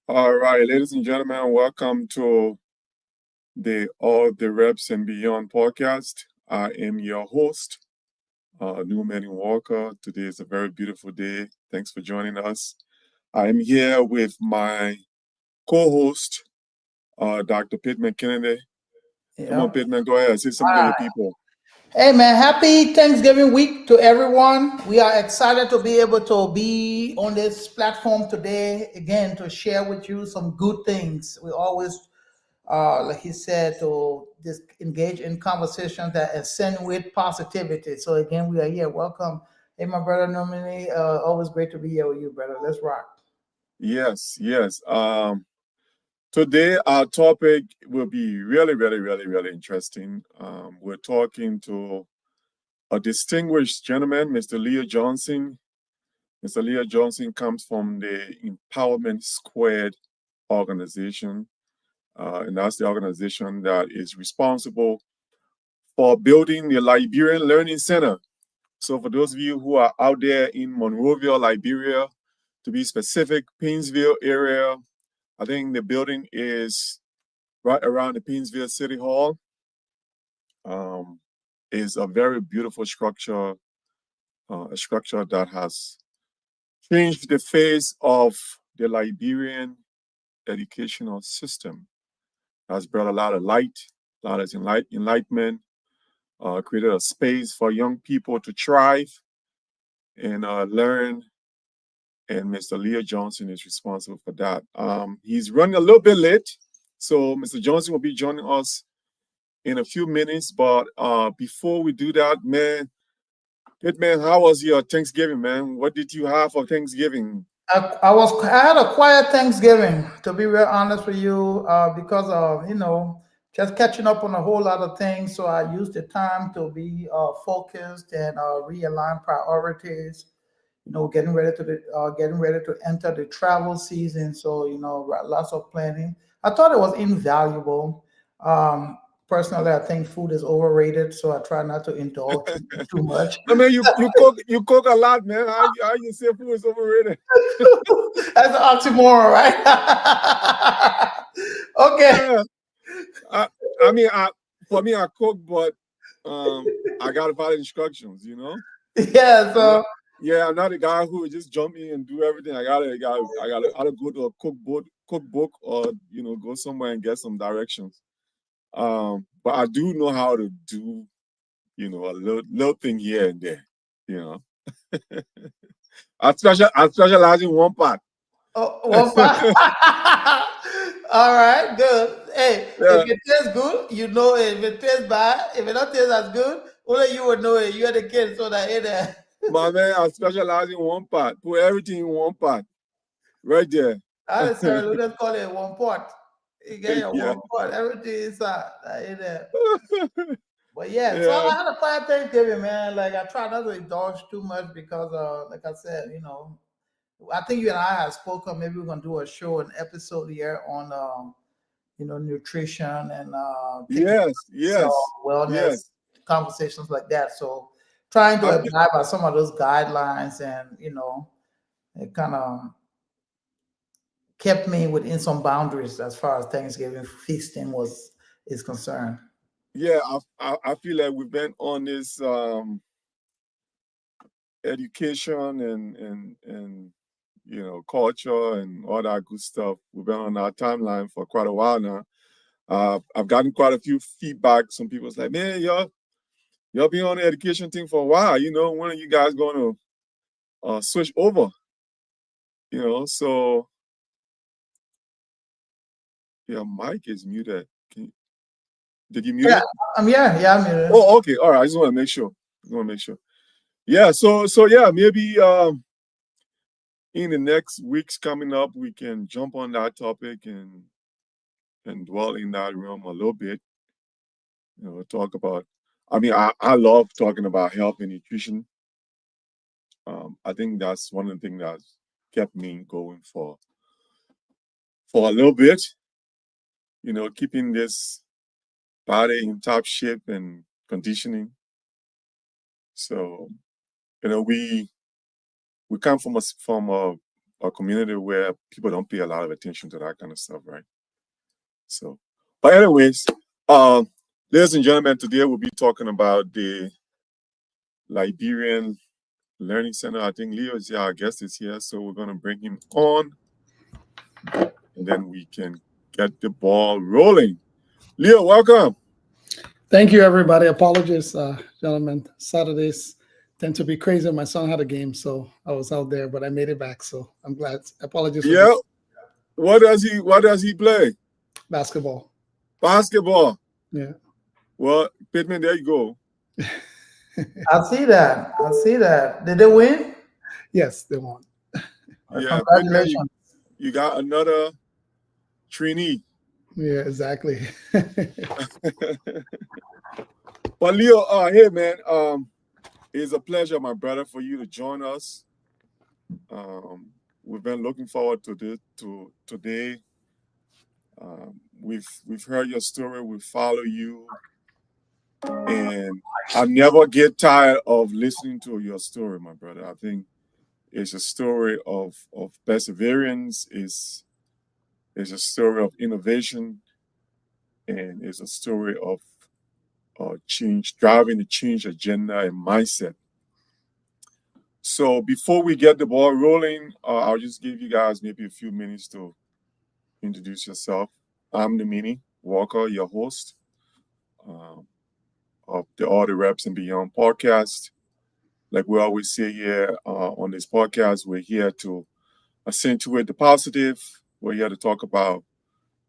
All right, ladies and gentlemen, welcome to the Allthereps&Beyond podcast. I am your host, Newman Walker. Today is a very beautiful day. Thanks for joining us. I am here with my co-host, Dr. Pittman Kennedy. Come on, Yeah. Pittman, go ahead. Say something to the people. Hey man, happy Thanksgiving week to everyone. We are excited to be able to be on this platform today again to share with you some good things. We always, like he said, to just engage in conversations that insinuate positivity. So again, we are here. Welcome. Hey, my brother Nomini. Always great to be here with you, brother. Let's rock. Yes, yes. Today, our topic will be really, really, really, really interesting. We're talking to a distinguished gentleman, Mr. Leo Johnson. Mr. Leo Johnson comes from the Empowerment Squared organization, and that's the organization that is responsible for building the Liberian Learning Center. So, for those of you who are out there in Monrovia, Liberia, to be specific, Painesville area, I think the building is right around the Painesville City Hall. Is a very beautiful structure, a structure that has changed the face of the Liberian educational system. Has brought a lot of light, a lot of enlightenment, created a space for young people to thrive and learn. And Mr. Leo Johnson is responsible for that. He's running a little bit late, so Mr. Johnson will be joining us in a few minutes. But before we do that, man, Pitman, how was your Thanksgiving, man? What did you have for Thanksgiving? I had a quiet Thanksgiving, to be real honest with you, because of just catching up on a whole lot of things. So I used the time to be focused and realign priorities. Getting ready to enter the travel season. So lots of planning. I thought it was invaluable. Um, Personally, I think food is overrated, so I try not to indulge too much. I mean, you cook a lot, man. How you say food is overrated? That's an oxymoron, right? Okay. Yeah, I, I mean, for me, I cook, but I gotta follow instructions. Yeah. I'm not. So Yeah, I'm not a guy who would just jump in and do everything. I gotta go to a cookbook, or go somewhere and get some directions. But I do know how to do, a little thing here and there. You know, I specialize in one part. oh, one part. All right, good. Hey, if Yeah, it tastes good, you know it. If it tastes bad, if it don't taste as good, only you would know it. You're the kid, so that it. my man, I specialize in one part. Put everything in one part, right there. I sorry, we just call it one pot. You get your Yeah. one pot, everything inside. That in there. But yeah, so Yeah. I had a quiet Thanksgiving, man. Like I try not to indulge too much because, like I said, I think you and I have spoken. Maybe we're gonna do a show, an episode here on, nutrition and things, Yes. so Yes. wellness Yes. conversations like that. So trying to I feel, abide by some of those guidelines, and it kind of kept me within some boundaries as far as Thanksgiving feasting was is concerned. yeah, I feel like we've been on this education and culture and all that good stuff. We've been on our timeline for quite a while now. I've gotten quite a few feedback. Some people's like, man, y'all been on the education thing for a while. When are you guys going to switch over? So your mic is muted. Did you mute Yeah, it? yeah, I mean, Oh, okay. All right. I just want to make sure. Yeah. So yeah, maybe in the next weeks coming up, we can jump on that topic and dwell in that realm a little bit. Talk about. I mean, I love talking about health and nutrition. I think that's one of the things that's kept me going for a little bit. Keeping this body in top shape and conditioning. So we come from a a community where people don't pay a lot of attention to that kind of stuff, right? So, but anyways, ladies and gentlemen, today we'll be talking about the Liberian Learning Center. I think Leo is here, our guest is here, so we're going to bring him on, and then we can get the ball rolling. Leo, welcome. Thank you, everybody. Apologies, gentlemen. Saturdays tend to be crazy. My son had a game, so I was out there, but I made it back, so I'm glad. Apologies. For Yeah. this. What does he play? Basketball. Basketball. Yeah. Well, Pittman, there you go. I see that. Did they win? Yes, they won. Yeah, Congratulations. Pittman, you got another trainee. Yeah, exactly. But Leo, hey man, it's a pleasure, my brother, for you to join us. We've been looking forward to today. We've heard your story. We follow you, and I never get tired of listening to your story, my brother. I think it's a story of perseverance. It's a story of innovation, and it's a story of change, driving the change agenda and mindset. So before we get the ball rolling, I'll just give you guys maybe a few minutes to introduce yourself. I'm Nemini Walker, your host of the Allthereps&Beyond podcast. Like we always say here on this podcast, we're here to accentuate the positive. We're here to talk about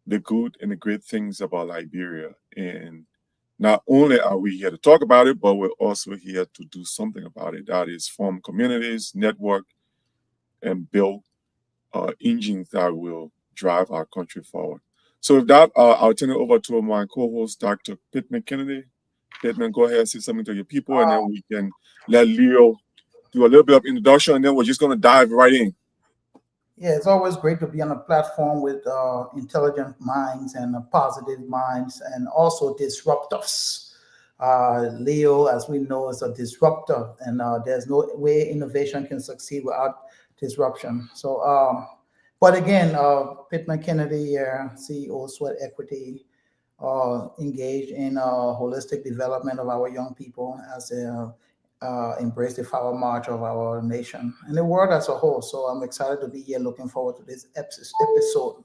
the good and the great things about Liberia. And not only are we here to talk about it, but we're also here to do something about it. That is form communities, network, and build engines that will drive our country forward. So with that, I'll turn it over to my co-host, Dr. Pittman Kennedy. Pittman, go ahead and say something to your people, and then we can let Leo do a little bit of introduction, and then we're just going to dive right in. Yeah, it's always great to be on a platform with intelligent minds and positive minds, and also disruptors. Leo, as we know, is a disruptor, and there's no way innovation can succeed without disruption. So, but again, Pittman Kennedy, CEO, Sweat Equity, engaged in holistic development of our young people as they embrace the flower march of our nation and the world as a whole. So I'm excited to be here, looking forward to this episode.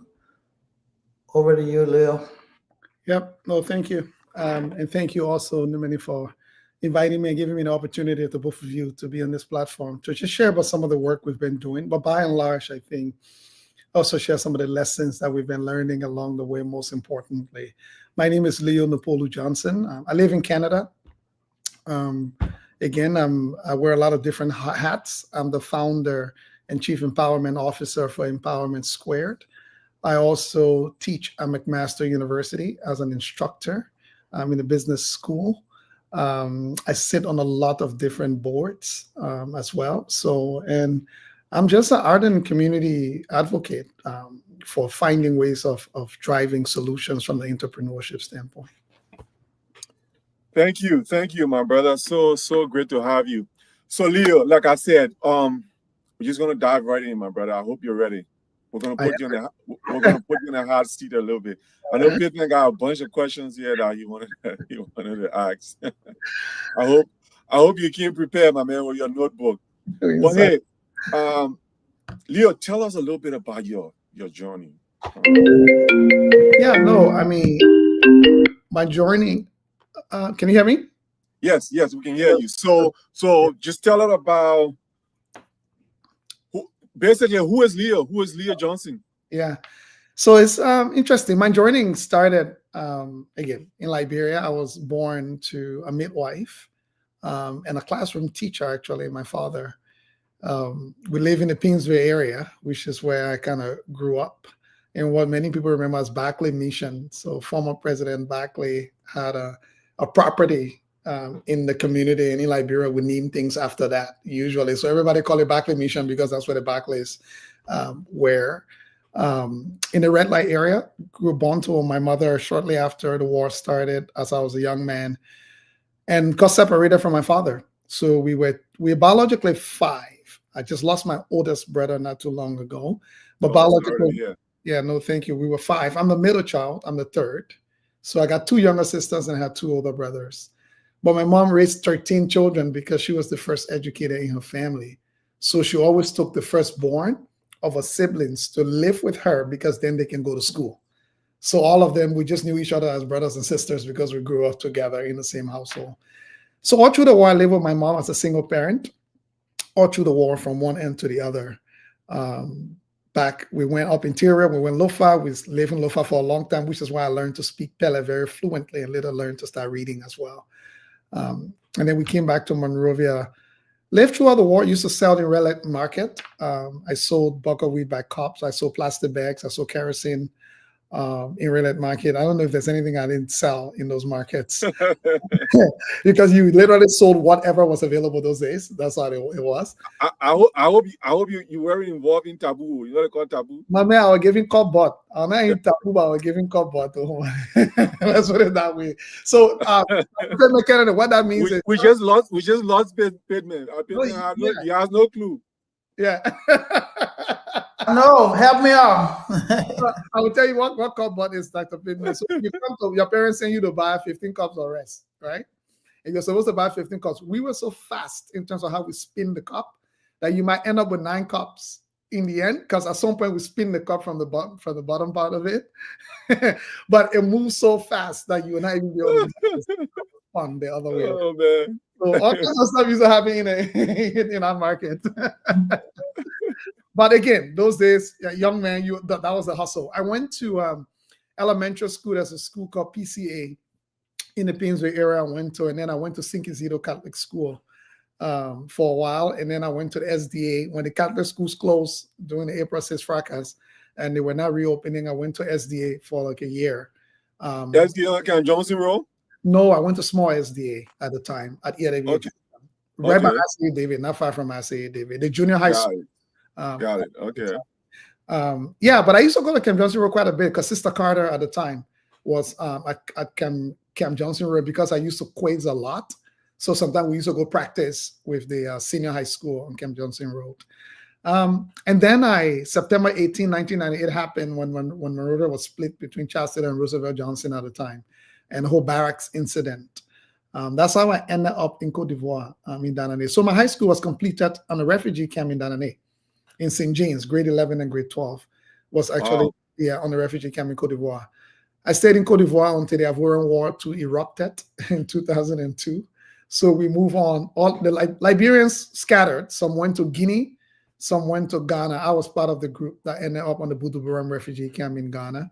Over to you, Leo. Yep. No, thank you. And thank you also, Nemini, for inviting me and giving me the opportunity to both of you to be on this platform to just share about some of the work we've been doing. But by and large, I think also share some of the lessons that we've been learning along the way, most importantly. My name is Leo Napolu Johnson. I live in Canada. Again, I wear a lot of different hats. I'm the founder and chief empowerment officer for Empowerment Squared. I also teach at McMaster University as an instructor. I'm in a business school. I sit on a lot of different boards as well. So, and I'm just an ardent community advocate for finding ways of driving solutions from the entrepreneurship standpoint. Thank you, my brother. So great to have you. So Leo, like I said, we're just gonna dive right in, my brother. I hope you're ready. We're gonna put you in a hot seat a little bit. I know Pittman got a bunch of questions here that he wanted to ask. I hope you came prepared, my man, with your notebook. But hey, Leo, tell us a little bit about your journey. Yeah, no, I mean, my journey. Can you hear me? Yes, we can hear you. So just tell us about who is Leo? Who is Leo Johnson? Yeah. So it's interesting. My journey started again in Liberia. I was born to a midwife and a classroom teacher, actually, my father. We live in the Pinsville area, which is where I kind of grew up, and what many people remember as Barclay Mission. So former President Barclay had a property in the community, and in Liberia we name things after that usually. So everybody call it Barclay Mission because that's where the Barclays were. In the red light area, grew born to my mother shortly after the war started as I was a young man, and got separated from my father. So we were biologically 5 I just lost my oldest brother not too long ago. But Oh, biological, sorry, yeah. yeah, no, thank you. We were 5. I'm the middle child. I'm the third. So I got 2 younger sisters and I had 2 older brothers. But my mom raised 13 children because she was the first educator in her family. So she always took the firstborn of her siblings to live with her because then they can go to school. So all of them, we just knew each other as brothers and sisters because we grew up together in the same household. So all through the war, I lived with my mom as a single parent, all through the war from one end to the other. Back, we went up interior, we went Lofa, we lived in Lofa for a long time, which is why I learned to speak Pele very fluently and later learned to start reading as well. And then we came back to Monrovia, lived throughout the war, used to sell in Relic Market. I sold buckwheat by cups, I sold plastic bags, I sold kerosene in Relic Market. I don't know if there's anything I didn't sell in those markets because you literally sold whatever was available those days. That's how it was. I hope you weren't involved in taboo. You know they call taboo? My man, I was giving cupboard. I'm not in taboo, but I was giving cupboard. Let's put it that way. So, what that means is we just lost Pittman. He has no clue. Yeah. No, help me out. I will tell you what cupboard is, Dr. Pittman. So you come to your parents send you to buy 15 cups or less, right? And you're supposed to buy 15 cups. We were so fast in terms of how we spin the cup that you might end up with 9 cups in the end, because at some point we spin the cup from the bottom part of it. But it moves so fast that you will not even be able to fun the other way. Oh man. So all kinds of stuff used to happen in our market. But again, those days, young man, that was a hustle. I went to elementary school. There's a school called PCA in the Painesville area I went to, and then I went to St. Isidro Catholic School for a while, and then I went to the SDA. When the Catholic schools closed during the April 6th fracas, and they were not reopening, I went to SDA for like a year. SDA like on Johnson Road? No, I went to small SDA at the time at EAW. Okay. Right by ICA David, not far from ICA David, the junior high school. Got it. Okay. Yeah, but I used to go to Camp Johnson Road quite a bit because Sister Carter at the time was at Camp Johnson Road because I used to quiz a lot. So sometimes we used to go practice with the senior high school on Camp Johnson Road. And then September 18, 1998 happened when Monrovia was split between Charleston and Roosevelt Johnson at the time, and the whole barracks incident. That's how I ended up in Cote d'Ivoire, in Dananay. So my high school was completed on a refugee camp in Dananay, in St. James, grade 11 and grade 12 was actually on the refugee camp in Cote d'Ivoire. I stayed in Cote d'Ivoire until the Ivorian War II erupted in 2002. So we move on. All the Liberians scattered. Some went to Guinea, some went to Ghana. I was part of the group that ended up on the Buduburam refugee camp in Ghana.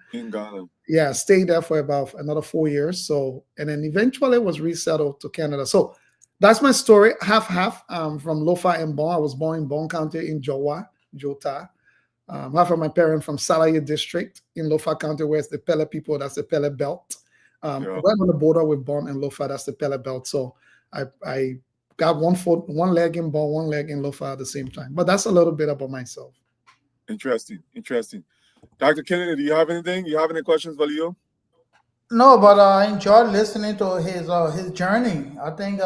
Yeah, stayed there for about another 4 years. So, and then eventually was resettled to Canada. So that's my story, half. From Lofa and Bon. I was born in Bon County in Jota. Half of my parents from Salaye district in Lofa County, where it's the Pele people, that's the Pele belt. Right on the border with Bon and Lofa, that's the Pele belt. So I got one leg in Bon, one leg in Lofa at the same time. But that's a little bit about myself. Interesting. Dr. Kennedy, do you have anything? You have any questions for Leo? No, but I enjoyed listening to his journey. I think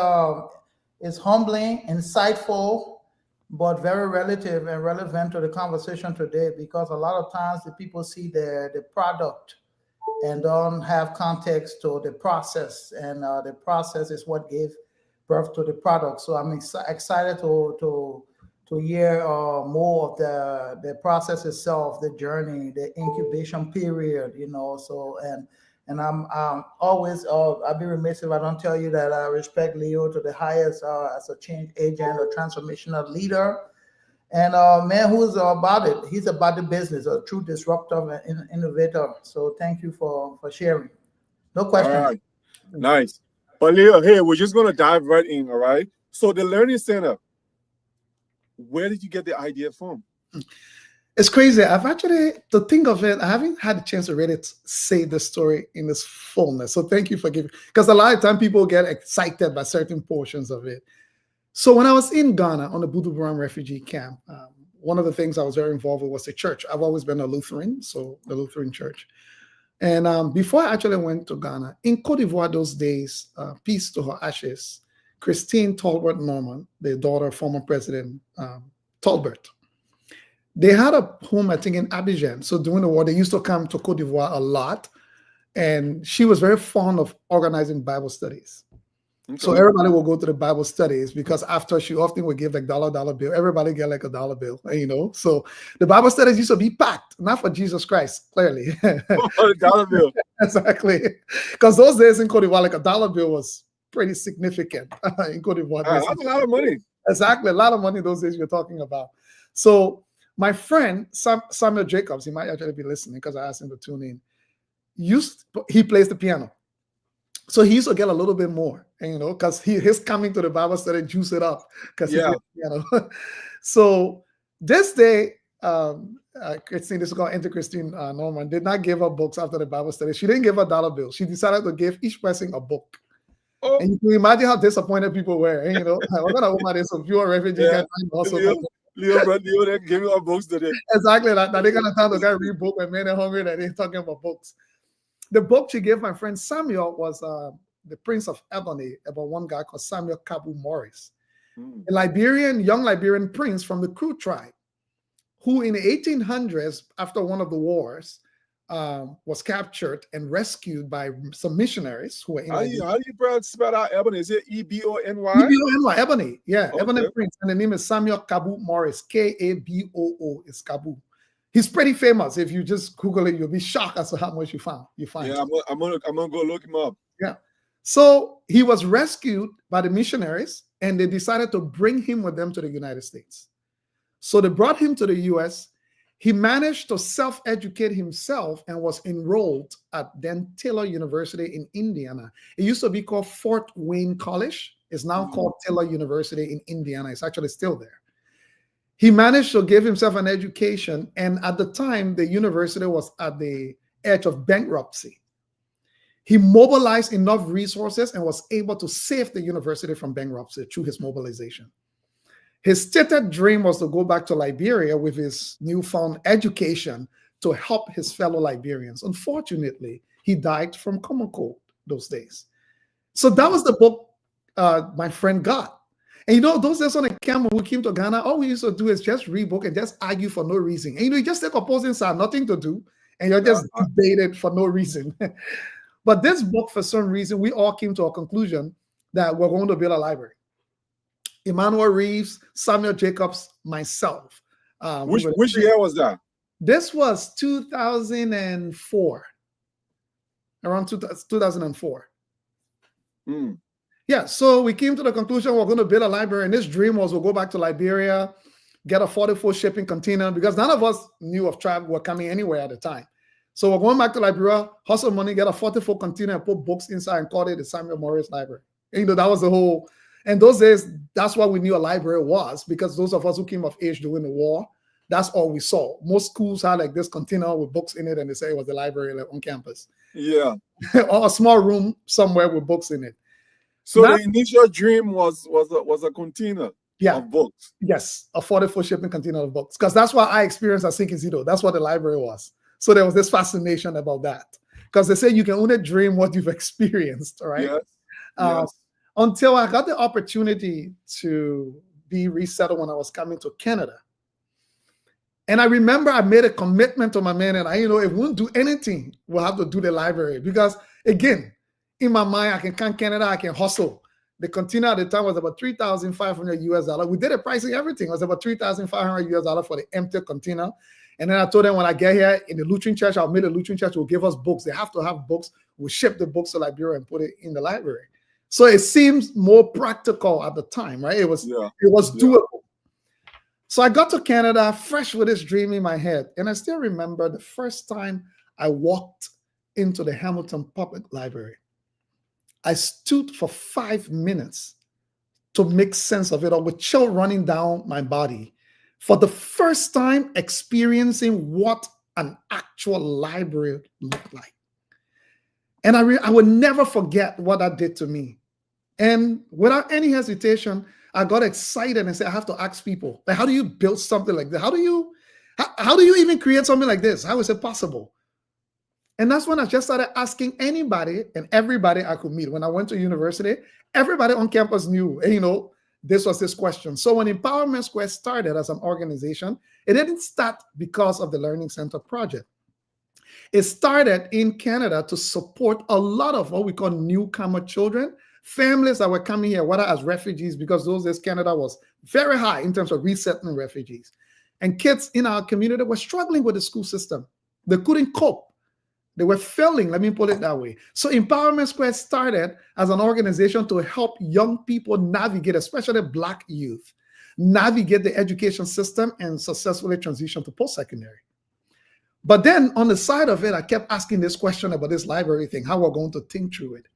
it's humbling, insightful, but very relative and relevant to the conversation today, because a lot of times the people see the product and don't have context to the process, and the process is what gave birth to the product. So I'm excited to hear more of the process itself, the journey, the incubation period, so and I'm always, I'd be remiss if I don't tell you that I respect Leo to the highest as a change agent, a transformational leader, and a man who's about it. He's about the business, a true disruptor and innovator. So thank you for sharing. No question. All right. Nice. But Leo, hey, we're just going to dive right in, all right? So the Learning Center, where did you get the idea from? It's crazy. I've actually, to think of it, I haven't had a chance to really say the story in its fullness. So thank you for giving, because a lot of time people get excited by certain portions of it. So when I was in Ghana on the Buduburam refugee camp, one of the things I was very involved with was the church. I've always been a Lutheran, so the Lutheran church. And before I actually went to Ghana, in Cote d'Ivoire those days, peace to her ashes, Christine Tolbert Norman, the daughter of former President Tolbert. They had a home, I think, in Abidjan. So during the war, they used to come to Cote d'Ivoire a lot. And she was very fond of organizing Bible studies. Okay. So everybody will go to the Bible studies because after she often would give like dollar bill. Everybody get like a dollar bill, you know. So the Bible studies used to be packed, not for Jesus Christ, clearly. Dollar bill. Exactly. Because those days in Cote d'Ivoire, like a dollar bill was pretty significant in Cote d'Ivoire. That's a lot of money. Exactly. A lot of money those days you're talking about. So my friend, Samuel Jacobs, he might actually be listening because I asked him to tune in. He plays the piano. So he used to get a little bit more, you know, because his coming to the Bible study juice it up. Because Yeah. you know. So this day, Christine, this is called Auntie Christine Norman, did not give her books after the Bible study. She didn't give a dollar bill. She decided to give each person a book. Oh. And you can imagine how disappointed people were. You know, what kind of woman is a pure refugee? Yeah. Also Leo, they give me our books today. Exactly. That they're gonna tell the guy read book when men are hungry that they're talking about books. The book she gave my friend Samuel was The Prince of Ebony, about one guy called Samuel Kabu Morris, a young Liberian prince from the Kru tribe, who in the 1800s, after one of the wars, was captured and rescued by some missionaries who were in How do you spell out Ebony? Is it Ebony? Ebony, Ebony, yeah, Okay. Ebony Prince, and the name is Samuel Kabu Morris, Kaboo is Kabu. He's pretty famous. If you just Google it, you'll be shocked as to how much you find. Yeah, I'm gonna go look him up. Yeah. So he was rescued by the missionaries, and they decided to bring him with them to the United States. So they brought him to the U.S. He managed to self-educate himself and was enrolled at then Taylor University in Indiana. It used to be called Fort Wayne College. It's now called Taylor University in Indiana. It's actually still there. He managed to give himself an education, and at the time, the university was at the edge of bankruptcy. He mobilized enough resources and was able to save the university from bankruptcy through his mobilization. His stated dream was to go back to Liberia with his newfound education to help his fellow Liberians. Unfortunately, he died from common cold those days. So that was the book my friend got. And you know, those days on the camp when we came to Ghana, all we used to do is just read book and just argue for no reason. And you know, you just take opposing side, nothing to do, and you're just debated for no reason. But this book, for some reason, we all came to a conclusion that we're going to build a library. Emmanuel Reeves, Samuel Jacobs, myself. Which year was that? This was 2004. Around 2004. Yeah, so we came to the conclusion we're going to build a library, and this dream was we'll go back to Liberia, get a 40-foot shipping container, because none of us knew of travel were coming anywhere at the time. So we're going back to Liberia, hustle money, get a 40-foot container, and put books inside and call it the Samuel Morris Library. And, you know, that was the whole, and those days, that's what we knew a library was, because those of us who came of age during the war, that's all we saw. Most schools had like this container with books in it, and they say it was the library like, on campus. Yeah. Or a small room somewhere with books in it. So the initial dream was a container of books. Yes, a 40-foot shipping container of books. Because that's what I experienced at Sinkizido. That's what the library was. So there was this fascination about that. Because they say you can only dream what you've experienced, right? Yes. Until I got the opportunity to be resettled when I was coming to Canada. And I remember I made a commitment to my man, and if we won't do anything, we'll have to do the library. Because again, in my mind, I can come Canada, I can hustle. The container at the time was about $3,500 US. We did the pricing, everything. It was about $3,500 US for the empty container. And then I told them when I get here in the Lutheran church, I'll make the Lutheran church will give us books. They have to have books. We'll ship the books to Liberia and put it in the library. So it seems more practical at the time, right? It was doable. So I got to Canada fresh with this dream in my head. And I still remember the first time I walked into the Hamilton Public Library. I stood for 5 minutes to make sense of it all with chill running down my body. For the first time experiencing what an actual library looked like. And I will never forget what that did to me. And without any hesitation, I got excited and said, I have to ask people, like, how do you build something like that? How do you even create something like this? How is it possible? And that's when I just started asking anybody and everybody I could meet. When I went to university, everybody on campus knew, this was this question. So when Empowerment Square started as an organization, it didn't start because of the Learning Center project. It started in Canada to support a lot of what we call newcomer children, families that were coming here, whether as refugees, because those days Canada was very high in terms of resettling refugees. And kids in our community were struggling with the school system. They couldn't cope. They were failing, let me put it that way. So Empowerment Square started as an organization to help young people navigate, especially Black youth, navigate the education system and successfully transition to post-secondary. But then on the side of it, I kept asking this question about this library thing, how we're going to think through it,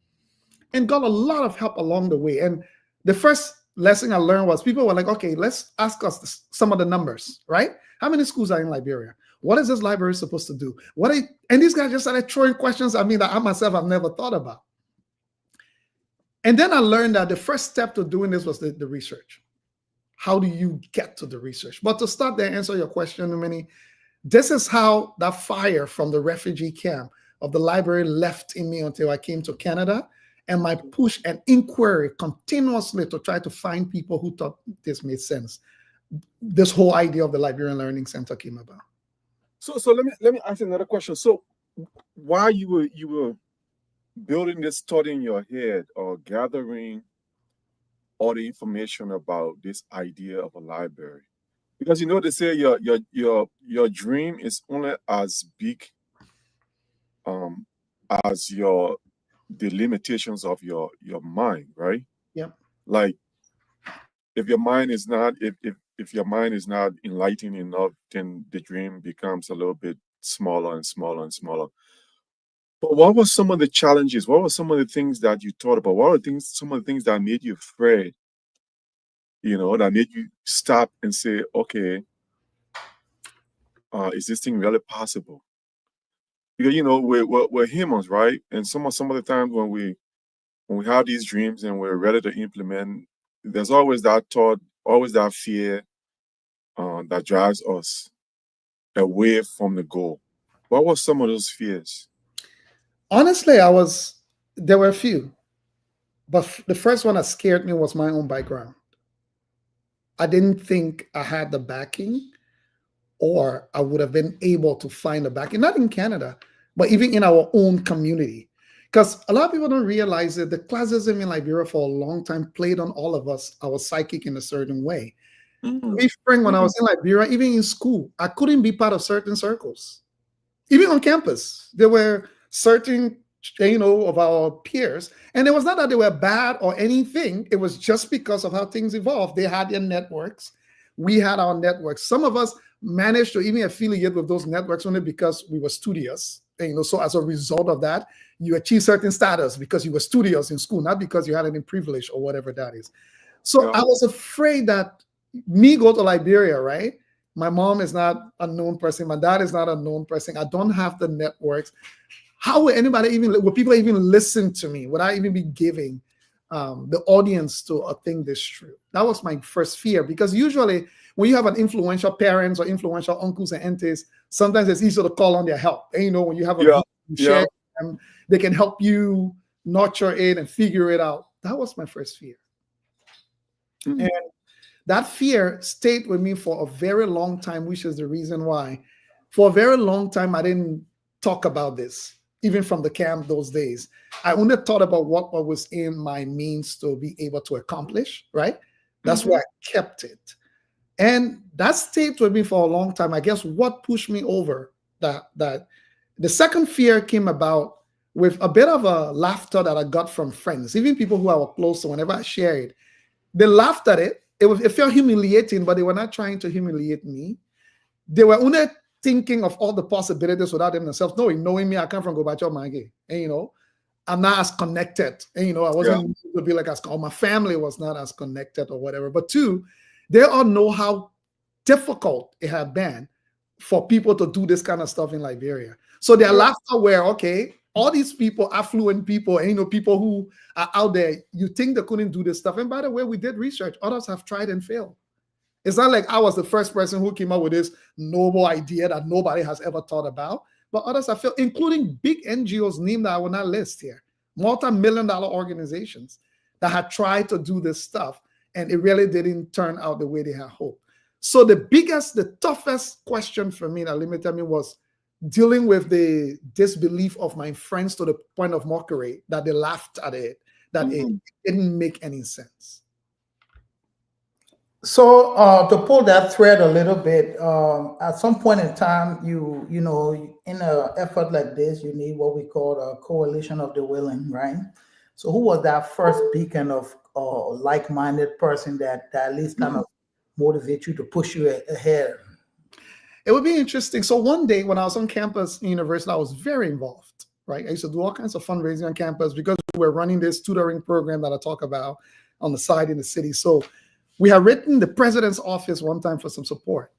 and got a lot of help along the way. And the first lesson I learned was people were like, okay, let's ask us some of the numbers, right? How many schools are in Liberia? What is this library supposed to do? And these guys just started throwing questions at me that I myself have never thought about. And then I learned that the first step to doing this was the research. How do you get to the research? But to start there, answer your question, Umeni, this is how that fire from the refugee camp of the library left in me until I came to Canada, and my push and inquiry continuously to try to find people who thought this made sense. This whole idea of the Liberian Learning Center came about. So let me ask you another question. So while you were building this thought in your head or gathering all the information about this idea of a library, because they say your dream is only as big as the limitations of your mind, right? Yeah. Like if your mind is not if your mind is not enlightened enough, then the dream becomes a little bit smaller and smaller and smaller. But what were some of the challenges? What were some of the things that you thought about? What were some of the things that made you afraid? That made you stop and say, okay, is this thing really possible? Because we're humans, right? And some of the times when we have these dreams and we're ready to implement, there's always that thought, always that fear that drives us away from the goal. What were some of those fears? Honestly, there were a few, but the first one that scared me was my own background. I didn't think I had the backing, or I would have been able to find the backing, not in Canada, but even in our own community. Because a lot of people don't realize that the classism in Liberia for a long time played on all of us, our psychic in a certain way. When I was in Liberia, even in school, I couldn't be part of certain circles. Even on campus, there were certain, of our peers. And it was not that they were bad or anything. It was just because of how things evolved. They had their networks. We had our networks. Some of us managed to even affiliate with those networks only because we were studious. So as a result of that, you achieve certain status because you were studious in school, not because you had any privilege or whatever that is. So I was afraid that me go to Liberia, right? My mom is not a known person. My dad is not a known person. I don't have the networks. How would would people even listen to me? Would I even be giving the audience to a thing this true? That was my first fear, because usually when you have an influential parents or influential uncles and aunties, sometimes it's easier to call on their help. And when you have a share, they can help you nurture it and figure it out. That was my first fear. And that fear stayed with me for a very long time, which is the reason why for a very long time I didn't talk about this, even from the camp those days. I only thought about what was in my means to be able to accomplish, right? That's why I kept it. And that stayed with me for a long time. I guess what pushed me over that the second fear came about with a bit of a laughter that I got from friends, even people who I was close to. Whenever I shared it, they laughed at it. It felt humiliating, but they were not trying to humiliate me. They were only thinking of all the possibilities without them themselves knowing me. I come from Gobacho Mange, and I'm not as connected. And I wasn't to be like my family was not as connected or whatever. But two, they all know how difficult it had been for people to do this kind of stuff in Liberia. So their laughter were, okay, all these people, affluent people, and people who are out there, you think they couldn't do this stuff. And by the way, we did research. Others have tried and failed. It's not like I was the first person who came up with this noble idea that nobody has ever thought about, but others have failed, including big NGOs named that I will not list here, multi-million-dollar organizations that had tried to do this stuff. and it really didn't turn out the way they had hoped. So the toughest question for me that limited me was dealing with the disbelief of my friends to the point of mockery, that they laughed at it, that it didn't make any sense. So to pull that thread a little bit, at some point in time, you know, in an effort like this, you need what we call a coalition of the willing, right? So who was that first beacon of like-minded person that at least kind of motivate you to push you ahead? It would be interesting. So one day when I was on campus in university, I was very involved, right? I used to do all kinds of fundraising on campus because we were running this tutoring program that I talk about on the side in the city. So we had written the president's office one time for some support,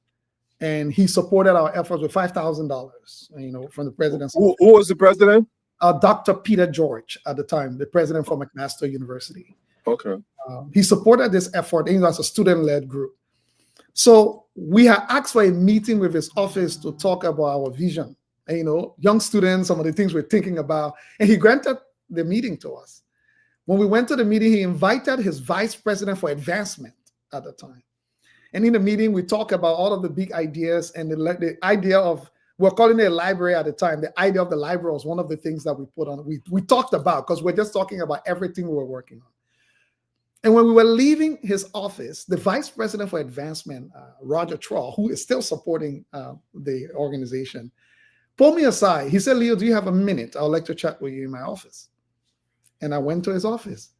and he supported our efforts with $5,000, you know, from the president's office. Who was the president? Dr. Peter George at the time, the president for McMaster University. Okay. He supported this effort, and it was a student-led group. So we had asked for a meeting with his office to talk about our vision, and, you know, young students, some of the things we're thinking about, and he granted the meeting to us. When we went to the meeting, he invited his vice president for advancement at the time. And in the meeting, we talked about all of the big ideas, and the idea of, we're calling it a library at the time. The idea of the library was one of the things that we put on. We talked about, because we're just talking about everything we were working on. And when we were leaving his office, the vice president for advancement, Roger Troll, who is still supporting the organization, pulled me aside. He said, "Leo, do you have a minute? I would like to chat with you in my office." And I went to his office.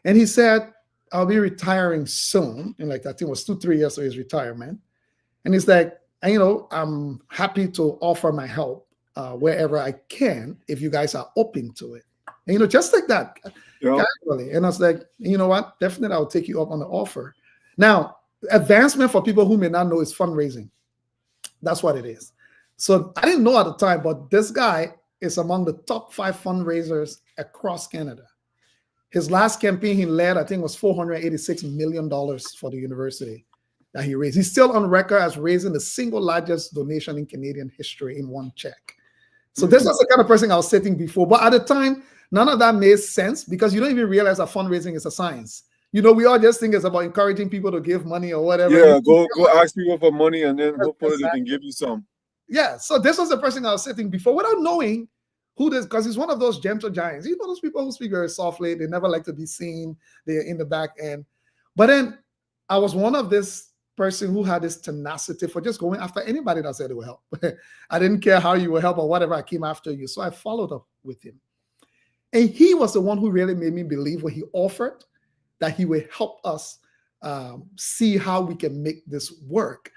And he said, "I'll be retiring soon." And like, I think it was 2-3 years of his retirement. And he's like, "And, you know, I'm happy to offer my help wherever I can if you guys are open to it." And, you know, just like that, casually. And I was like, "You know what? Definitely, I'll take you up on the offer." Now, advancement, for people who may not know, is fundraising. That's what it is. So I didn't know at the time, but this guy is among the top 5 fundraisers across Canada. His last campaign he led, I think, was $486 million for the university that he raised. He's still on record as raising the single largest donation in Canadian history in one check. So this was the kind of person I was sitting before. But at the time, none of that made sense, because you don't even realize that fundraising is a science. You know, we all just think it's about encouraging people to give money or whatever. Yeah, go ask people for money, and then hopefully they can give you some. Yeah, so this was the person I was sitting before without knowing who this, because he's one of those gentle giants. You know, those people who speak very softly, they never like to be seen, they're in the back end. But then I was one of this person who had this tenacity for just going after anybody that said it would help. I didn't care how you would help or whatever, I came after you. So I followed up with him. And he was the one who really made me believe when he offered that he would help us see how we can make this work.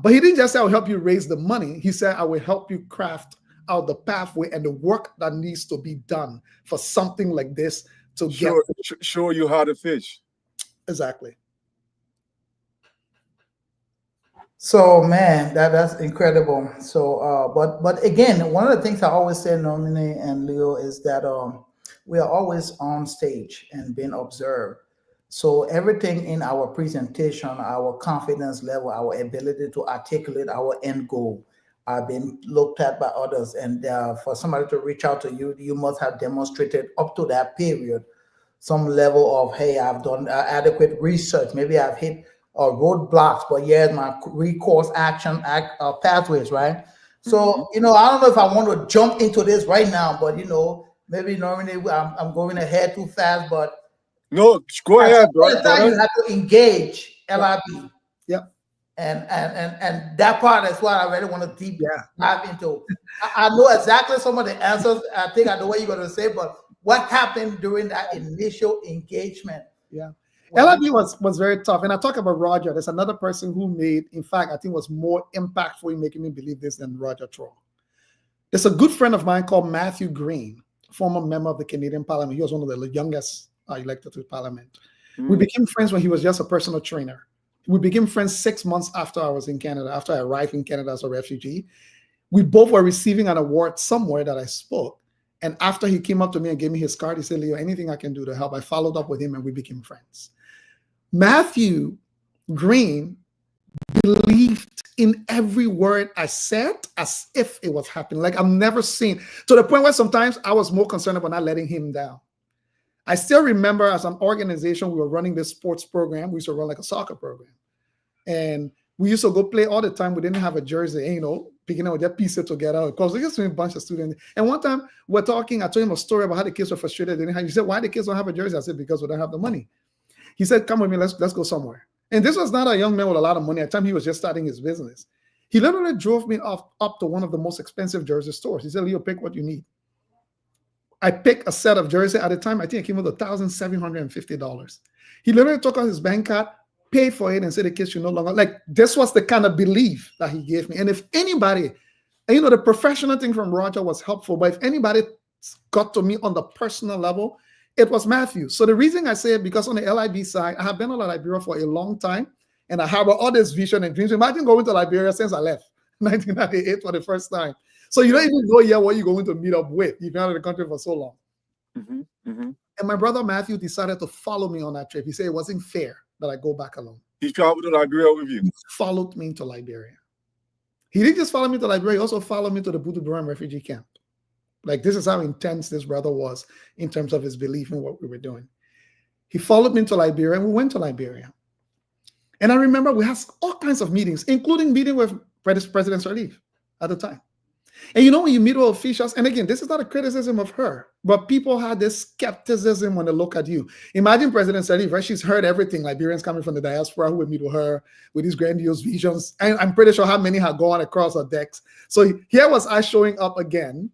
But he didn't just say, "I'll help you raise the money." He said, "I will help you craft out the pathway and the work that needs to be done for something like this to show you how to fish." Exactly. So, man, that's incredible. So, but again, one of the things I always say, Nomine and Leo, is that we are always on stage and being observed. So everything in our presentation, our confidence level, our ability to articulate our end goal are being looked at by others. And for somebody to reach out to you, you must have demonstrated up to that period some level of, hey, I've done adequate research. Maybe I've hit roadblocks, but here's my recourse action pathways, right? So, you know, I don't know if I want to jump into this right now, but, you know, maybe normally I'm going ahead too fast, but no, go ahead, bro. You have to engage LIB. Yep. And that part is what I really want to deep dive into. I know exactly some of the answers. I think I know what you're going to say, but what happened during that initial engagement? Yeah. LIB was very tough. And I talk about Roger. There's another person who made, in fact, I think was more impactful in making me believe this than Roger Troll. There's a good friend of mine called Matthew Green, former member of the Canadian Parliament. He was one of the youngest elected to Parliament. We became friends when he was just a personal trainer. We became friends 6 months after I was in Canada, after I arrived in Canada as a refugee. We both were receiving an award somewhere that I spoke. And after he came up to me and gave me his card, he said, "Leo, anything I can do to help." I followed up with him and we became friends. Matthew Green believed in every word I said as if it was happening. Like I've never seen, to the point where sometimes I was more concerned about not letting him down. I still remember as an organization, we were running this sports program. We used to run like a soccer program. And we used to go play all the time. We didn't have a jersey, and, picking up with that piece together because we used to be a bunch of students. And one time we're talking, I told him a story about how the kids were frustrated. He said, why the kids don't have a jersey? I said, because we don't have the money. He said, come with me, let's go somewhere. And this was not a young man with a lot of money. At the time, he was just starting his business. He literally drove me up to one of the most expensive jersey stores. He said, Leo, pick what you need. I picked a set of jersey. At the time, I think it came with $1,750. He literally took out his bank card, paid for it, and said the kids should no longer, like, this was the kind of belief that he gave me. And if anybody, the professional thing from Roger was helpful, but if anybody got to me on the personal level, it was Matthew. So the reason I say it, because on the LIB side, I have been on Liberia for a long time, and I have all this vision and dreams. Imagine going to Liberia since I left 1998 for the first time. So you don't even know yet what you're going to meet up with. You've been out of the country for so long. Mm-hmm. Mm-hmm. And my brother Matthew decided to follow me on that trip. He said it wasn't fair that I go back alone. He traveled to Liberia with you? He followed me into Liberia. He didn't just follow me to Liberia, he also followed me to the Butuburam refugee camp. Like, this is how intense this brother was in terms of his belief in what we were doing. He followed me to Liberia, and we went to Liberia. And I remember we had all kinds of meetings, including meeting with President Sirleaf at the time. And when you meet with officials, and again, this is not a criticism of her, but people had this skepticism when they look at you. Imagine President Sirleaf, right? She's heard everything. Liberians coming from the diaspora who would meet with her with these grandiose visions. And I'm pretty sure how many had gone across her decks. So here was I showing up again.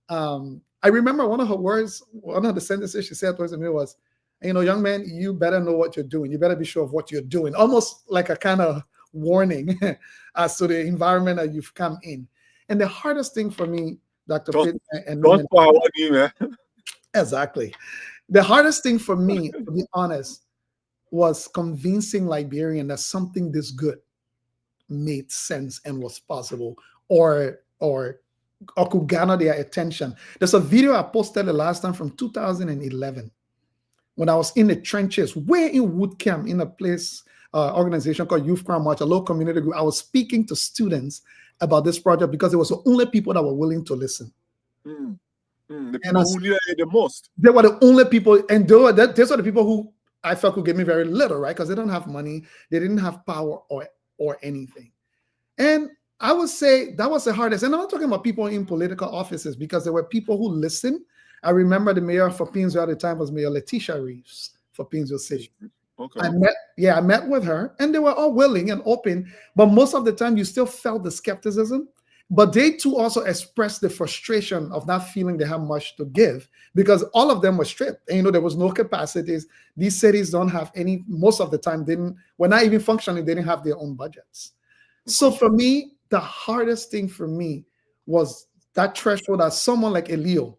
I remember one of her words, one of the sentences she said towards me was, young man, you better know what you're doing. You better be sure of what you're doing. Almost like a kind of warning as to the environment that you've come in. And the hardest thing for me, Dr. Pitt, and exactly. The hardest thing for me, to be honest, was convincing Liberian that something this good made sense and was possible, or could garner their attention. There's a video I posted the last time from 2011 when I was in the trenches, way in Wood Camp, in a place, organization called Youth Crime Watch, a local community group. I was speaking to students about this project because it was the only people that were willing to listen. The people who needed it the most. They were the only people, and those are the people who I felt could give me very little, right? Because they don't have money, they didn't have power or anything. And I would say that was the hardest. And I'm not talking about people in political offices, because there were people who listened. I remember the mayor for Painesville at the time was Mayor Letitia Reeves for Painesville City. Okay. I met with her, and they were all willing and open, but most of the time you still felt the skepticism. But they too also expressed the frustration of not feeling they have much to give, because all of them were stripped. And there was no capacities. These cities don't have any, most of the time were not even functioning, they didn't have their own budgets. So for me, the hardest thing for me was that threshold that someone like Elio,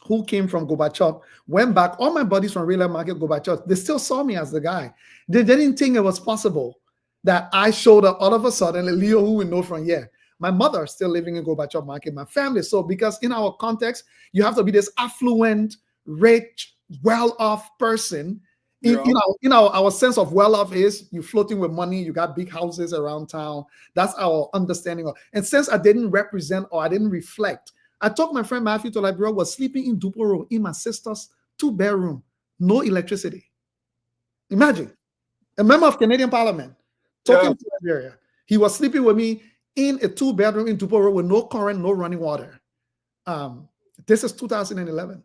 who came from Gorbachev, went back. All my buddies from Real Market Gorbachev, they still saw me as the guy. They didn't think it was possible that I showed up all of a sudden, Leo, who we know from here. My mother is still living in Gorbachev Market, my family. So because in our context, you have to be this affluent, rich, well-off person. Yeah. Our sense of well-off is you floating with money, you got big houses around town. That's our understanding of. And since I didn't represent or I didn't reflect, I took my friend Matthew to Liberia, was sleeping in Duporo in my sister's 2-bedroom, no electricity. Imagine, a member of Canadian Parliament talking to Liberia. He was sleeping with me in a 2-bedroom in Duporo with no current, no running water. This is 2011.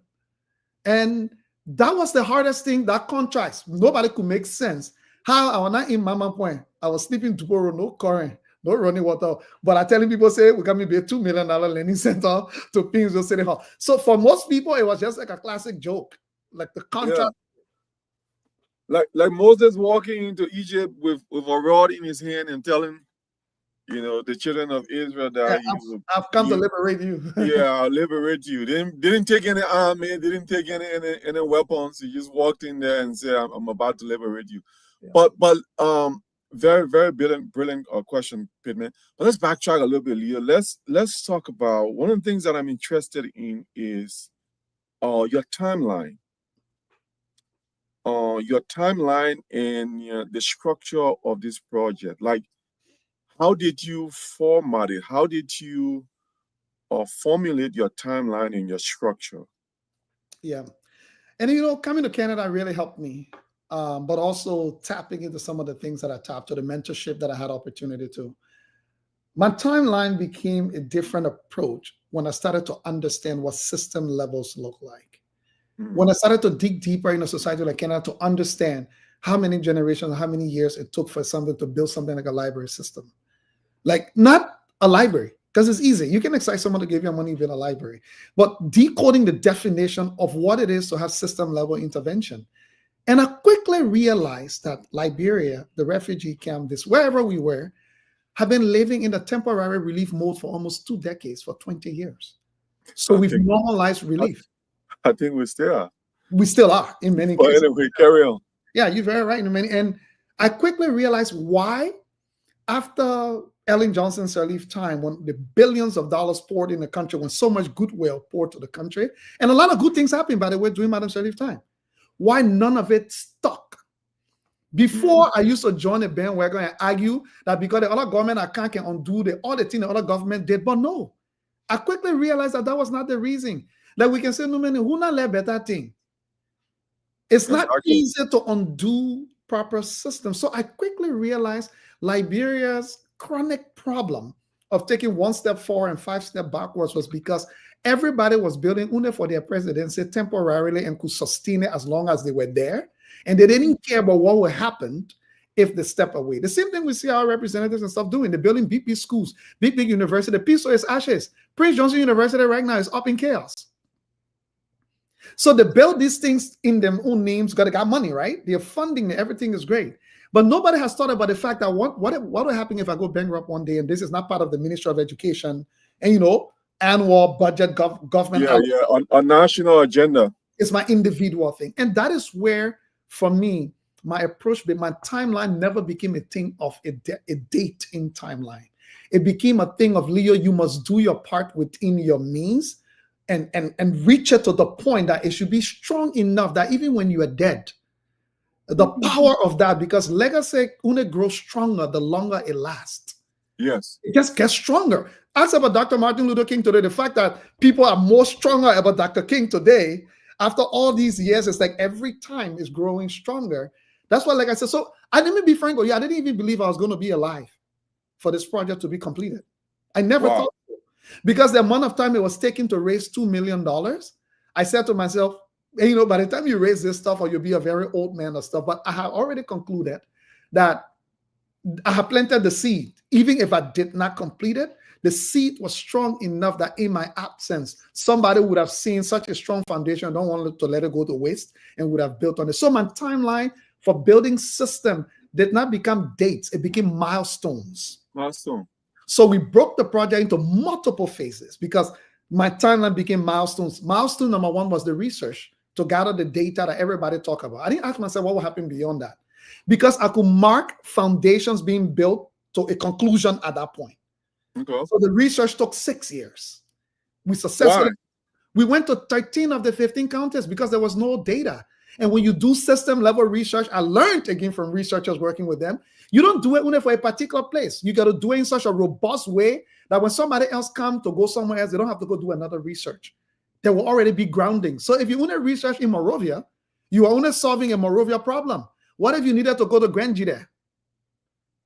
And that was the hardest thing, that contrast. Nobody could make sense. How I was not in Mama Point. I was sleeping in Duporo, no current, no running water. But I telling people, say, we're going to be a $2 million learning center to Painesville City Hall. So for most people, it was just like a classic joke. Like the contrast. Yeah. Like Moses walking into Egypt with a rod in his hand and telling, the children of Israel that I've come to liberate you. I'll liberate you. Didn't take any army, didn't take any weapons. He just walked in there and said, I'm about to liberate you. Yeah. But very, very brilliant question, Pittman. But let's backtrack a little bit, Leo. Let's talk about one of the things that I'm interested in is your timeline. Your timeline and the structure of this project. Like, how did you format it? How did you formulate your timeline and your structure? Yeah. And coming to Canada really helped me, but also tapping into some of the things that I tapped to the mentorship that I had opportunity to. My timeline became a different approach when I started to understand what system levels look like. When I started to dig deeper in a society like Canada to understand how many generations, how many years it took for something to build something like a library system. Like not a library, because it's easy. You can excite someone to give you money to build a library. But decoding the definition of what it is to have system level intervention. And I quickly realized that Liberia, the refugee camp, wherever we were, have been living in a temporary relief mode for almost 2 decades, for 20 years. So we've normalized relief. I think we still are. We still are in many But cases. anyway, carry on. Yeah, you're very right. And I quickly realized why, after Ellen Johnson's relief time, when the billions of dollars poured in the country, when so much goodwill poured to the country, and a lot of good things happened, by the way, during Madam's relief time, why none of it stuck? Before, I used to join a bandwagon and argue that because the other government account can undo all the things the other government did, but no. I quickly realized that was not the reason. Like we can say, no man, who not let better thing. It's not easy to undo proper systems. So I quickly realized Liberia's chronic problem of taking 1 step forward and 5 steps backwards was because everybody was building UNE for their presidency temporarily and could sustain it as long as they were there. And they didn't care about what would happen if they step away. The same thing we see our representatives and stuff doing. They're building big schools, big university. Peace is ashes. Prince Johnson University right now is up in chaos. So they build these things in their own names, got money, right? They're funding it, everything is great. But nobody has thought about the fact that what will happen if I go bankrupt one day and this is not part of the Ministry of Education and, annual budget government. A national agenda. It's my individual thing. And that is where, for me, my approach, my timeline never became a thing of a date in timeline. It became a thing of, Leo, you must do your part within your means and reach it to the point that it should be strong enough that even when you are dead, the power of that, because legacy only grows stronger the longer it lasts. Yes. It just gets stronger. Ask about Dr. Martin Luther King today. The fact that people are more stronger about Dr. King today, after all these years, it's like every time is growing stronger. That's why, like I said, so I didn't be frank with you. I didn't even believe I was going to be alive for this project to be completed. I never thought so. Because the amount of time it was taking to raise $2 million, I said to myself, by the time you raise this stuff, or you'll be a very old man or stuff, but I have already concluded that I have planted the seed. Even if I did not complete it, the seed was strong enough that in my absence, somebody would have seen such a strong foundation. I don't want to let it go to waste and would have built on it. So my timeline for building system did not become dates. It became milestones. Milestone. So we broke the project into multiple phases because my timeline became milestones. Milestone number 1 was the research to gather the data that everybody talk about. I didn't ask myself what will happen beyond that because I could mark foundations being built to a conclusion at that point. Okay. So the research took 6 years. We successfully, we went to 13 of the 15 counties because there was no data. And when you do system level research, I learned again from researchers working with them, you don't do it only for a particular place. You got to do it in such a robust way that when somebody else comes to go somewhere else, they don't have to go do another research. There will already be grounding. So if you only research in Monrovia, you are only solving a Monrovia problem. What if you needed to go to Grand Jide?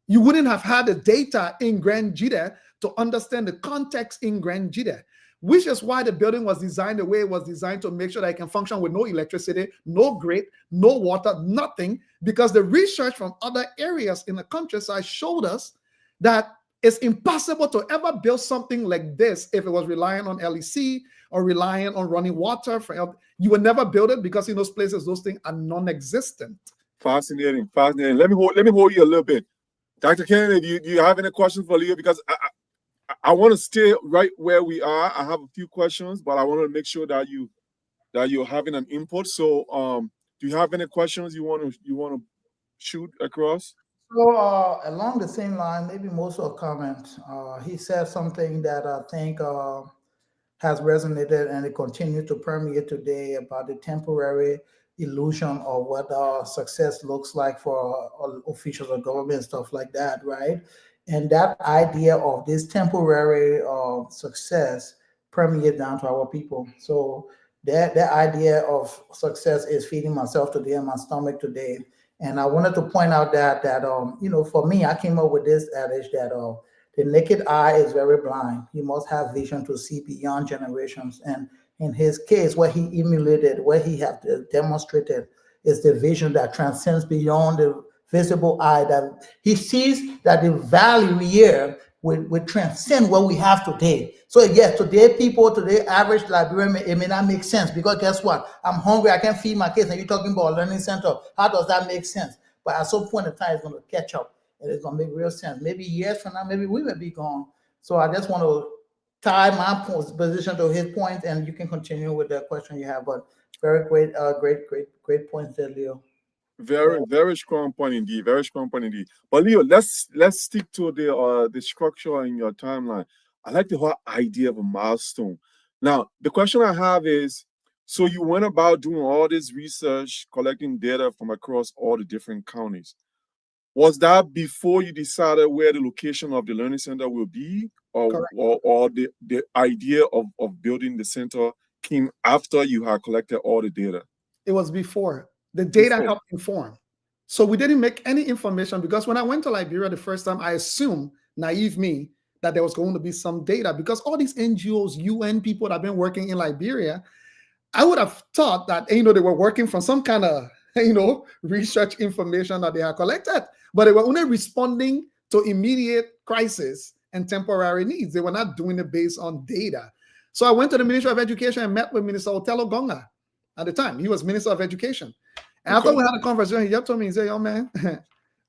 You wouldn't have had the data in Grand Jide to understand the context in Grand Jide, which is why the building was designed the way it was designed, to make sure that it can function with no electricity, no grid, no water, nothing, because the research from other areas in the countryside showed us that it's impossible to ever build something like this if it was relying on LEC or relying on running water. You would never build it because in those places, those things are non-existent. Fascinating. Let me hold you a little bit. Dr. Kennedy, do you have any questions for Leo? Because I want to stay right where we are. I have a few questions, but I want to make sure that you're having an input. So, do you have any questions you want to shoot across? So along the same line, maybe most of comment, he said something that I think has resonated and it continues to permeate today about the temporary illusion of what success looks like for officials of government and stuff like that, right? And that idea of this temporary success permeates down to our people. So That idea of success is feeding myself today and my stomach today. And I wanted to point out that for me, I came up with this adage that the naked eye is very blind. You must have vision to see beyond generations. And in his case, what he emulated, what he have demonstrated, is the vision that transcends beyond the visible eye. That he sees that the value here will transcend what we have today. So yes, today average Liberian, it may not make sense, because guess what? I'm hungry, I can't feed my kids, and you're talking about a learning center. How does that make sense? But at some point in time, it's going to catch up, and it's going to make real sense. Maybe years from now, maybe we may be gone. So I just want to tie my position to his point, and you can continue with the question you have. But very great points there, Leo. Very strong point indeed. Very strong point indeed. But Leo, let's stick to the structure in your timeline. I like the whole idea of a milestone. Now, the question I have is, so you went about doing all this research, collecting data from across all the different counties. Was that before you decided where the location of the learning center will be, or the idea of building the center came after you had collected all the data? It was before. The data helped inform. So we didn't make any information, because when I went to Liberia the first time, I assumed, naive me, that there was going to be some data, because all these NGOs, UN people that have been working in Liberia, I would have thought that, they were working from some kind of, research information that they had collected, but they were only responding to immediate crisis and temporary needs. They were not doing it based on data. So I went to the Ministry of Education and met with Minister Otello Gonga at the time. He was Minister of Education. And after we had a conversation, he told me, he said, yo, man,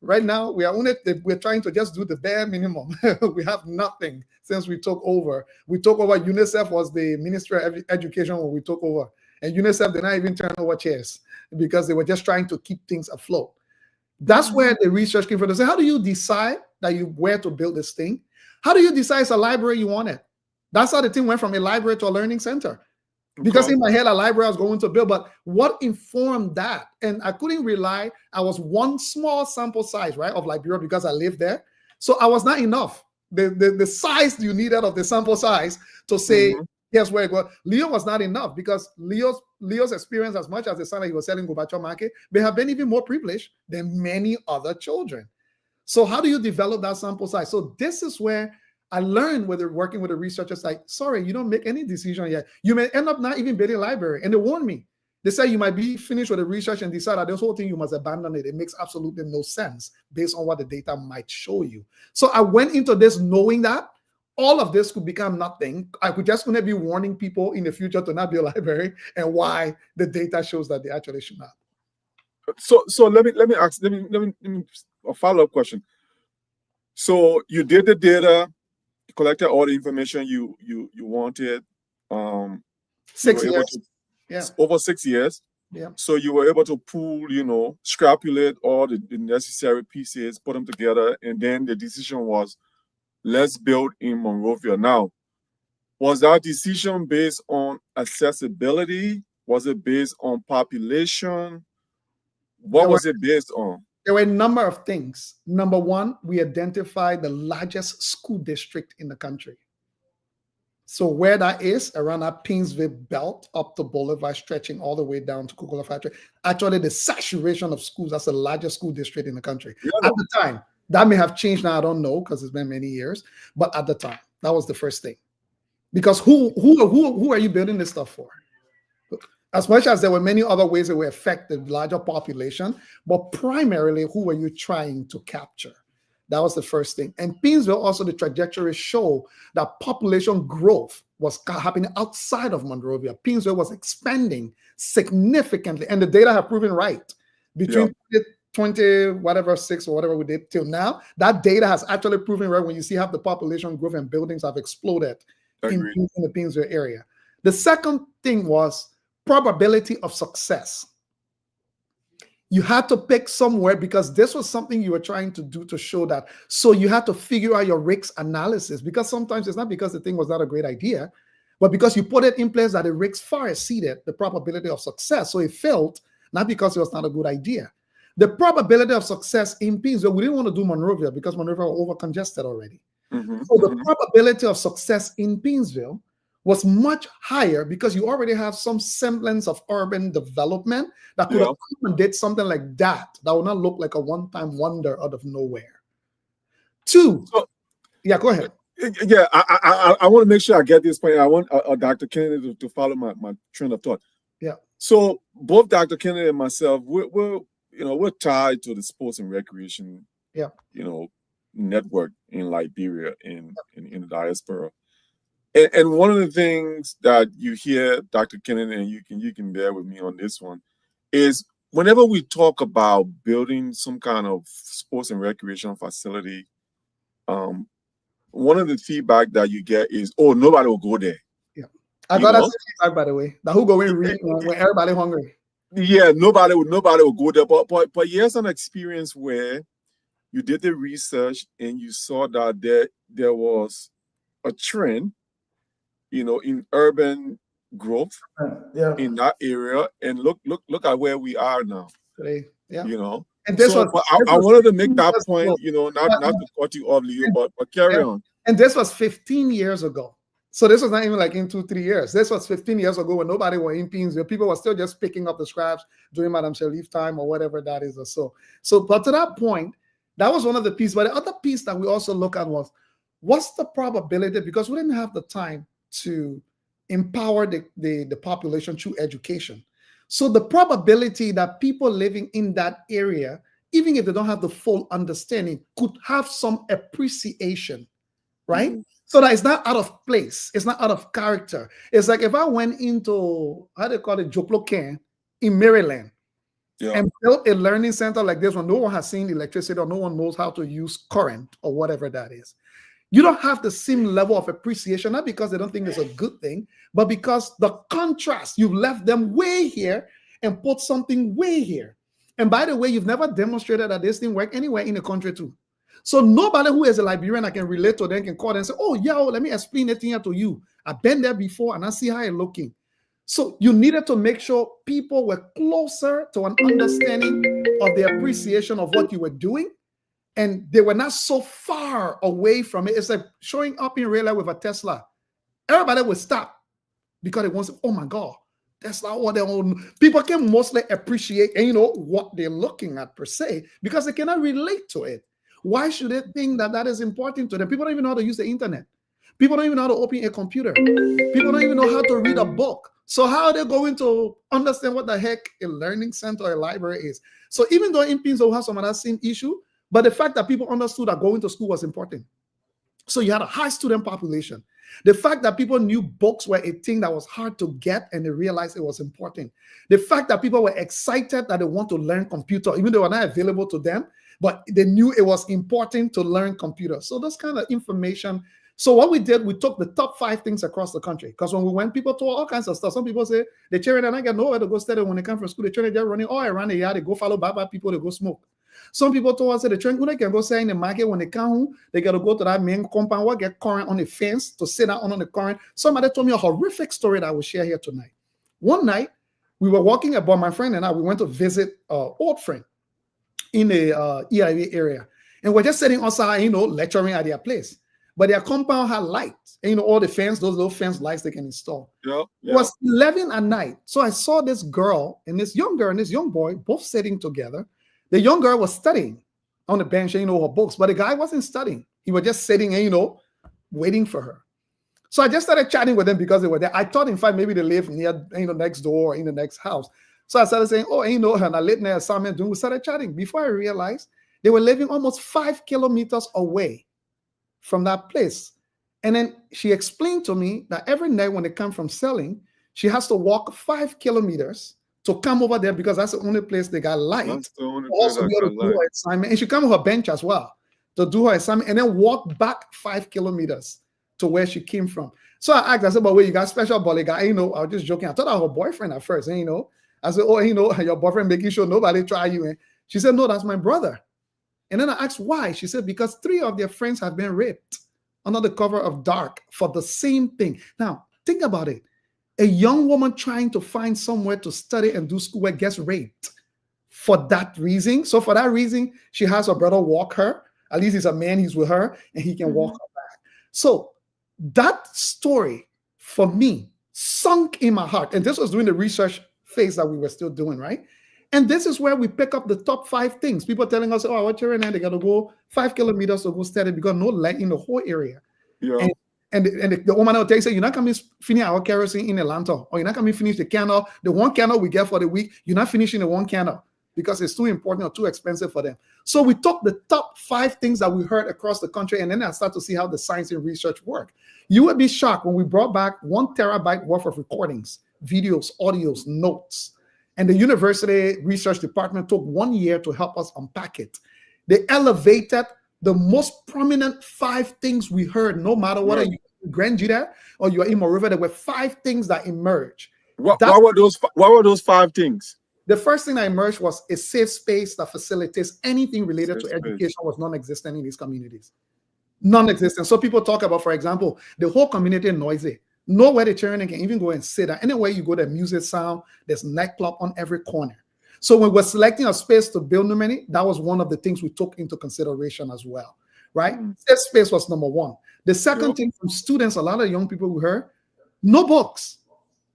right now we're trying to just do the bare minimum. We have nothing since we took over. We took over, UNICEF was the Ministry of Education when we took over. And UNICEF did not even turn over chairs, because they were just trying to keep things afloat. That's where the research came from. They say, how do you decide where to build this thing? How do you decide it's a library you want it? That's how the thing went from a library to a learning center. Because in my head, a library I was going to build, but what informed that? And I couldn't rely, I was one small sample size, right, of Liberia, because I lived there. So I was not enough. The size you needed of the sample size to say, here's where it goes. Leo was not enough, because Leo's experience, as much as the son that he was selling Gobacho market, may have been even more privileged than many other children. So how do you develop that sample size? So this is where I learned, whether working with the researchers, like, sorry, you don't make any decision yet. You may end up not even building a library. And they warned me. They said you might be finished with the research and decide that this whole thing, you must abandon it. It makes absolutely no sense based on what the data might show you. So I went into this knowing that all of this could become nothing. I could just be warning people in the future to not build a library, and why the data shows that they actually should not. So let me ask a follow-up question. So you did the data, collected all the information you wanted. 6 years. Over 6 years. Yeah. So you were able to pool, scrapulate all the necessary pieces, put them together, and then the decision was, let's build in Monrovia. Now, was that decision based on accessibility? Was it based on population? What was it based on? There were a number of things. Number one, we identified the largest school district in the country. So where that is, around that Pinsville belt up to Boulevard, stretching all the way down to Coca-Cola Factory, actually the saturation of schools, that's the largest school district in the country. Yeah. At the time, that may have changed now, I don't know, because it's been many years. But at the time, that was the first thing. Because who are you building this stuff for? As much as there were many other ways that would affect the larger population, but primarily, who are you trying to capture? That was the first thing. And Pinsville, also the trajectory show that population growth was happening outside of Monrovia. Pinsville was expanding significantly, and the data have proven right. Between 6 or whatever we did till now, that data has actually proven right when you see how the population growth and buildings have exploded in the Pinsville area. The second thing was probability of success. You had to pick somewhere, because this was something you were trying to do to show that. So you had to figure out your risk analysis, because sometimes it's not because the thing was not a great idea, but because you put it in place that the risks far exceeded the probability of success. So it failed, not because it was not a good idea. The probability of success in Pinsville, we didn't want to do Monrovia because Monrovia was over congested already. So the probability of success in Pinsville was much higher because you already have some semblance of urban development that could Yeah. accommodate something like that would not look like a one-time wonder out of nowhere. Two, So, yeah, go ahead. yeah, I want to make sure I get this point. I want Dr. Kennedy to follow my train of thought. Yeah. So both Dr. Kennedy and myself, we're tied to the sports and recreation, Yeah. network in Liberia in the diaspora. And one of the things that you hear, Dr. Kennedy, and you can bear with me on this one, is whenever we talk about building some kind of sports and recreation facility, one of the feedback that you get is, "Oh, nobody will go there." Yeah, I got that feedback, by the way. That who go in read when everybody hungry. Yeah, nobody will go there. But here's an experience where you did the research and you saw that there was a trend, in urban growth in that area, and look at where we are now. Today, yeah. And this I wanted to make that point, not to cut you off, Leo, but carry on. And this was 15 years ago. So this was not even like in 2-3 years. This was 15 years ago when nobody were in Pins. People were still just picking up the scraps during Madame Shalif time or whatever that is or so. But to that point, that was one of the pieces. But the other piece that we also look at was, what's the probability? Because we didn't have the time to empower the population through education. So the probability that people living in that area, even if they don't have the full understanding, could have some appreciation, right? Mm-hmm. So that it's not out of place. It's not out of character. It's like if I went into, how do they call it, Joplocan in Maryland, and built a learning center like this one, no one has seen electricity or no one knows how to use current or whatever that is. You don't have the same level of appreciation, not because they don't think it's a good thing, but because the contrast, you've left them way here and put something way here. And by the way, you've never demonstrated that this thing work anywhere in the country too. So nobody who is a Liberian I can relate to them can call them and say, "Oh, yeah, let me explain it here to you. I've been there before and I see how it's looking." So you needed to make sure people were closer to an understanding of the appreciation of what you were doing. And they were not so far away from it. It's like showing up in real life with a Tesla. Everybody would stop because they want to say, "Oh my God, Tesla, what they own." People can mostly appreciate, what they're looking at per se, because they cannot relate to it. Why should they think that is important to them? People don't even know how to use the internet. People don't even know how to open a computer. People don't even know how to read a book. So how are they going to understand what the heck a learning center or a library is? So even though in Pinzo has some of that same issue, but the fact that people understood that going to school was important. So you had a high student population. The fact that people knew books were a thing that was hard to get and they realized it was important. The fact that people were excited that they want to learn computer, even though they were not available to them, but they knew it was important to learn computer. So this kind of information. So what we did, we took the top 5 things across the country. Because when we went, people told all kinds of stuff. Some people say the children and I get nowhere to go study when they come from school. The children just running all around the yard. They go follow Baba people. They go smoke. Some people told us that the children when they can go say in the market when they come home, they got to go to that main compound or get current on the fence to sit down on the current. Somebody told me a horrific story that I will share here tonight. One night, we were walking about, my friend and I, we went to visit an old friend in the EIV area. And we're just sitting outside, lecturing at their place. But their compound had lights. And, all the fans, those little fence lights they can install. Yeah. It was 11 at night. So I saw this girl and this young girl and this young boy both sitting together. The young girl was studying on the bench, her books. But the guy wasn't studying. He was just sitting and, waiting for her. So I just started chatting with them because they were there. I thought, in fact, maybe they live near, next door or in the next house. So I started saying, "Oh, and I late night assignment." We started chatting. Before I realized, they were living almost 5 kilometers away from that place. And then she explained to me that every night when they come from selling, she has to walk 5 kilometers to come over there because that's the only place they got light. That's the only place also be able to do her assignment. And she come on her bench as well to do her assignment and then walk back 5 kilometers to where she came from. So I asked, I said, "But wait, you got special bully guy?" I was just joking. I thought I was her boyfriend at first, I said, "Oh, your boyfriend making sure nobody try you." And she said, "No, that's my brother." And then I asked why. She said, because 3 of their friends have been raped under the cover of dark for the same thing. Now, think about it. A young woman trying to find somewhere to study and do schoolwork gets raped for that reason. So for that reason, she has her brother walk her. At least he's a man, he's with her, and he can walk her back. So that story for me, sunk in my heart. And this was during the research phase that we were still doing, right? And this is where we pick up the top 5 things. People telling us, oh, what children, they got to go 5 kilometers to go study because no light in the whole area. Yeah. And the woman will tell you, say, you're not coming finish our kerosene in Atlanta, or you're not coming finish the candle. The 1 candle we get for the week, you're not finishing the 1 candle because it's too important or too expensive for them. So we took the top 5 things that we heard across the country, and then I start to see how the science and research work. You would be shocked when we brought back 1 terabyte worth of recordings, videos, audios, notes. And the university research department took 1 year to help us unpack it. They elevated the most prominent 5 things we heard, no matter whether you're in Grand Jita or you're in Monrovia. There were 5 things that emerged. What were those 5 things? The first thing that emerged was a safe space that facilitates anything related to education was non-existent in these communities. Non-existent. So people talk about, for example, the whole community noisy. Nowhere the children can even go and sit. Anywhere you go, there's music sound, there's nightclub on every corner. So when we're selecting a space to build Numeni, that was one of the things we took into consideration as well, right? Safe space was number 1. The second thing from students, a lot of young people we heard, no books,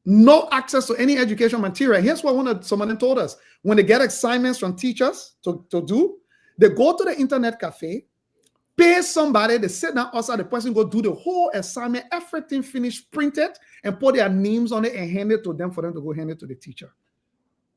no access to any education material. Here's what someone told us. When they get assignments from teachers to do, they go to the internet cafe, pay somebody, they sit down outside, the person go do the whole assignment, everything finished, printed, and put their names on it and hand it to them for them to go hand it to the teacher.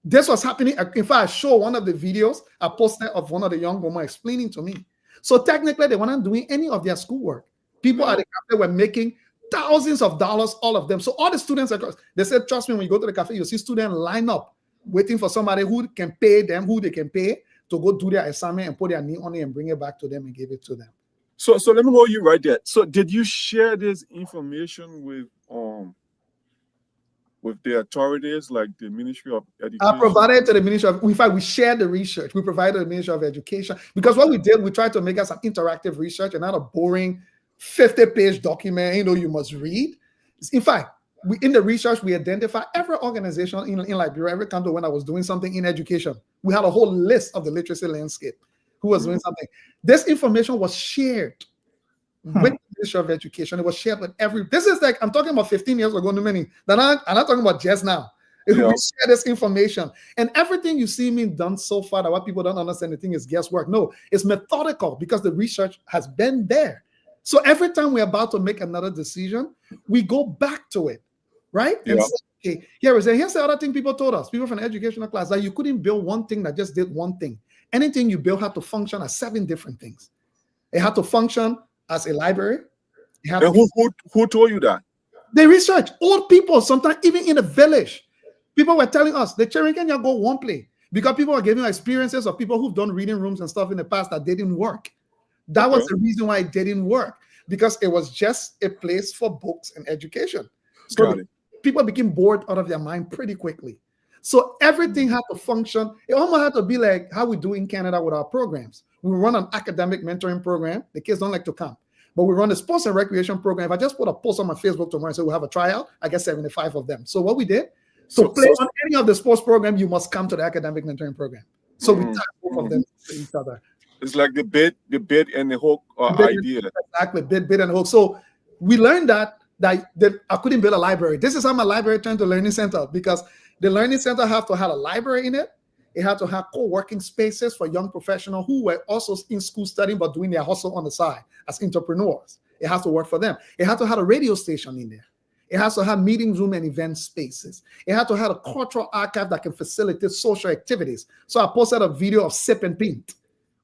This was happening. In fact, I show one of the videos I posted of one of the young women explaining to me. So technically, they weren't doing any of their schoolwork. People at the cafe were making thousands of dollars, all of them. So all the students, they said, trust me, when you go to the cafe, you'll see students line up, waiting for somebody who can pay them, who they can pay to go do their assignment and put their name on it and bring it back to them and give it to them. So let me hold you right there. So did you share this information with the authorities like the Ministry of Education? I provided to the Ministry of, in fact, we shared the research. We provided the Ministry of Education because what we did, we tried to make us an interactive research and not a boring 50-page document, you must read. In fact, in the research, we identified every organization in Liberia, every country when I was doing something in education. We had a whole list of the literacy landscape, who was doing something. This information was shared with the Ministry of Education. It was shared with this is like, I'm talking about 15 years ago, I'm not talking about just now. We share this information. And everything you see me done so far, that what people don't understand, the thing is guesswork. No, it's methodical because the research has been there. So every time we're about to make another decision, we go back to it, right? And say, okay, here's the other thing people told us, people from the educational class, that you couldn't build one thing that just did one thing. Anything you build had to function as 7 different things. It had to function as a library. And who told you that? The research, old people, sometimes even in the village, people were telling us the children can go one place because people are giving experiences of people who've done reading rooms and stuff in the past that didn't work. That was the reason why it didn't work, because it was just a place for books and education. So people became bored out of their mind pretty quickly. So everything had to function. It almost had to be like how we do in Canada with our programs. We run an academic mentoring program. The kids don't like to come. But we run a sports and recreation program. If I just put a post on my Facebook tomorrow and say we have a tryout, I get 75 of them. So what we did, to play on any of the sports program, you must come to the academic mentoring program. So we tie both of them to each other. It's like the bid and the hook idea. Exactly, bid and hook. So we learned that I couldn't build a library. This is how my library turned to learning center, because the learning center have to have a library in it. It had to have co-working spaces for young professionals who were also in school studying but doing their hustle on the side as entrepreneurs. It has to work for them. It had to have a radio station in there. It has to have meeting room and event spaces. It had to have a cultural archive that can facilitate social activities. So I posted a video of Sip and Paint.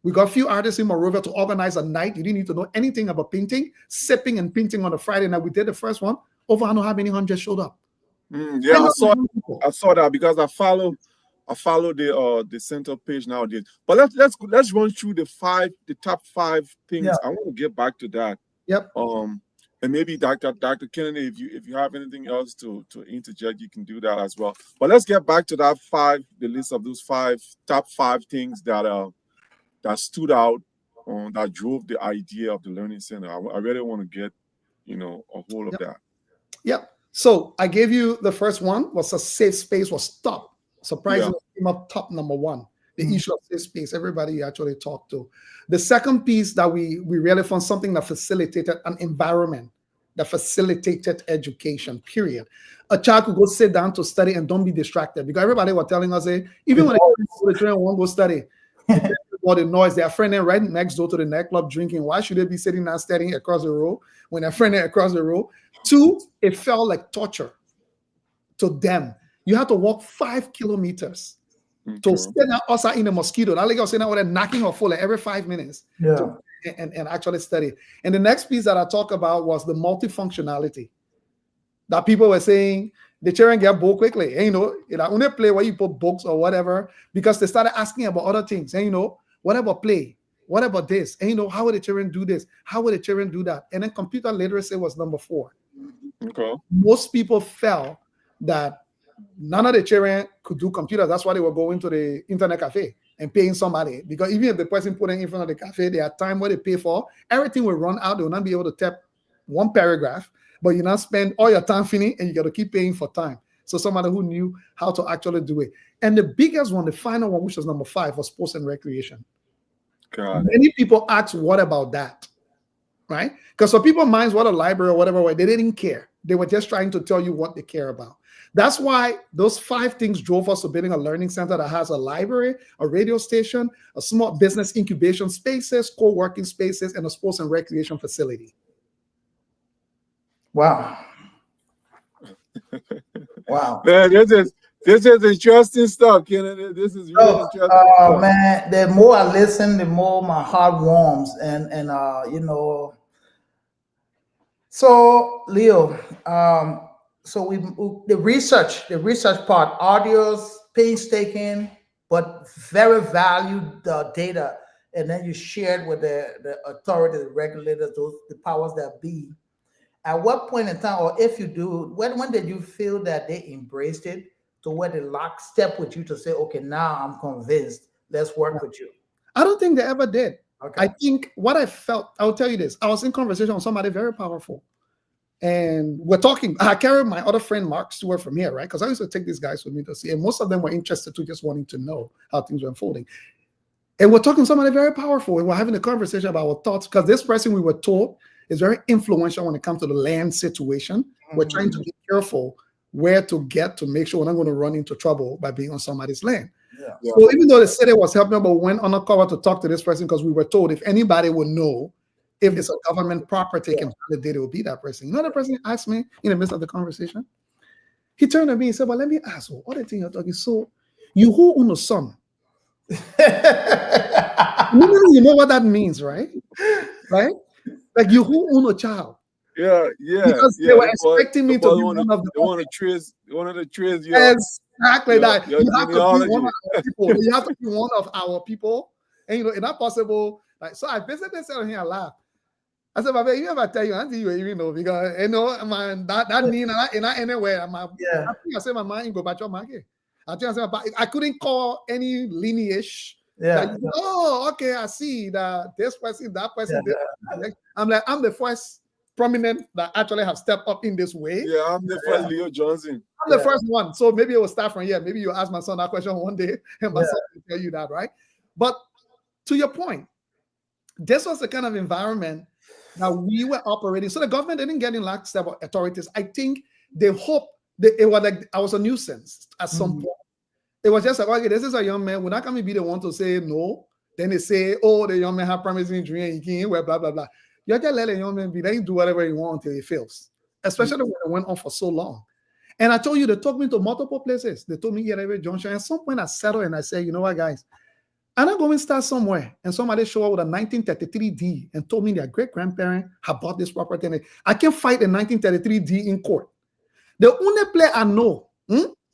We got a few artists in Monrovia to organize a night. You didn't need to know anything about painting, sipping and painting on a Friday night. We did the first one. Over I don't know how many hundred showed up. I saw that because I follow the center page nowadays. But let's run through the top 5 things. I want to get back to that. And maybe Dr. Kennedy, if you have anything else to interject, you can do that as well. But let's get back to the list of those top 5 things that stood out, that drove the idea of the learning center. I really want to get a hold of that. So I gave you the first one was a safe space was top. Surprisingly, came up top number 1. The issue of safe space. Everybody actually talked to. The second piece that we really found something that facilitated an environment that facilitated education, period. A child could go sit down to study and don't be distracted, because everybody was telling us, even when the children won't go study, all the noise, their friend right next door to the nightclub drinking. Why should they be sitting down studying across the road when their friend across the road? 2, it felt like torture to them. You have to walk 5 kilometers to stand outside in the mosquito. That lady was sitting out there knocking her full every 5 minutes and actually study. And the next piece that I talked about was the multifunctionality. That people were saying the children get bored quickly. And, only play where you put books or whatever, because they started asking about other things. And, what about play? What about this? And, how will the children do this? How will the children do that? And then computer literacy was number 4. Okay. Most people felt that none of the children could do computers. That's why they were going to the internet cafe and paying somebody. Because even if the person putting in front of the cafe, they had time where they pay for, everything will run out. They will not be able to tap one paragraph, but you not spend all your time finishing, and you got to keep paying for time. So somebody who knew how to actually do it. And the biggest one, the final one, which was number 5, was sports and recreation. God. Many people ask, what about that? Right? Because for people's minds, what a library or whatever, they didn't care. They were just trying to tell you what they care about. That's why those 5 things drove us to building a learning center that has a library, a radio station, a small business incubation spaces, co-working spaces, and a sports and recreation facility. Wow. Wow. Man, this is interesting stuff, Kennedy. This is really interesting stuff. Man, the more I listen, the more my heart warms. And so Leo, so the research part, audios, painstaking, but very valued data. And then you shared with the authority, the regulators, the powers that be. At what point in time, or if you do, when did you feel that they embraced it to where they locked step with you to say, okay, now I'm convinced, let's work with you? I don't think they ever did. Okay. I think what I felt, I'll tell you this. I was in conversation with somebody very powerful. And we're talking. I carried my other friend, Mark Stewart, from here, right? Because I used to take these guys with me to see. And most of them were interested to just wanting to know how things were unfolding. And we're talking to somebody very powerful. And we're having a conversation about our thoughts. Because this person we were told is very influential when it comes to the land situation. We're trying to be careful where to get to make sure we're not going to run into trouble by being on somebody's land. Yeah. So even though the city was helping, but we went undercover to talk to this person because we were told if anybody would know if it's a government property can validate, it will be that person. You know, the person asked me in the midst of the conversation. He turned to me and said, "Well, let me ask you, what the thing you're talking? So you who own a son?" You know what that means, right? Right? Like you who own a child. Yeah. Because they were expecting me to be one of the one of the traits. Exactly that. You have to be one of our people. You have to be one of our people. And it's not possible. Like, so I visited this here and laughed. I said, "Baby, you ever tell you, I think you even know, because man, that mean not anywhere. I think I said my mind go back to market. I think I said I couldn't call any lineage. Yeah. Like, oh, okay, I see that this person, that person. I'm like, I'm the first prominent that actually have stepped up in this way. Yeah, I'm the first Leo Johnson. I'm the first one. So maybe it will start from here. Maybe you ask my son that question one day, and my son will tell you that, right? But to your point, this was the kind of environment that we were operating. So the government didn't get in lockstep with authorities. I think they hoped that it was like I was a nuisance at some point. It was just like, okay, this is a young man. We're not going to be the one to say no. Then they say, oh, the young man have promising dream. He can't wear blah, blah, blah. You just let a young man be. They do whatever he wants until he fails. Especially when it went on for so long. And I told you, they took me to multiple places. They told me here at every junction. At some point, I settled and I said, you know what, guys? I'm not going to start somewhere. And somebody showed up with a 1933 D and told me their great-grandparent had bought this property. And I can't fight a 1933 D in court. The only play I know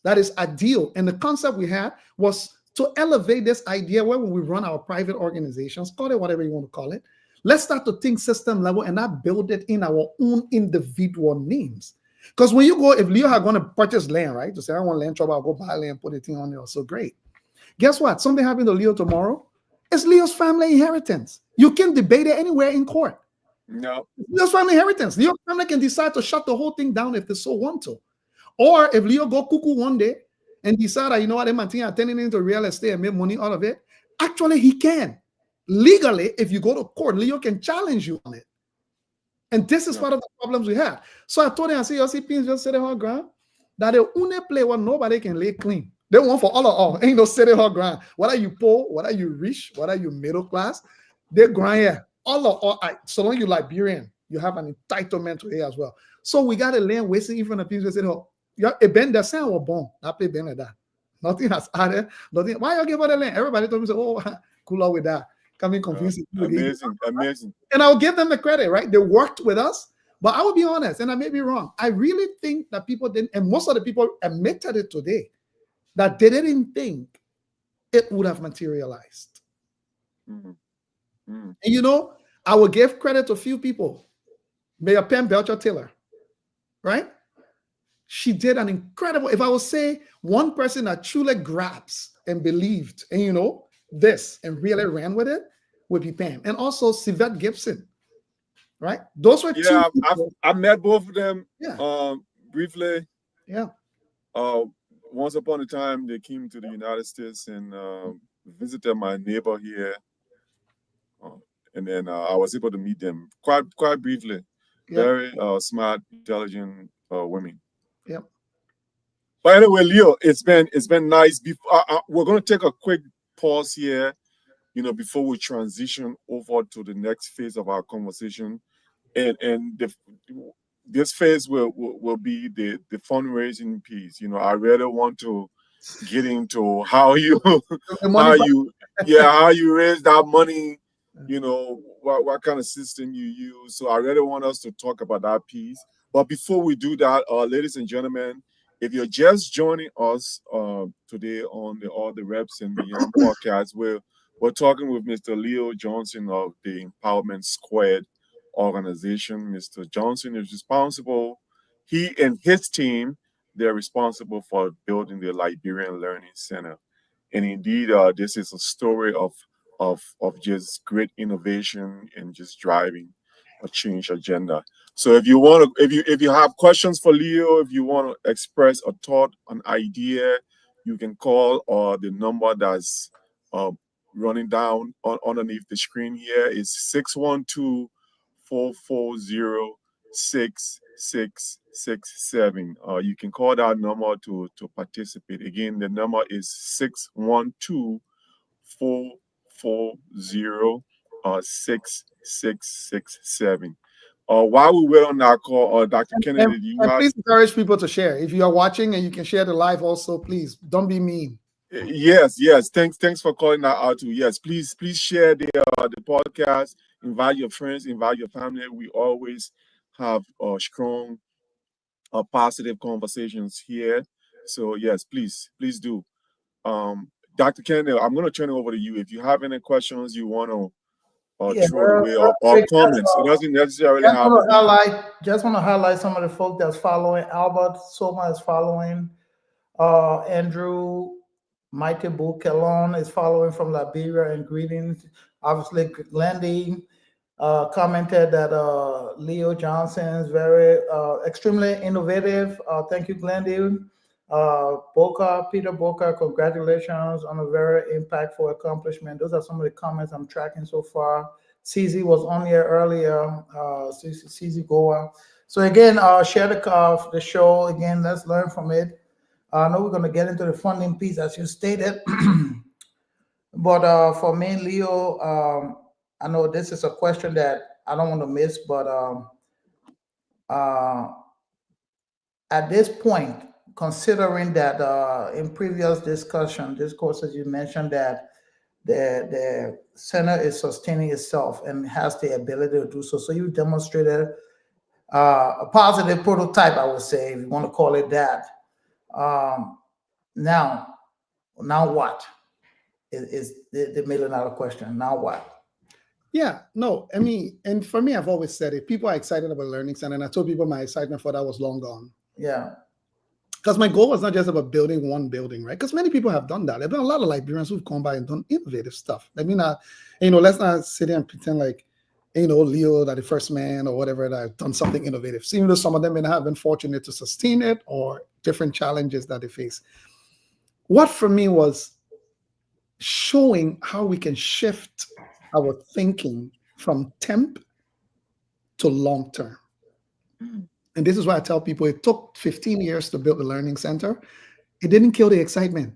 that is ideal, and the concept we had was to elevate this idea where when we run our private organizations, call it whatever you want to call it, let's start to think system level and not build it in our own individual names. Because when you go, if Leo had going to purchase land, right, to say, I want land trouble, I'll go buy land, put a thing on there, so great. Guess what? Something happened to Leo tomorrow. It's Leo's family inheritance. You can debate it anywhere in court. No. Leo's family inheritance. Leo's family can decide to shut the whole thing down if they so want to. Or if Leo go cuckoo one day and decide that, you know what, I'm turning into real estate and make money out of it, actually he can. Legally, if you go to court, Leo can challenge you on it. And this is Yeah. part of the problems we had. So I told him, I said, you see, pins just sit on ground. That the only play where nobody can lay clean. They want for all. Ain't no sitting on ground. Whether you poor, whether you rich, whether you middle class, they grind here. All. So long you Liberian, you have an entitlement to it as well. So we got to learn wasting even the people just said, oh, yeah, a bend the sound or born. That play bend like that. Nothing has added. Nothing. Why you give her the land? Everybody told me, oh, cool out with that. Coming confused. Amazing. And I'll give them the credit, right? They worked with us. But I will be honest, and I may be wrong. I really think that people didn't, and most of the people admitted it today, that they didn't think it would have materialized. Mm-hmm. Mm-hmm. And you know, I will give credit to a few people. Mayor Penn Belcher Taylor, right? She did an incredible, if I would say one person that truly grabs and believed, and you know, this and really ran with it, would be Pam. And also Sivette Gibson. Right, those were two. I met both of them. Yeah. Briefly. Yeah. Once upon a time, they came to the United States and visited my neighbor here, and then I was able to meet them quite briefly. Yep. Very smart, intelligent women. Yep. But anyway, Leo, it's been nice. We're going to take a quick pause here, you know, before we transition over to the next phase of our conversation. And this phase will be the fundraising piece. You know, I really want to get into how you raise that money. You know, what kind of system you use. So I really want us to talk about that piece. But before we do that, ladies and gentlemen, if you're just joining us today on the Allthereps&Beyond podcast, we're talking with Mr. Leo Johnson of the Empowerment Squared organization. Mr. Johnson is responsible. He and his team, they're responsible for building the Liberian Learning Center. And indeed, this is a story of just great innovation and just driving a change agenda. So if you want to, if you have questions for Leo, if you want to express a thought, an idea, you can call the number that's running down underneath the screen here is 612-440-6667. You can call that number to participate. Again, the number is 612-440-6667. While we wait on that call, Dr. Kennedy, please encourage people to share. If you are watching and you can share the live also, please don't be mean. Yes. Thanks for calling that out too. Yes, please share the podcast. Invite your friends, invite your family. We always have strong, positive conversations here. So yes, please do. Dr. Kennedy, I'm going to turn it over to you. If you have any questions you want to throw away or comments, it doesn't necessarily have. Just want to highlight some of the folk that's following. Albert Soma is following. Andrew Mighty Bukelon is following from Liberia and greetings. Obviously, Glendy commented that Leo Johnson is very extremely innovative. Thank you, Glendy. Peter Boca, congratulations on a very impactful accomplishment. Those are some of the comments I'm tracking so far. CZ was on here earlier. CZ Goa. So again, share the show. Again, let's learn from it. I know we're going to get into the funding piece as you stated, but for me, Leo, I know this is a question that I don't want to miss, but at this point, considering that in previous discourses, you mentioned that the center is sustaining itself and has the ability to do so. So you demonstrated a positive prototype, I would say, if you want to call it that. Now what is the $1 million question? Now what? Yeah, no, I mean, and for me, I've always said it. People are excited about Learning Center, and I told people my excitement for that was long gone. Yeah. Because my goal was not just about building one building, right? Because many people have done that. There have been a lot of Liberians who've come by and done innovative stuff. I mean, let's not sit here and pretend like, Leo, that the first man or whatever, that have done something innovative. So even though some of them may not have been fortunate to sustain it or different challenges that they face. What for me was showing how we can shift our thinking from temp to long term. And this is why I tell people it took 15 years to build the learning center. It didn't kill the excitement.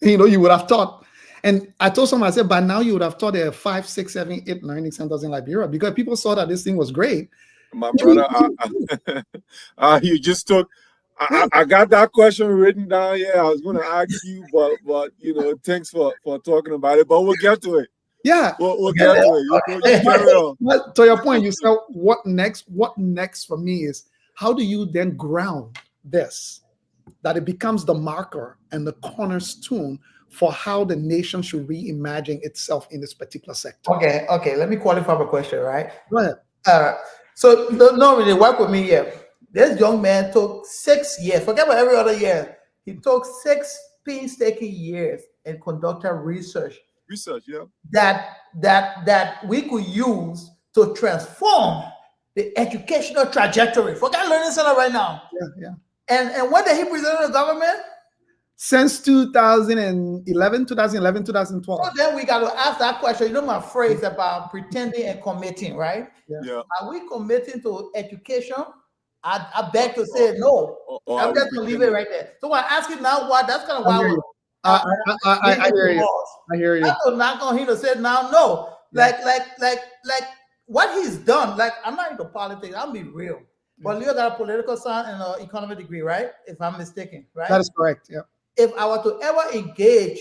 You would have thought. And I told someone, I said, by now you would have thought there are 5, 6, 7, 8 learning centers in Liberia because people saw that this thing was great. My brother, you just took. I got that question written down. Yeah, I was going to ask you, but thanks for talking about it. But we'll get to it. Yeah, we'll get to it. You carry on. But to your point, you said what next? What next for me is how do you then ground this, that it becomes the marker and the cornerstone for how the nation should reimagine itself in this particular sector. Okay. Let me qualify my question, right? Go ahead. So no, really work with me here. This young man took 6 years. Forget about every other year. He took 6 painstaking years and conducted research. Yeah. That we could use to transform the educational trajectory. Forget learning center right now. Yeah. And when did he present to the government? Since 2011, 2012. So then we got to ask that question. You know my phrase about pretending and committing, right? Yeah. Are we committing to education? I beg to say no. I'm just going to leave it right there. So when I ask you now what, that's kind of why I hear you. I hear you. I'm not going to say now no. Like what he's done, like I'm not into politics, I'll be real. But Leo got a political science and an economic degree, right? If I'm mistaken, right? That is correct, yeah. If I were to ever engage,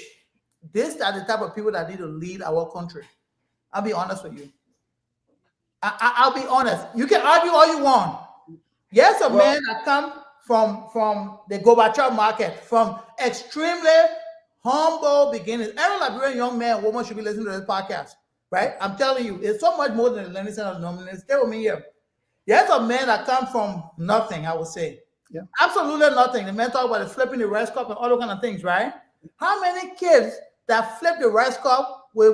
these are the type of people that need to lead our country. I'll be honest with you. I'll be honest. You can argue all you want. Yes, man that come from the Gorbachev market, from extremely humble beginnings. Every Liberian young man or woman should be listening to this podcast, right? I'm telling you, it's so much more than the learning center nomination. Stay with me here. Yes, a man that come from nothing, I would say. Yeah. Absolutely nothing. The man talk about flipping the rice cup and all those kind of things, right? How many kids that flip the rice cup will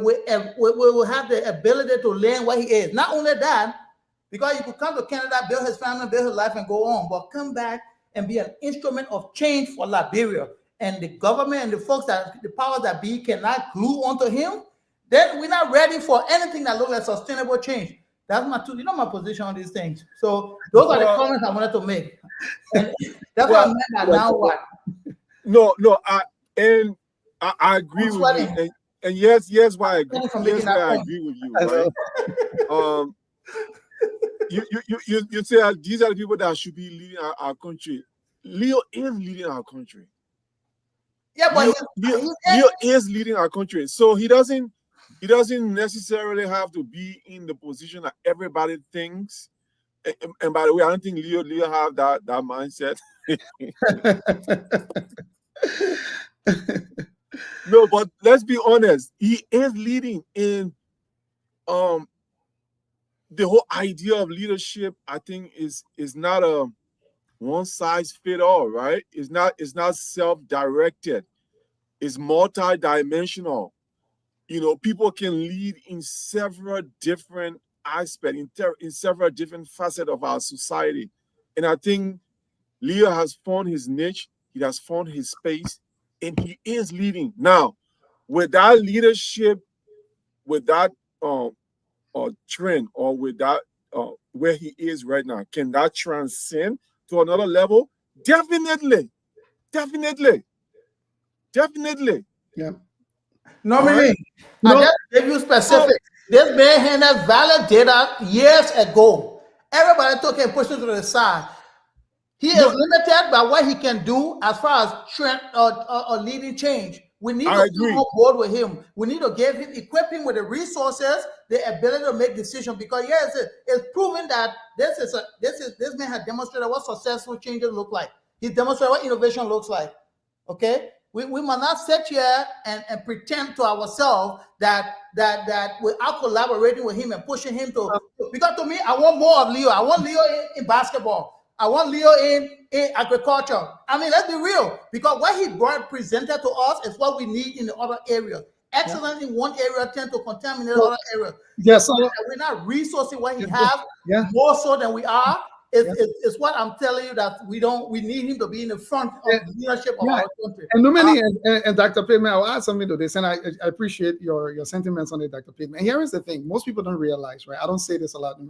have the ability to learn what he is? Not only that, because you could come to Canada, build his family, build his life, and go on, but come back and be an instrument of change for Liberia. And the government and the folks the powers that be cannot glue onto him, then we're not ready for anything that looks like sustainable change. That's my position on these things. So those are the comments I wanted to make. And that's what I meant by now what. No, I agree with you. And yes, why I agree. Yes, why I agree with you, right? You say these are the people that should be leading our country. Leo is leading our country. Yeah, but Leo is leading our country. So he doesn't necessarily have to be in the position that everybody thinks. And by the way, I don't think Leo have that mindset. No, but let's be honest. He is leading in the whole idea of leadership. I think is not a one size fit all, right? It's not self-directed. It's multi-dimensional. People can lead in several different aspects, in several different facets of our society. And I think Leo has found his niche, he has found his space, and he is leading. Now, with that leadership, with that trend, or with that where he is right now, can that transcend to another level? Definitely. Yeah. No, I just gave you specific. This man had valid data years ago. Everybody took and pushed it to the side. He is limited by what he can do as far as trend or leading change. We need to be on board with him. We need to equip him with the resources, the ability to make decisions. Because it's proven that this man has demonstrated what successful changes look like. He's demonstrated what innovation looks like. Okay. We must not sit here and pretend to ourselves that without collaborating with him and pushing him to, because to me, I want more of Leo. I want Leo in basketball. I want Leo in agriculture. I mean, let's be real, because what he presented to us is what we need in the other areas. Excellence in one area tend to contaminate other areas. Yes, we're not resourcing what he has more so than we are. It's what I'm telling you, that we need him to be in the front of the leadership of our country. And no many, and Dr. Pittman, I'll add something to this, and I appreciate your sentiments on it, Dr. Pittman. And here is the thing: most people don't realize, right? I don't say this a lot.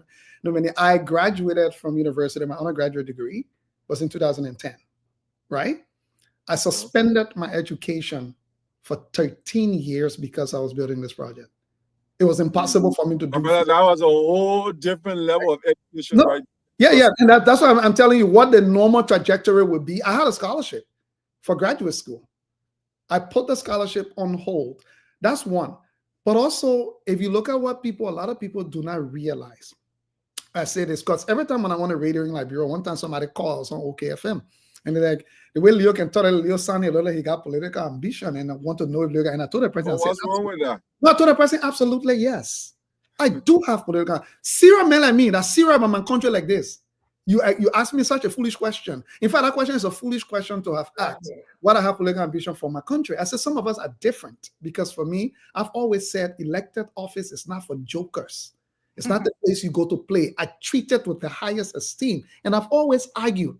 No many. I graduated from university. My undergraduate degree was in 2010, right? I suspended my education for 13 years because I was building this project. It was impossible for me to do. That was a whole different level of education, right? Yeah, and that's why I'm telling you what the normal trajectory would be. I had a scholarship for graduate school. I put the scholarship on hold. That's one. But also, if you look at what a lot of people do not realize. I say this because every time when I'm on a radio in Liberia, one time somebody calls on OKFM, and they're like, the way Leo can tell Leo Sani, he got political ambition, and I want to know if Leo, and I told the person, what's wrong with that? No, I told the person, absolutely yes. I do have political. Sarah Mel and me, that Sarah in my country like this. You asked me such a foolish question. In fact, that question is a foolish question to have asked. What I have political ambition for my country. I said some of us are different, because for me, I've always said elected office is not for jokers. It's not the place you go to play. I treat it with the highest esteem. And I've always argued,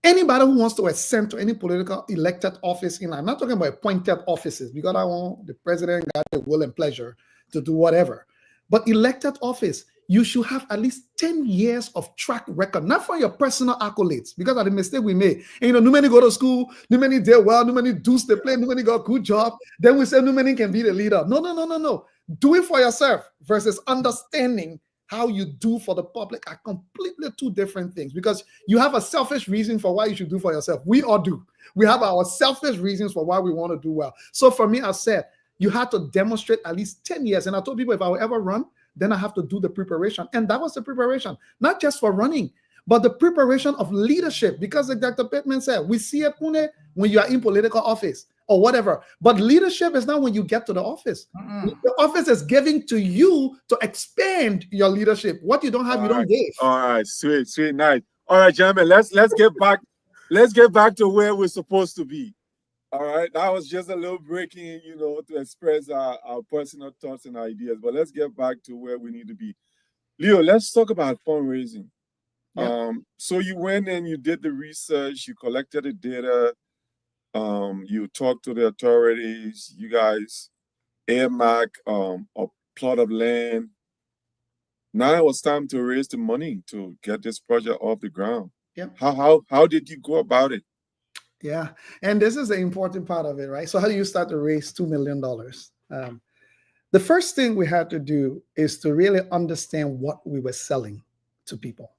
anybody who wants to ascend to any political elected office in life, I'm not talking about appointed offices, because I want the president got the will and pleasure to do whatever. But elected office, you should have at least 10 years of track record, not for your personal accolades, because of the mistake we made. And, no many go to school, no many did well, no many do the play, no many got a good job. Then we say no many can be the leader. No. Do it for yourself versus understanding how you do for the public are completely two different things, because you have a selfish reason for why you should do for yourself. We all do. We have our selfish reasons for why we want to do well. So for me, I said, you had to demonstrate at least 10 years. And I told people if I will ever run, then I have to do the preparation. And that was the preparation, not just for running, but the preparation of leadership. Because like Dr. Pittman said, we see it when you are in political office or whatever. But leadership is not when you get to the office. The office is giving to you to expand your leadership. What you don't have, you don't give. All right, sweet, nice. All right, gentlemen, let's get back. Let's get back to where we're supposed to be. All right, that was just a little breaking, to express our personal thoughts and ideas. But let's get back to where we need to be. Leo, let's talk about fundraising. Yeah. So you went and you did the research, you collected the data, you talked to the authorities, you guys earmarked a plot of land. Now it was time to raise the money to get this project off the ground. Yeah. How did you go about it? Yeah, and this is the important part of it, right? So how do you start to raise $2 million? The first thing we had to do is to really understand what we were selling to people,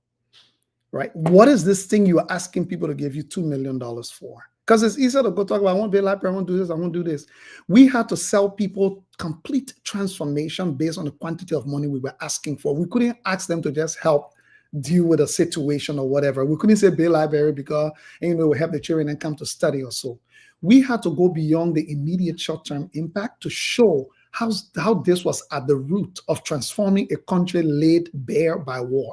right? What is this thing you are asking people to give you $2 million for? Because it's easier to go talk about, I want to be a librarian, I want to do this, I want to do this. We had to sell people complete transformation based on the quantity of money we were asking for. We couldn't ask them to just help deal with a situation or whatever. We couldn't say be a library because we help the children and come to study or so. We had to go beyond the immediate short-term impact to show how this was at the root of transforming a country laid bare by war.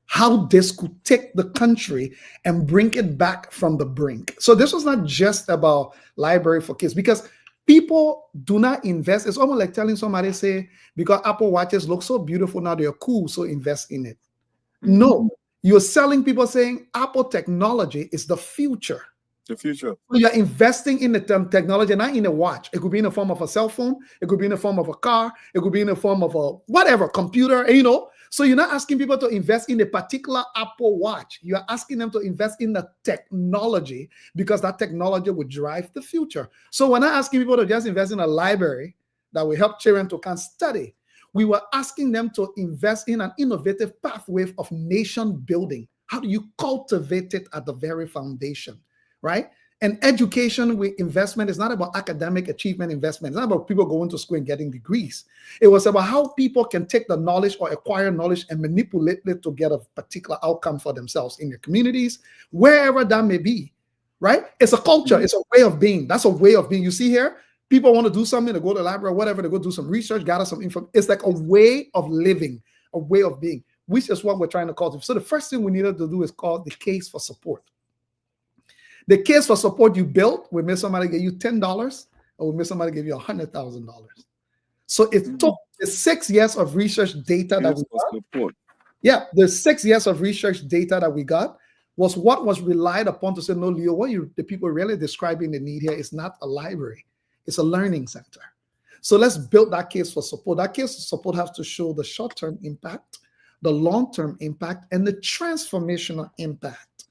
How this could take the country and bring it back from the brink. So this was not just about library for kids, because people do not invest. It's almost like telling somebody, say, because Apple Watches look so beautiful now, they're cool, so invest in it. No, you're selling people saying Apple technology is the future. The future. So you're investing in the technology, not in a watch. It could be in the form of a cell phone. It could be in the form of a car. It could be in the form of a whatever, computer, So you're not asking people to invest in a particular Apple Watch. You're asking them to invest in the technology, because that technology will drive the future. So we're not asking people to just invest in a library that will help children to can study. We were asking them to invest in an innovative pathway of nation building. How do you cultivate it at the very foundation, right? And education investment is not about academic achievement investment. It's not about people going to school and getting degrees. It was about how people can take the knowledge or acquire knowledge and manipulate it to get a particular outcome for themselves in their communities, wherever that may be, right? It's a culture. It's a way of being. That's a way of being. You see here, people want to do something, to go to the library, whatever, to go do some research, gather some info. It's like a way of living, a way of being, which is what we're trying to cultivate. So the first thing we needed to do is called the case for support. The case for support you built, we made somebody give you $10, or we made somebody give you $100,000. So it took the 6 years of research data that we got. Yeah, the 6 years of research data that we got was what was relied upon to say, no, Leo, what the people really describing the need here is not a library, it's a learning center. So let's build that case for support. That case for support has to show the short-term impact, the long-term impact, and the transformational impact.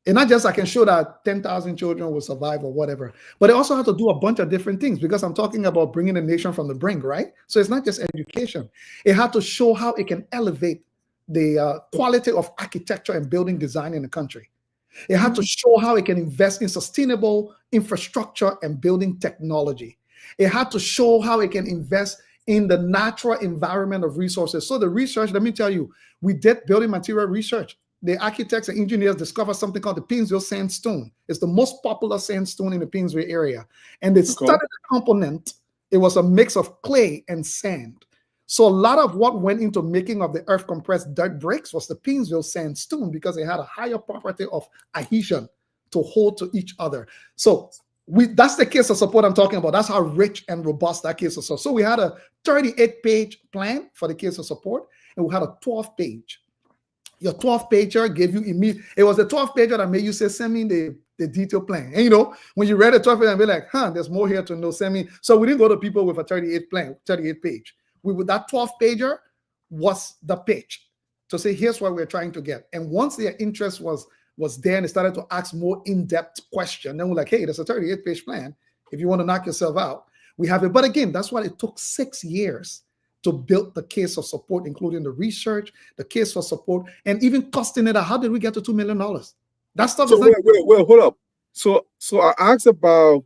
And not just I can show that 10,000 children will survive or whatever, but I also have to do a bunch of different things because I'm talking about bringing a nation from the brink, right? So it's not just education. It had to show how it can elevate the quality of architecture and building design in the country. It had to show how it can invest in sustainable infrastructure and building technology. It had to show how it can invest in the natural environment of resources. So the research, let me tell you, we did building material research. The architects and engineers discovered something called the Painesville sandstone. It's the most popular sandstone in the Painesville area. And they studied the component. It was a mix of clay and sand. So a lot of what went into making of the earth compressed dirt bricks was the Painesville sandstone because it had a higher property of adhesion to hold to each other. So that's the case of support I'm talking about. That's how rich and robust that case of support. So we had a 38-page plan for the case of support, and we had a 12-page. Your 12-pager gave you immediate. It was the 12-pager that made you say, send me the detailed plan. And when you read the 12-pager and be like, there's more here to know, send me. So we didn't go to people with a 38-page. With that 12-pager was the pitch to say, here's what we're trying to get. And once their interest was there and they started to ask more in-depth questions, then we're like, hey, there's a 38-page plan. If you want to knock yourself out, we have it. But again, that's why it took 6 years to build the case of support, including the research, the case for support, and even costing it out. How did we get to $2 million? That stuff So is wait, hold up. So I asked about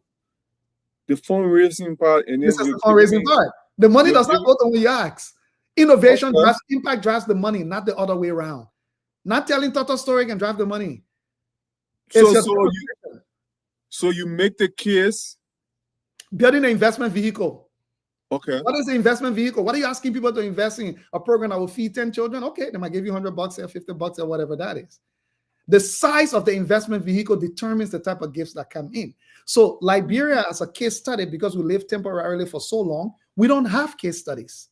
the fundraising part, and then this is the fundraising part. The money does not go to who you ask. Innovation drives, impact drives the money, not the other way around. Not telling total story can drive the money. So you make the case. Building an investment vehicle. Okay. What is the investment vehicle? What are you asking people to invest in? A program that will feed 10 children? Okay, they might give you $100 or $50 or whatever that is. The size of the investment vehicle determines the type of gifts that come in. So Liberia as a case study, because we lived temporarily for so long, we don't have case studies.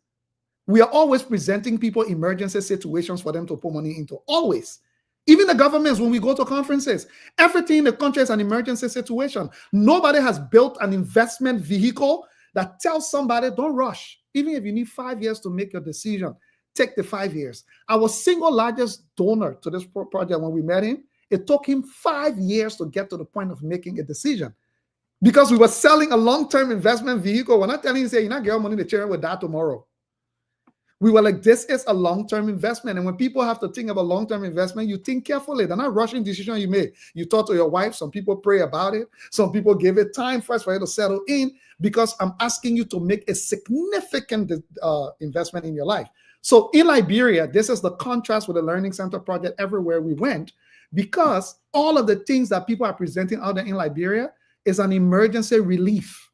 We are always presenting people emergency situations for them to put money into, always. Even the governments, when we go to conferences, everything in the country is an emergency situation. Nobody has built an investment vehicle that tells somebody, don't rush. Even if you need 5 years to make your decision, take the 5 years. Our single largest donor to this project, when we met him, it took him 5 years to get to the point of making a decision. Because we were selling a long-term investment vehicle. We're not telling you, say, you're not getting money, the children will die tomorrow. We were like, this is a long-term investment. And when people have to think about long-term investment, you think carefully. They're not rushing decision you make. You talk to your wife. Some people pray about it. Some people give it time first for you to settle in, because I'm asking you to make a significant investment in your life. So in Liberia, this is the contrast with the Learning Center project everywhere we went, because all of the things that people are presenting out there in Liberia is an emergency relief.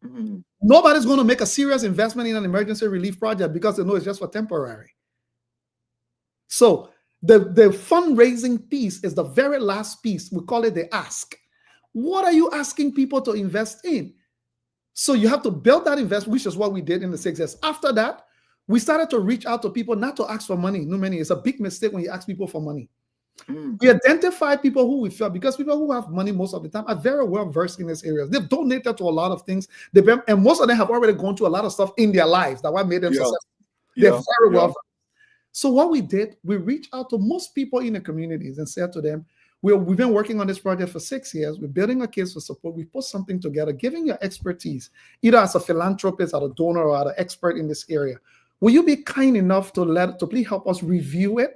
Mm-hmm. Nobody's going to make a serious investment in an emergency relief project because they know it's just for temporary. So the fundraising piece is the very last piece. We call it the ask. What are you asking people to invest in? So you have to build that investment, which is what we did in the 6 years. After that, we started to reach out to people, not to ask for money. No money. It's a big mistake when you ask people for money. We identify people who we feel, because people who have money most of the time are very well versed in these areas. They've donated to a lot of things, and most of them have already gone through a lot of stuff in their lives that what made them successful. They're very well versed. So what we did, we reached out to most people in the communities and said to them, we've been working on this project for 6 years. We're building a case for support. We put something together, giving your expertise, either as a philanthropist, or a donor, or an expert in this area. Will you be kind enough to please help us review it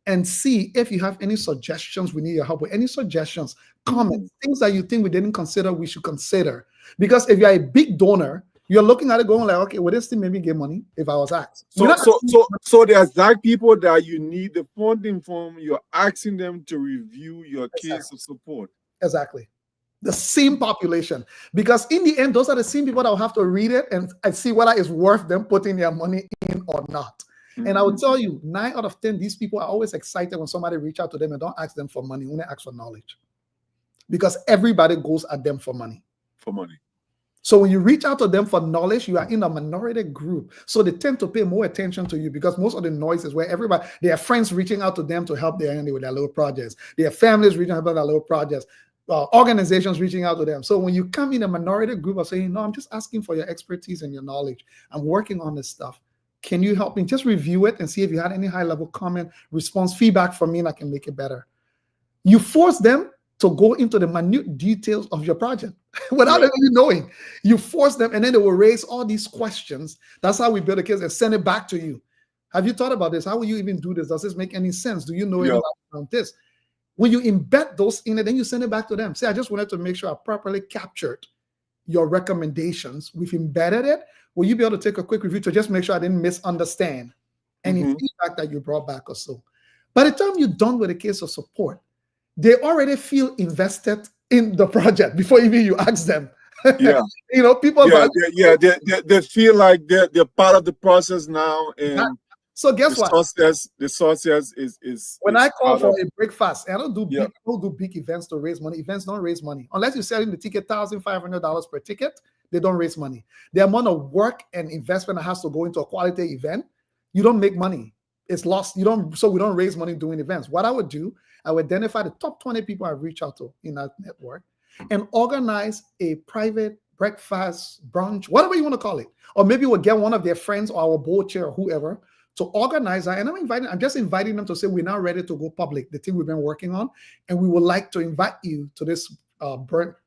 and see if you have any suggestions? We need your help with any suggestions, comments, things that you think we didn't consider we should consider. Because if you're a big donor, you're looking at it going like, okay, well, this thing made me get money if I was asked. So there's like people that you need the funding from, you're asking them to review your case of support. Exactly. The same population. Because in the end, those are the same people that will have to read it and see whether it's worth them putting their money in or not. And I will tell you, 9 out of 10, these people are always excited when somebody reach out to them and don't ask them for money, only ask for knowledge. Because everybody goes at them for money. For money. So when you reach out to them for knowledge, you are in a minority group. So they tend to pay more attention to you because most of the noise is where everybody, they have friends reaching out to them to help them with their little projects. They have families reaching out about their little projects. Organizations reaching out to them. So when you come in a minority group of saying, no, I'm just asking for your expertise and your knowledge. I'm working on this stuff. Can you help me? Just review it and see if you had any high-level comment, response, feedback from me, and I can make it better. You force them to go into the minute details of your project without even knowing. You force them, and then they will raise all these questions. That's how we build a case and send it back to you. Have you thought about this? How will you even do this? Does this make any sense? Do you know anything about this? When you embed those in it, then you send it back to them. Say, I just wanted to make sure I properly captured your recommendations. We've embedded it. Will you be able to take a quick review to just make sure I didn't misunderstand any feedback that you brought back or so? By the time you're done with a case of support, they already feel invested in the project before even you ask them. Yeah. People. Yeah, they feel like they're part of the process now. And so guess what? The success is when I call for a breakfast, I don't do big events to raise money. Events don't raise money. Unless you're selling the ticket $1,500 per ticket, they don't raise money. The amount of work and investment that has to go into a quality event, you don't make money. It's lost. So we don't raise money doing events. What I would do, I would identify the top 20 people I reach out to in that network and organize a private breakfast, brunch, whatever you want to call it. Or maybe we'll get one of their friends or our board chair or whoever to organize that. And I'm just inviting them to say, we're now ready to go public, the thing we've been working on. And we would like to invite you to this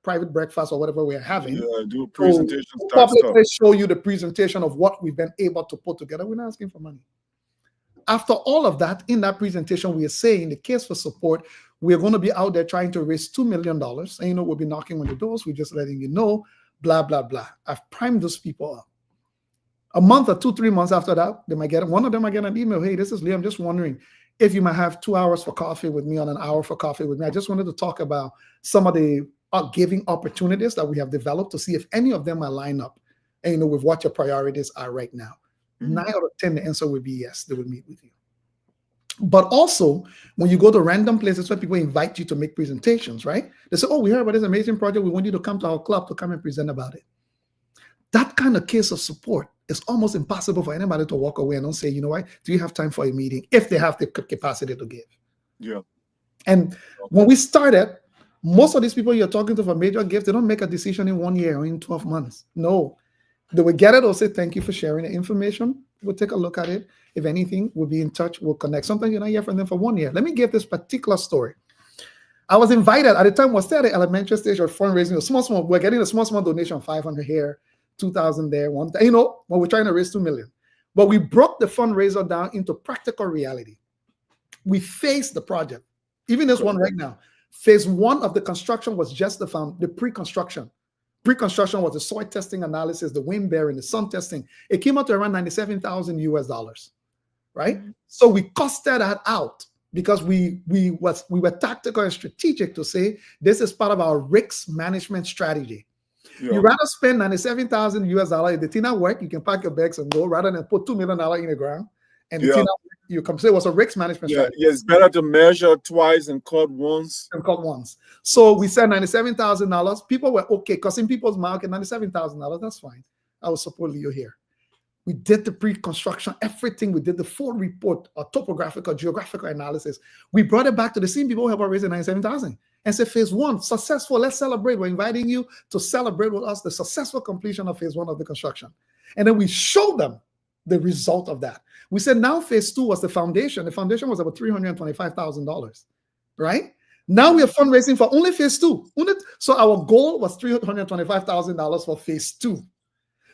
private breakfast or whatever we're having. Yeah, do presentations. Publicly show you the presentation of what we've been able to put together. We're not asking for money. After all of that, in that presentation, we are saying the case for support, we're going to be out there trying to raise $2 million. And we'll be knocking on the doors. We're just letting you know, blah, blah, blah. I've primed those people up. A month or 2-3 months after that, one of them might get an email. Hey, this is Lee. I'm just wondering if you might have 2 hours for coffee with me or an hour for coffee with me. I just wanted to talk about some of the giving opportunities that we have developed to see if any of them are lined up and with what your priorities are right now. 9 out of 10, the answer would be yes, they would meet with you. But also, when you go to random places where people invite you to make presentations, right? They say, oh, we heard about this amazing project. We want you to come to our club to come and present about it. That kind of case of support is almost impossible for anybody to walk away and don't say, you know what, do you have time for a meeting? If they have the capacity to give. Yeah. And when we started, most of these people you're talking to for major gifts, they don't make a decision in 1 year or in 12 months. No. They will get it or say, thank you for sharing the information. We'll take a look at it. If anything, we'll be in touch. We'll connect. Sometimes you're not hear from them for 1 year. Let me give this particular story. I was invited at the time, was still at the elementary stage of fundraising, small, we're getting a small donation, 500 here, 2,000 there, when we're trying to raise 2 million. But we broke the fundraiser down into practical reality. We faced the project. Even this one right now. Phase 1 of the construction was just the pre-construction. Pre-construction was the soil testing analysis, the wind bearing, the sun testing. It came out to around $97,000, right? So we costed that out because we were tactical and strategic to say this is part of our risk management strategy. Yeah. You rather spend $97,000 if the thing not work, you can pack your bags and go rather than put $2 million in the ground. And the thing you come say it was a risk management strategy. Yeah, it's better to measure twice and cut once. So we said $97,000. People were okay because in people's market, $97,000, that's fine. I will support Leo here. We did the pre-construction, everything. We did the full report, a topographical, geographical analysis. We brought it back to the same people who have raised $97,000 and said, phase 1, successful. Let's celebrate. We're inviting you to celebrate with us the successful completion of phase 1 of the construction. And then we showed them the result of that. We said now phase 2 was the foundation. The foundation was about $325,000, right? Now we are fundraising for only phase 2. So our goal was $325,000 for phase 2.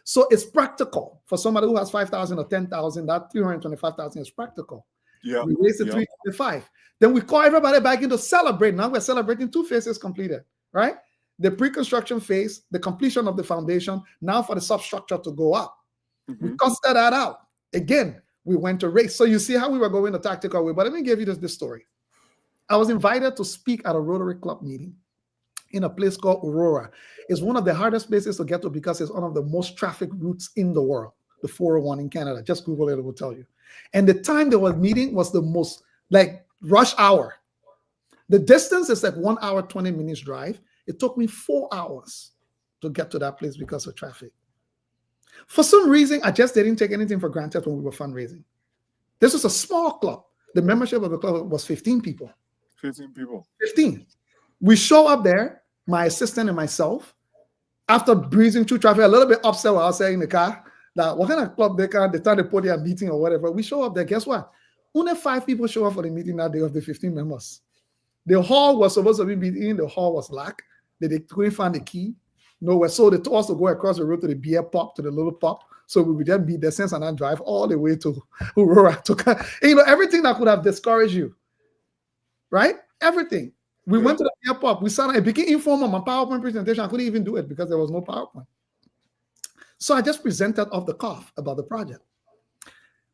So it's practical for somebody who has 5,000 or 10,000. That 325,000 is practical. Yeah, we raised the 325. Then we call everybody back in to celebrate. Now we're celebrating 2 phases completed, right? The pre-construction phase, the completion of the foundation. Now for the substructure to go up. We costed that out. Again, we went to race. So you see how we were going the tactical way. But let me give you this story. I was invited to speak at a Rotary Club meeting in a place called Aurora. It's one of the hardest places to get to because it's one of the most trafficked routes in the world, the 401 in Canada. Just Google it, it will tell you. And the time they were meeting was the most like rush hour. The distance is like 1 hour, 20 minutes drive. It took me 4 hours to get to that place because of traffic. For some reason, I just didn't take anything for granted when we were fundraising. This was a small club. The membership of the club was 15 people. 15 people. 15. We show up there, my assistant and myself, after breezing through traffic, a little bit upset while I was in the car, that what kind of club they can, they try to put their meeting or whatever. We show up there. Guess what? Only 5 people show up for the meeting that day of the 15 members. The hall was supposed to be meeting. The hall was locked. They couldn't find the key. Nowhere. So they told us to go across the road to the beer pub, to the little pub. So we would just be there since and then drive all the way to Aurora. Everything that could have discouraged you. Right? Everything. We went to the beer pub. We sat. It became informal. My PowerPoint presentation, I couldn't even do it because there was no PowerPoint. So I just presented off the cuff about the project.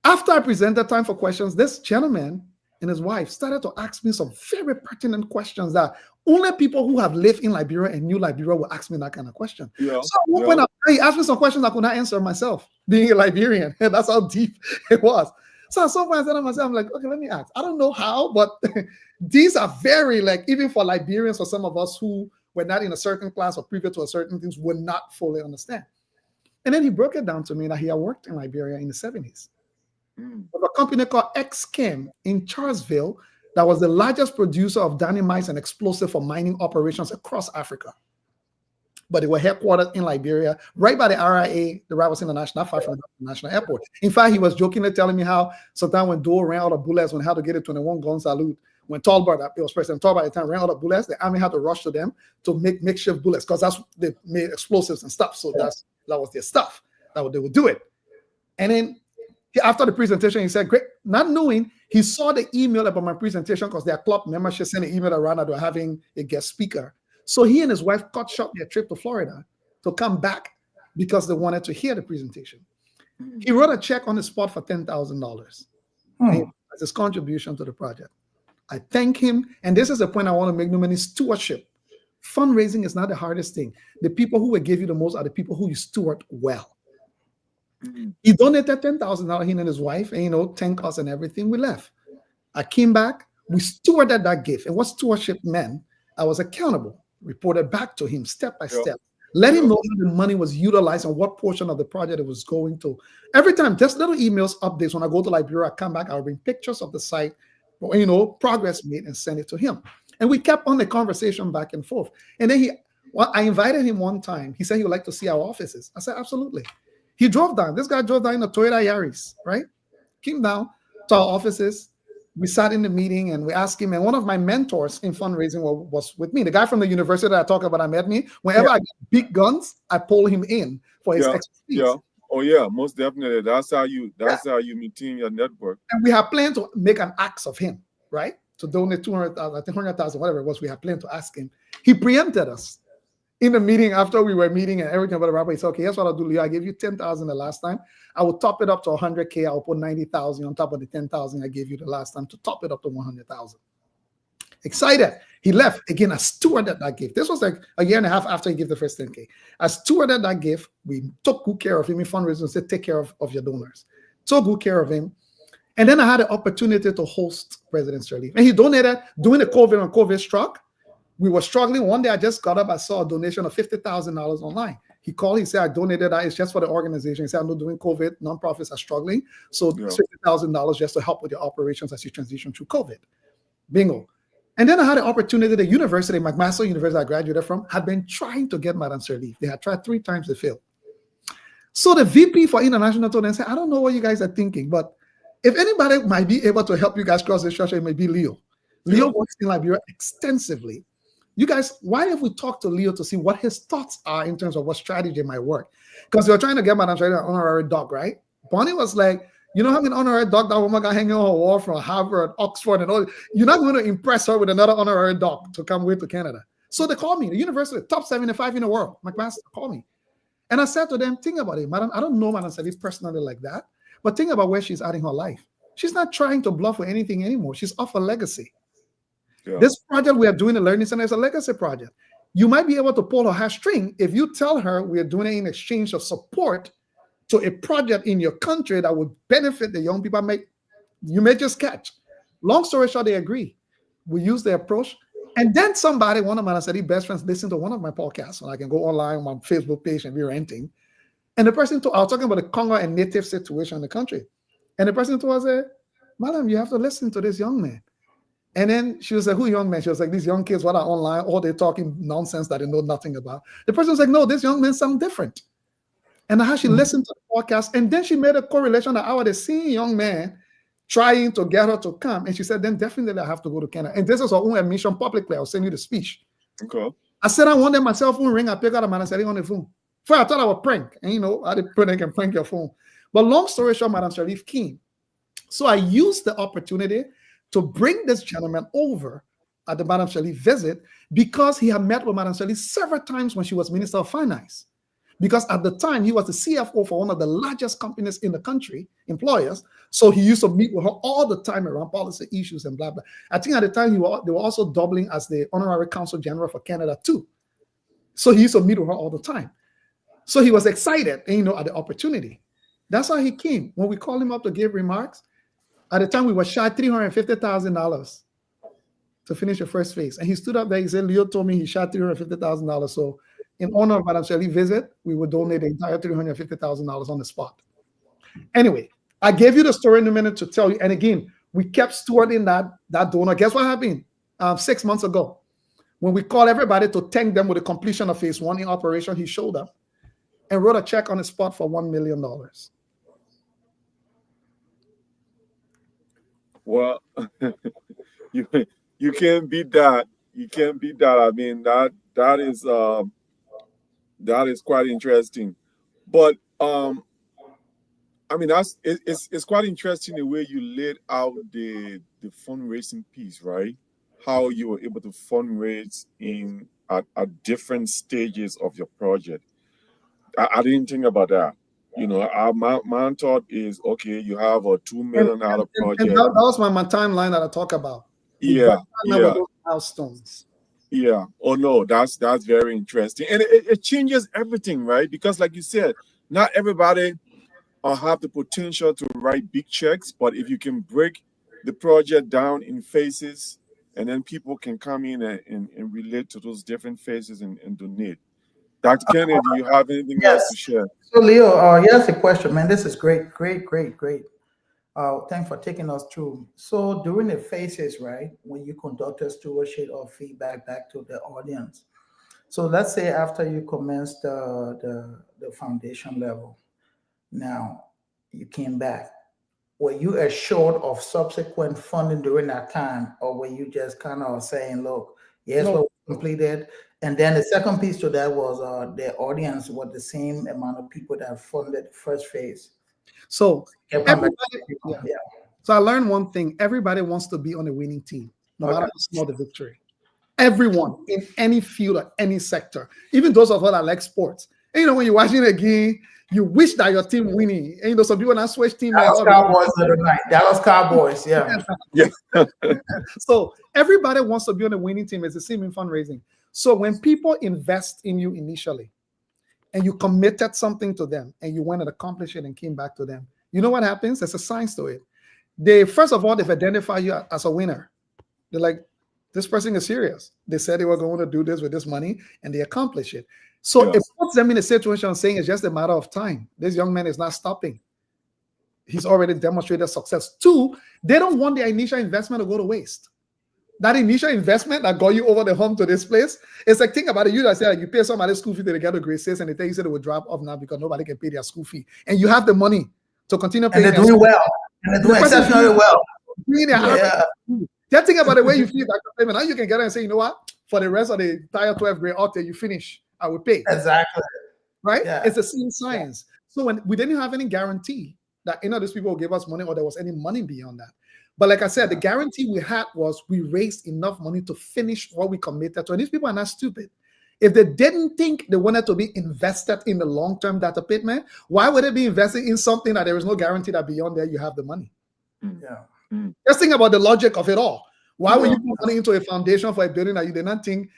After I presented time for questions, this gentleman and his wife started to ask me some very pertinent questions that only people who have lived in Liberia and knew Liberia will ask me that kind of question. Yeah. So at one point, he asked me some questions I could not answer myself, being a Liberian. That's how deep it was. So at some point, I said to myself, I'm like, okay, let me ask. I don't know how, but these are very, like, even for Liberians, for some of us who were not in a certain class or privy to a certain things, would not fully understand. And then he broke it down to me that he had worked in Liberia in the 70s. With a company called X-Chem in Charlesville that was the largest producer of dynamites and explosive for mining operations across Africa. But they were headquartered in Liberia, right by the RIA, the Rivers International, not far from the National Airport. In fact, he was jokingly telling me how sometimes when Doe ran out of bullets, when he had to get a 21-gun salute, when Talbot, it was President Talbot at the time, ran out of bullets, the army had to rush to them to make makeshift bullets because that's they made explosives and stuff. So that was their stuff. They would do it. And then after the presentation, he said, great, not knowing, he saw the email about my presentation because their club membership sent an email around that they were having a guest speaker. So he and his wife cut short their trip to Florida to come back because they wanted to hear the presentation. He wrote a check on the spot for $10,000 as his contribution to the project. I thank him. And this is the point I want to make, no many stewardship. Fundraising is not the hardest thing. The people who will give you the most are the people who you steward well. He donated $10,000, he and his wife, and thank us and everything. We left. I came back. We stewarded that gift. And what stewardship meant, I was accountable, reported back to him step by step, let him know how the money was utilized and what portion of the project it was going to. Every time, just little emails, updates. When I go to Liberia, I come back, I'll bring pictures of the site, progress made, and send it to him. And we kept on the conversation back and forth. And then I invited him one time. He said he would like to see our offices. I said, absolutely. He drove down. This guy drove down in a Toyota Yaris, right? Came down to our offices. We sat in the meeting and we asked him. And one of my mentors in fundraising was with me. The guy from the university that I talk about, I met me. Whenever I get big guns, I pull him in for his expertise. Yeah. Oh yeah, most definitely. That's how you maintain your network. And we have planned to make an ask of him, right? To donate 200,000, I think 100,000, whatever it was. We had planned to ask him. He preempted us. In the meeting, after we were meeting and everything about the rabbi, he said, okay, here's what I'll do, Leo. I gave you 10,000 the last time. I will top it up to 100K. I'll put 90,000 on top of the 10,000 I gave you the last time to top it up to 100,000. Excited. He left. Again, I stewarded that gift. This was like a year and a half after he gave the first 10K. I stewarded that gift. We took good care of him in fundraising and said, take care of your donors. Took good care of him. And then I had the opportunity to host President's Relief. And he donated during the COVID when COVID struck. We were struggling. One day I just got up, I saw a donation of $50,000 online. He called, he said, I donated that. It's just for the organization. He said, I'm not doing COVID. Nonprofits are struggling. So $50,000 just to help with your operations as you transition through COVID. Bingo. And then I had the opportunity, the university, McMaster University I graduated from, had been trying to get Madam Sirleaf. They had tried 3 times, they failed. So the VP for International told them, said, I don't know what you guys are thinking, but if anybody might be able to help you guys cross the structure, it may be Leo. Leo works in Liberia extensively. You guys, why if we talk to Leo to see what his thoughts are in terms of what strategy might work? Because they were trying to get Madam Sirleaf an honorary doc, right? Bonnie was like, you know how many honorary doc that woman got hanging on her wall from Harvard, Oxford, and all. You're not going to impress her with another honorary doc to come with to Canada. So they called me, the university, top 75 in the world. McMaster called me. And I said to them, think about it, madam. I don't know Madam Sirleaf personally like that, but think about where she's at in her life. She's not trying to bluff with anything anymore. She's off a legacy. Yeah. This project we are doing, the Learning Center, is a legacy project. You might be able to pull her heartstring if you tell her we are doing it in exchange of support to a project in your country that would benefit the young people. You may just catch. Long story short, they agree. We use the approach, And then somebody, one of my best friends, listened to one of my podcasts, and I can go online on my Facebook page and be ranting. And the person I was talking about the Congo and native situation in the country. And the person told us, Madam, you have to listen to this young man. And then she was like, who young man? She was like, these young kids, what are online, all they're talking nonsense that they know nothing about. The person was like, no, this young man sound different. And how she listened to the podcast, and then she made a correlation that I was the same young man trying to get her to come. And she said, then definitely I have to go to Canada. And this is her own admission publicly. I'll send you the speech. Okay. I said, I wanted my cell phone ring. I picked out a man and said, on the phone. First, I thought I would prank. And I did prank and prank your phone. But long story short, Madam Sharif came. So I used the opportunity to bring this gentleman over at the Madam Sharif visit because he had met with Madam Sharif several times when she was Minister of Finance. Because at the time, he was the CFO for one of the largest companies in the country, employers. So he used to meet with her all the time around policy issues and blah, blah. I think at the time, they were also doubling as the Honorary Consul General for Canada too. So he used to meet with her all the time. So he was excited, at the opportunity. That's why he came. When we called him up to give remarks, at the time, we were shy $350,000 to finish the first phase. And he stood up there. He said, Leo told me he shot $350,000. So in honor of Madam Shirley's visit, we would donate the entire $350,000 on the spot. Anyway, I gave you the story in a minute to tell you. And again, we kept stewarding that donor. Guess what happened 6 months ago? When we called everybody to thank them with the completion of phase 1 in operation, he showed up and wrote a check on the spot for $1 million. Well, you can't beat that. You can't beat that. I mean, that is quite interesting. But I mean, it's quite interesting the way you laid out the fundraising piece, right? How you were able to fundraise at different stages of your project. I didn't think about that. My thought is, okay, you have a $2 million project. And that was my timeline that I talk about. Yeah. Those milestones. Yeah. Oh no, that's very interesting, and it changes everything, right? Because, like you said, not everybody have the potential to write big checks, but if you can break the project down in phases, and then people can come in and relate to those different phases and donate. Dr. Kennedy, do you have anything else to share? So, Leo, here's a question, man. This is great. Thanks for taking us through. So, during the phases, right, when you conduct a stewardship or feedback back to the audience. So, let's say after you commenced the foundation level, now you came back. Were you assured of subsequent funding during that time, or were you just kind of saying, look, yes, No. well, completed? And then the second piece to that was the audience was the same amount of people that funded the first phase. So Everybody, So I learned one thing. Everybody wants to be on a winning team, no matter how small the victory. Everyone in any field or any sector, even those of us that like sports. And, when you're watching a game, you wish that your team winning. And some people not switch team. Dallas Cowboys the other night. Dallas Cowboys, yeah. So everybody wants to be on a winning team. It's the same in fundraising. So when people invest in you initially, and you committed something to them, and you went and accomplished it and came back to them, you know what happens? There's a science to it. First of all, they've identified you as a winner. They're like, this person is serious. They said they were going to do this with this money, and they accomplish it. So it puts them in a situation of saying it's just a matter of time. This young man is not stopping. He's already demonstrated success. 2, they don't want their initial investment to go to waste. That initial investment that got you over the hump to this place, it's like, think about it. You just say, you pay somebody school fee to get a grade 6, and they tell you they will drop off now because nobody can pay their school fee. And you have the money to continue paying. And they're doing well. And they're doing exceptionally well. Just think about the way you feel, Dr. Clement. Now you can get and say, you know what? For the rest of the entire 12th grade out there, you finish, I will pay. Exactly. Right? Yeah. It's the same science. So when we didn't have any guarantee that any of these people will give us money or there was any money beyond that. But like I said, the guarantee we had was we raised enough money to finish what we committed to. And these people are not stupid. If they didn't think they wanted to be invested in the long-term data payment, why would they be investing in something that there is no guarantee that beyond there you have the money? Yeah. Just think about the logic of it all. Why would you put money into a foundation for a building that you did not think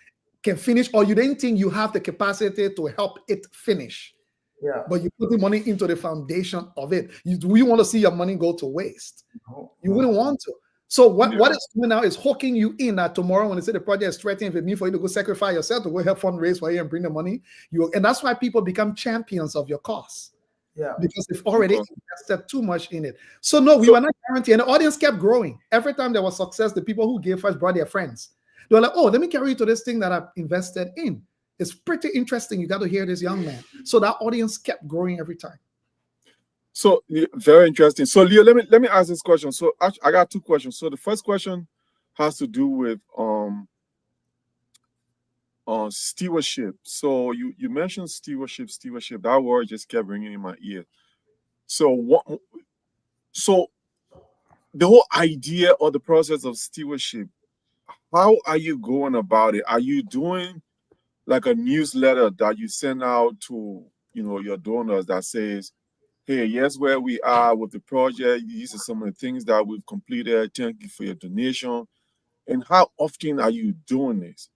can finish, or you didn't think you have the capacity to help it finish? Yeah. But you put the money into the foundation of it. Do you want to see your money go to waste? No. You wouldn't want to. So what it's doing now is hooking you in that tomorrow when they say the project is threatening, if it means for you to go sacrifice yourself to go help fundraise for you and bring the money, and that's why people become champions of your cause. Yeah. Because they've already invested too much in it. So no, we were not guaranteed. And the audience kept growing. Every time there was success, the people who gave first brought their friends. They were like, oh, let me carry you to this thing that I've invested in. It's pretty interesting. You got to hear this young man. So that audience kept growing every time. So very interesting. So Leo, let me ask this question. So I got two questions. So the first question has to do with stewardship. So you mentioned stewardship. That word just kept ringing in my ear. So the whole idea or the process of stewardship, how are you going about it? Are you doing like a newsletter that you send out to your donors that says, hey, here's where we are with the project. These are some of the things that we've completed. Thank you for your donation. And how often are you doing this?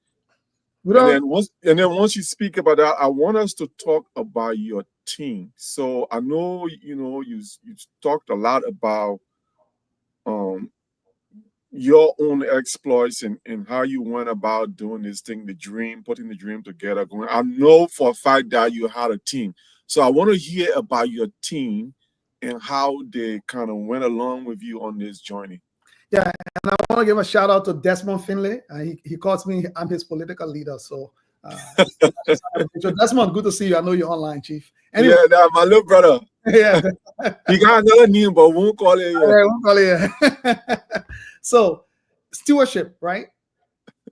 And then once you speak about that, I want us to talk about your team. So I know you talked a lot about your own exploits and how you went about doing this thing, putting the dream together. I know for a fact that you had a team. So I want to hear about your team and how they kind of went along with you on this journey. Yeah, and I want to give a shout out to Desmond Finlay. He calls me, I'm his political leader. So, Desmond, good to see you. I know you're online, Chief. Anyway, yeah, that's my little brother. Yeah. He got another name, but won't call it yet. Yeah, won't call it yet. So, stewardship, right?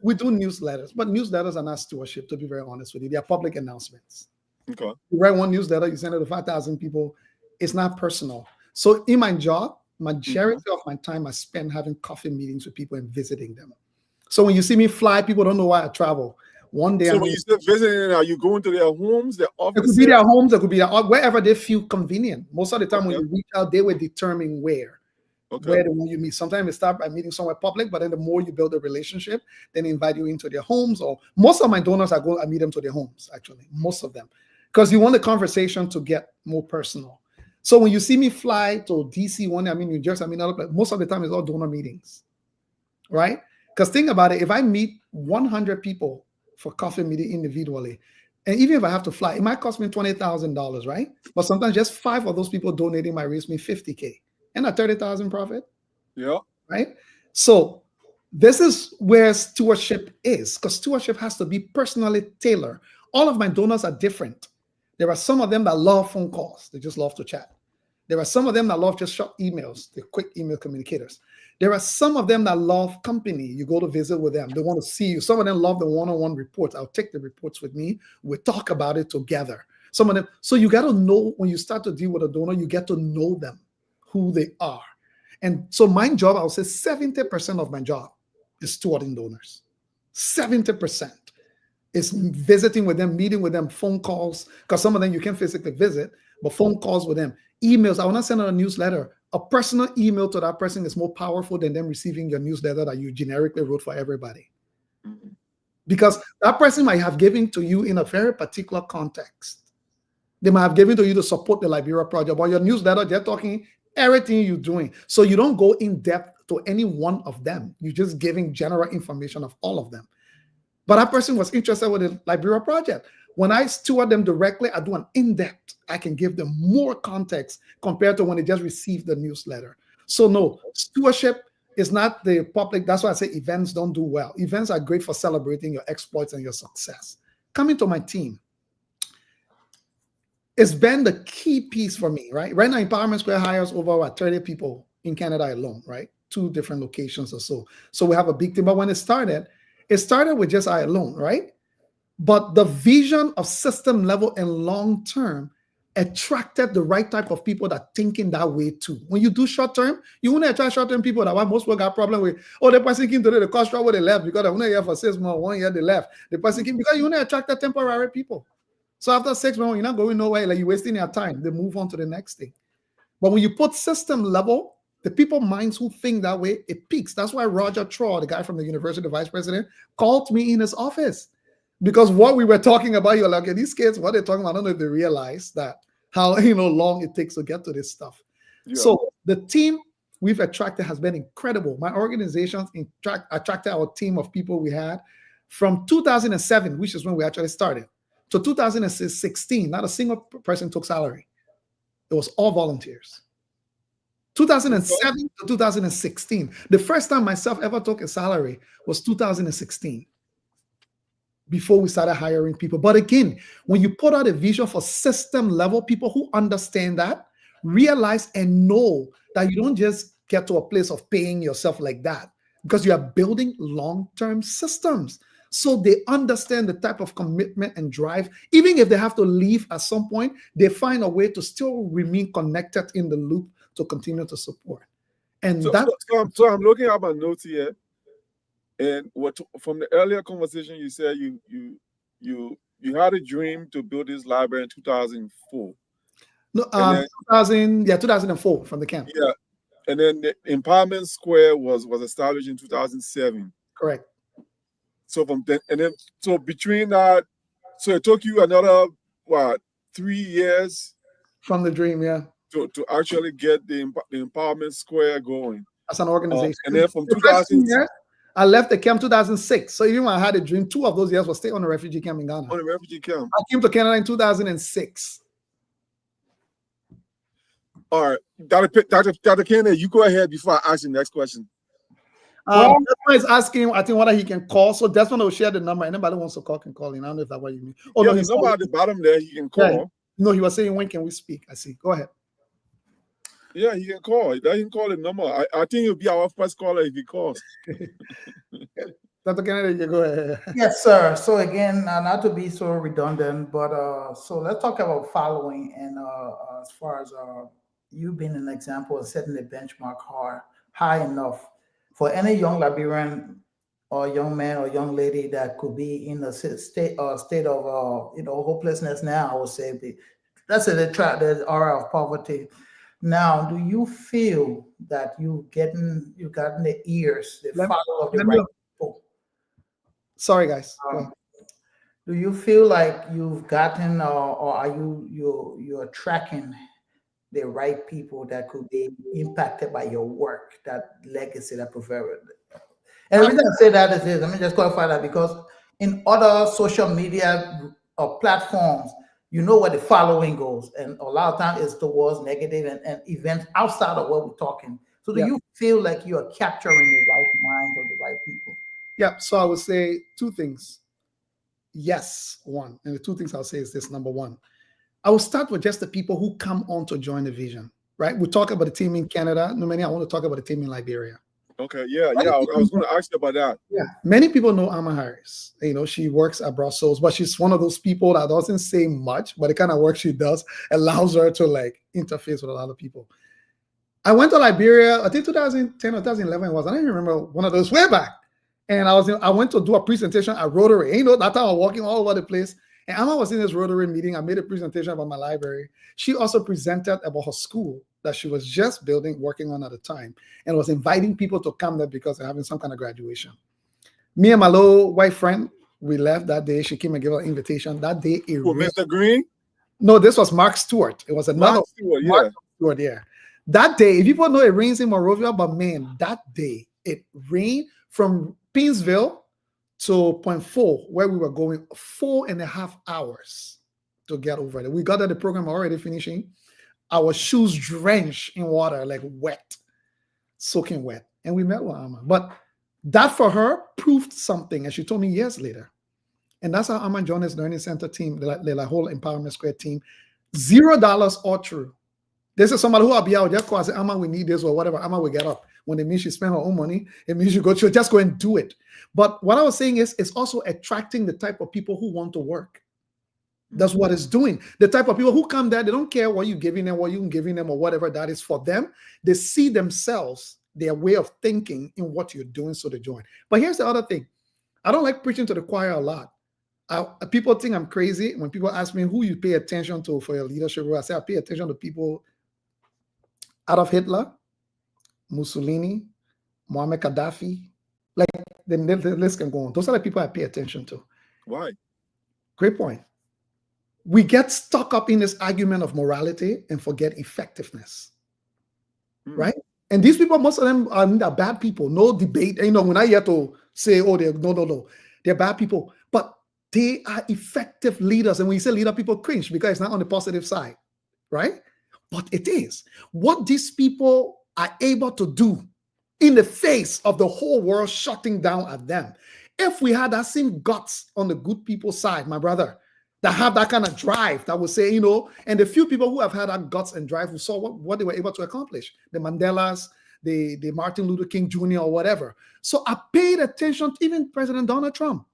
We do newsletters, but newsletters are not stewardship, to be very honest with you. They are public announcements. Okay. You write one newsletter, you send it to 5,000 people. It's not personal. So, in my job, majority of my time I spend having coffee meetings with people and visiting them. So when you see me fly, people don't know why I travel. One day, so when you say visiting, are you going to their homes, their offices? It could be their homes, it could be wherever they feel convenient. Most of the time when you reach out, they will determine where they want you meet. Sometimes they start by meeting somewhere public, but then the more you build a relationship, then they invite you into their homes. Or most of my donors, I meet them to their homes, actually, most of them. Because you want the conversation to get more personal. So when you see me fly to DC one day, New Jersey, other places, most of the time it's all donor meetings, right? Because think about it, if I meet 100 people for coffee meeting individually, and even if I have to fly, it might cost me $20,000, right? But sometimes just 5 of those people donating might raise me $50K and a 30,000 profit. Yeah. Right? So this is where stewardship is, because stewardship has to be personally tailored. All of my donors are different. There are some of them that love phone calls. They just love to chat. There are some of them that love just short emails. They're quick email communicators. There are some of them that love company. You go to visit with them. They want to see you. Some of them love the one-on-one reports. I'll take the reports with me. We talk about it together. Some of them. So you got to know when you start to deal with a donor, you get to know them, who they are. And so my job, I would say 70% of my job is stewarding donors. 70%. Is visiting with them, meeting with them, phone calls, because some of them you can't physically visit, but phone calls with them, emails. I want to send out a newsletter. A personal email to that person is more powerful than them receiving your newsletter that you generically wrote for everybody. Because that person might have given to you in a very particular context. They might have given to you to support the Liberia project, but your newsletter, they're talking everything you're doing. So you don't go in depth to any one of them. You're just giving general information of all of them. But that person was interested with the Liberia project. When I steward them directly, I do an in-depth. I can give them more context compared to when they just received the newsletter. So no, stewardship is not the public. That's why I say events don't do well. Events are great for celebrating your exploits and your success. Coming to my team, it's been the key piece for me, right? Right now, Empowerment Square hires over 30 people in Canada alone, right? 2 different locations or so. So we have a big team. But when it started with just I alone, right? But the vision of system level and long term attracted the right type of people that thinking that way too. When you do short term, you want to attract short term people that most people got problem with. Oh, the person came today, the cost where they left because they're here for 6 months, 1 year they left. The person came because you want to attract the temporary people. So after 6 months, you're not going nowhere. Like you're wasting your time. They move on to the next thing. But when you put system level, the people minds who think that way, it peaks. That's why Roger Troll, the guy from the university, the vice president, called me in his office. Because what we were talking about, you're like, okay, these kids, what they're talking about, I don't know if they realize that how long it takes to get to this stuff. Yeah. So the team we've attracted has been incredible. My organizations attracted our team of people we had from 2007, which is when we actually started, to 2016. Not a single person took salary. It was all volunteers. 2007 to 2016. The first time myself ever took a salary was 2016, before we started hiring people. But again, when you put out a vision for system level people who understand that, realize and know that you don't just get to a place of paying yourself like that, because you are building long-term systems. So they understand the type of commitment and drive. Even if they have to leave at some point, they find a way to still remain connected in the loop to continue to support. And So I'm looking at my notes here, and from the earlier conversation, you said you had a dream to build this library in 2004. No, 2004 from the camp. Yeah, and then the Empowerment Square was established in 2007. Correct. So from then, and then so between that, so it took you another 3 years from the dream, yeah, to actually get the Empowerment Square going as an organization. And then from 2000 years, I left the camp 2006. So even when I had a dream, 2 of those years was stay on a refugee camp in Ghana. On a refugee camp. I came to Canada in 2006. All right, Dr. Kennedy, you go ahead before I ask the next question. Desmond is asking, I think, whether he can call. So Desmond will share the number. Anybody wants to call can call in. I don't know if that's what you mean. Oh, yeah, no, he's number at the bottom there. He can call. Yeah. No, he was saying, when can we speak? I see. Go ahead. Yeah, he can call. He can call the number. I think he'll be our first caller if he calls. Dr. Kennedy, you go ahead. Yes, sir. So again, not to be so redundant, but so let's talk about following. And as far as you being an example of setting the benchmark high enough for any young Liberian or young man or young lady that could be in a state of hopelessness now, I would say. That's the aura of poverty. Now, do you feel that you've gotten the ears, the follow of the right people? Sorry, guys. Do you feel like you've gotten, or are you're tracking the right people that could be impacted by your work, that legacy, that preferred? And the reason I say that is this, let me just clarify that, because in other social media platforms, you know where the following goes, and a lot of times it's towards negative and events outside of what we're talking. So do you feel like you are capturing the right minds of the right people? Yeah, so I would say 2 things. Yes, one. And the 2 things I'll say is this. Number 1, I will start with just the people who come on to join the vision, right? We talk about the team in Canada. No, I want to talk about the team in Liberia. Okay, yeah. I was going to ask you about that. Yeah, many people know Amma Harris. She works at Brussels, but she's one of those people that doesn't say much, but the kind of work she does allows her to interface with a lot of people. I went to Liberia, I think 2010 or 2011 it was. I don't even remember, one of those way back. And I went to do a presentation at Rotary. That time I was walking all over the place. And Amma was in this Rotary meeting. I made a presentation about my library. She also presented about her school that she was just working on at the time, and was inviting people to come there because they're having some kind of graduation. Me and my little white friend, we left that day. She came and gave her an invitation. That day, Mr. Green? No, this was Mark Stewart. It was another Mark Stewart, Mark Stewart, yeah. That day, if people know it rains in Monrovia, but man, that day, it rained from Pinsville to Point 4, where we were going 4.5 hours to get over there. We got at the program already finishing. Our shoes drenched in water, like wet, soaking wet. And we met with Amma. But that for her proved something. And she told me years later. And that's how Amma joined this Learning Center team, the whole Empowerment Square team. $0 all true. This is somebody who will be out, just call and say, Amma, we need this or whatever. Amma will get up. When it means she spend her own money, it means you just go and do it. But what I was saying is, it's also attracting the type of people who want to work. That's what it's doing. The type of people who come there, they don't care what you're giving them, what you're giving them, or whatever that is for them. They see themselves, their way of thinking in what you're doing, so they join. But here's the other thing. I don't like preaching to the choir a lot. People think I'm crazy when people ask me who you pay attention to for your leadership role. I say I pay attention to people Adolf Hitler, Mussolini, Muammar Gaddafi. Like the list can go on. Those are the people I pay attention to. Why? Great point. We get stuck up in this argument of morality and forget effectiveness, right? And these people, most of them are bad people. No debate. You know, we're not here to say, oh, they're no. They're bad people. But they are effective leaders. And when you say leader, people cringe because it's not on the positive side, right? But it is. What these people are able to do in the face of the whole world shutting down at them. If we had that same guts on the good people's side, my brother, that have that kind of drive, that would say, you know, and the few people who have had that guts and drive, who saw what they were able to accomplish, the Mandelas, the Martin Luther King Jr. or whatever. So I paid attention to even President Donald Trump.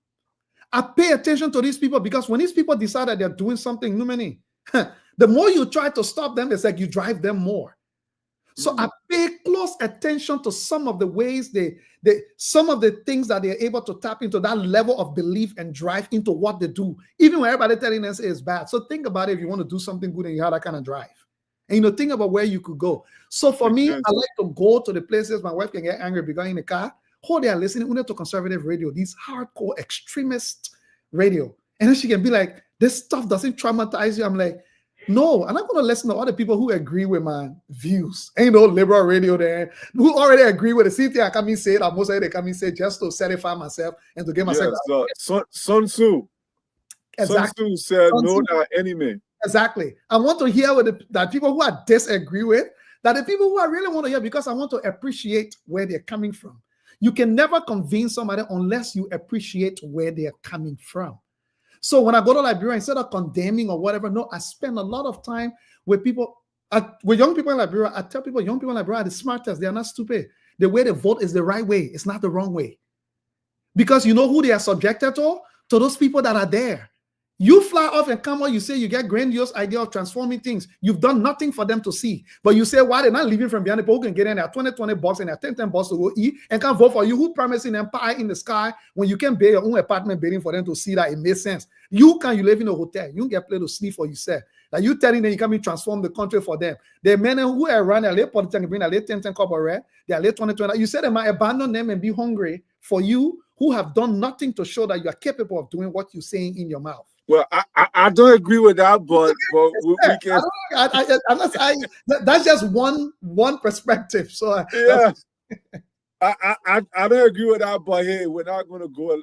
I pay attention to these people because when these people decide that they're doing something, the more you try to stop them, it's like you drive them more. So I pay close attention to some of the ways some of the things that they're able to tap into, that level of belief and drive into what they do, even when everybody telling us it's bad. So think about it if you want to do something good and you have that kind of drive. And you know, think about where you could go. So for me, I like to go to the places my wife can get angry because in the car, they are listening to conservative radio, these hardcore extremist radio. And then she can be like, this stuff doesn't traumatize you. I'm like, no, I'm not going to listen to other people who agree with my views. Ain't no liberal radio there who already agree with the same thing I come and say that most of they come and say just to satisfy myself and to get myself. So, Sun Tzu. Exactly. Sun Tzu said, know thy enemy. Exactly. I want to hear what that people who I disagree with, that the people who I really want to hear, because I want to appreciate where they're coming from. You can never convince somebody unless you appreciate where they're coming from. So when I go to Liberia, instead of condemning or whatever, no, I spend a lot of time with people, with young people in Liberia. I tell people, young people in Liberia are the smartest. They are not stupid. The way they vote is the right way. It's not the wrong way. Because you know who they are subjected to? To those people that are there. You fly off and come on, you say you get grandiose idea of transforming things. You've done nothing for them to see. But you say, why they're not leaving from behind, people who can get in there 20 bucks and 10 bucks to go eat and can't vote for you, who promising them pie in the sky when you can buy your own apartment building for them to see that it makes sense. You live in a hotel. You don't get play to sleep for yourself. Like you telling them you can transform the country for them. The men who are around, they're late politics, bring a late 10 cup of red, they're late 20. You said they might abandon them and be hungry for you who have done nothing to show that you are capable of doing what you're saying in your mouth. Well, I don't agree with that, but we can. That's just one perspective. So yeah, I don't agree with that, but hey, we're not going to go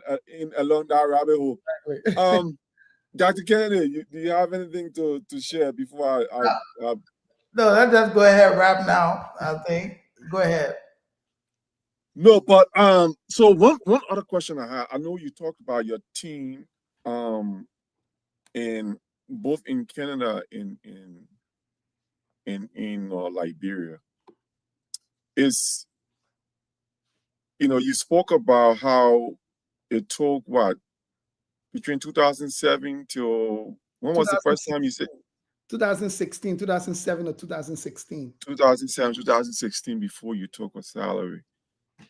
along that rabbit hole. Exactly. Dr. Kennedy, do you have anything to share before I No, let's just go ahead wrap now. I think go ahead. No, but so one other question I have. I know you talked about your team, in both in Canada and in Liberia. Is, you know, you spoke about how it took between 2007 till when was the first time you said 2016, 2007 or 2016? 2007, 2016 before you took a salary.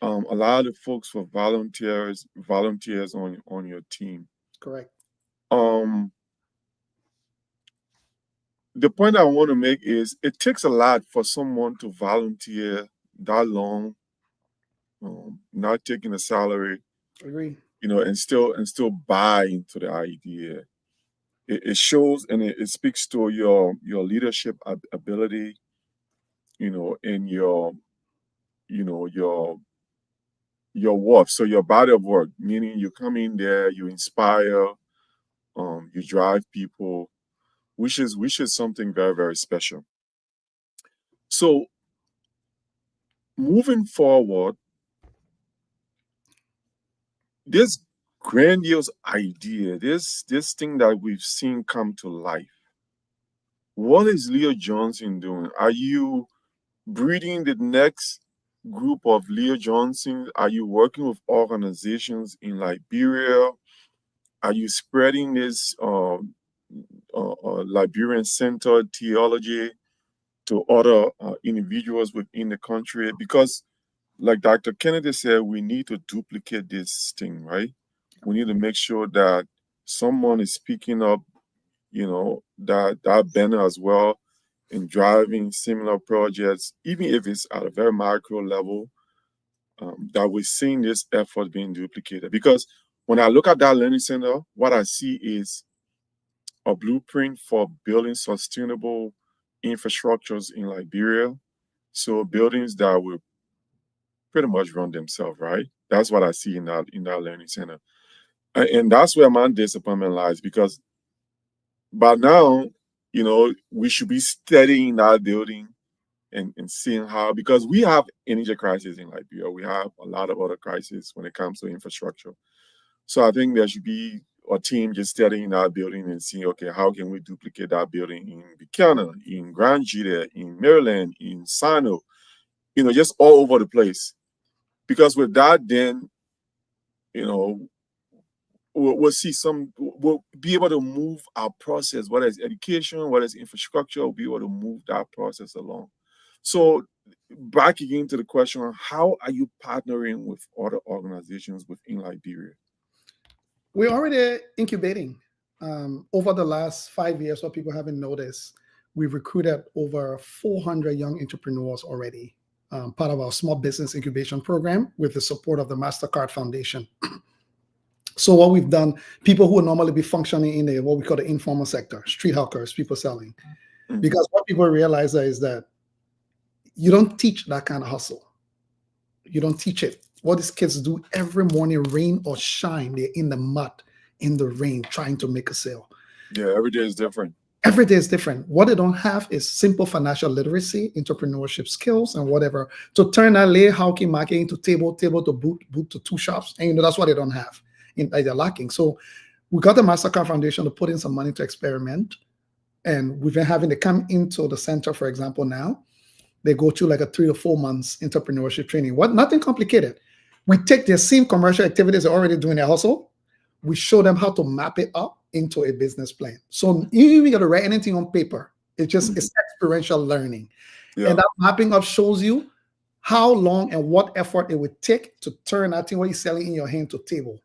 A lot of the folks were volunteers on your team. Correct. The point I want to make is it takes a lot for someone to volunteer that long, not taking a salary. Agree. You know, and still buy into the idea. It shows and it speaks to your leadership ability, you know, and your work. So your body of work, meaning you come in there, you inspire, you drive people, which is something very, very special. So moving forward, this grandiose idea, this thing that we've seen come to life, what is Leo Johnson doing? Are you breeding the next group of Leo Johnsons? Are you working with organizations in Liberia? Are you spreading this Liberian-centered theology to other individuals within the country? Because, like Dr. Kennedy said, we need to duplicate this thing, right? We need to make sure that someone is picking up, you know, that banner as well and driving similar projects, even if it's at a very micro level, that we're seeing this effort being duplicated. Because when I look at that learning center, what I see is a blueprint for building sustainable infrastructures in Liberia, So buildings that will pretty much run themselves, right? That's what I see in that learning center. And that's where my disappointment lies, because by now, we should be studying that building and seeing how, because we have energy crisis in Liberia. We have a lot of other crises when it comes to infrastructure. So I think there should be a team just studying that building and seeing, okay, how can we duplicate that building in Buchanan, in Grand Jita, in Maryland, in Sino, just all over the place. Because with that, then, we'll be able to move our process, whether it's education, whether it's infrastructure, we'll be able to move that process along. So back again to the question, how are you partnering with other organizations within Liberia? We're already incubating. Over the last 5 years, what people haven't noticed, we've recruited over 400 young entrepreneurs already, part of our small business incubation program with the support of the MasterCard Foundation. So what we've done, people who would normally be functioning in what we call the informal sector, street hawkers, people selling. Mm-hmm. Because what people realize is that you don't teach that kind of hustle. You don't teach it. What these kids do every morning, rain or shine, they're in the mud, in the rain, trying to make a sale. Yeah, every day is different. Every day is different. What they don't have is simple financial literacy, entrepreneurship skills, and whatever to turn that lay hawking market into table to boot to two shops. And that's what they don't have. They're lacking. So we got the MasterCard Foundation to put in some money to experiment. And we've been having to come into the center, for example, now. They go through like a 3 to 4 months entrepreneurship training. Nothing complicated. We take their same commercial activities they're already doing their hustle. We show them how to map it up into a business plan. So you even got to write anything on paper. It's experiential learning. Yeah. And that mapping up shows you how long and what effort it would take to turn that thing what you're selling in your hand to table.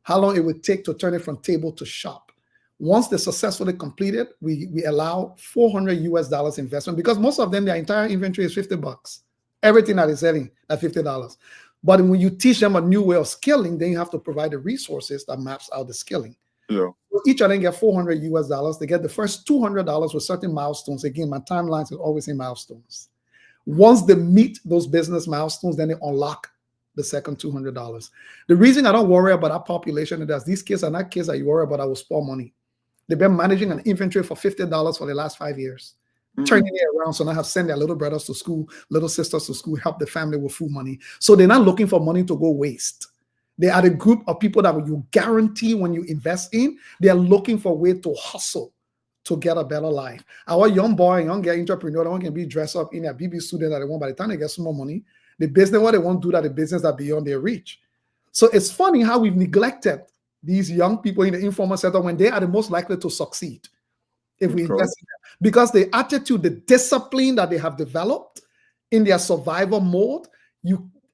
How long it would take to turn it from table to shop. Once they're successfully completed, we allow $400 investment, because most of them, their entire inventory is $50. Everything that is selling at $50. But when you teach them a new way of scaling, then you have to provide the resources that maps out the scaling. Yeah. So each of them get $400. They get the first $200 with certain milestones. Again, my timelines is always in milestones. Once they meet those business milestones, then they unlock the second $200. The reason I don't worry about that population is that these kids are not kids that you worry about that will spoil money. They've been managing an inventory for $50 for the last 5 years, turning it around. So now have sent their little brothers to school, little sisters to school, help the family with food money. So they're not looking for money to go waste. They are a group of people that you guarantee when you invest in, they are looking for a way to hustle to get a better life. Our young boy, young girl entrepreneur, they want can be dressed up in a BB student that they want. By the time they get some more money, the business, what they want to do, that the business are beyond their reach. So it's funny how we've neglected these young people in the informal sector when they are the most likely to succeed if we invest in them. Because the attitude, the discipline that they have developed in their survival mode,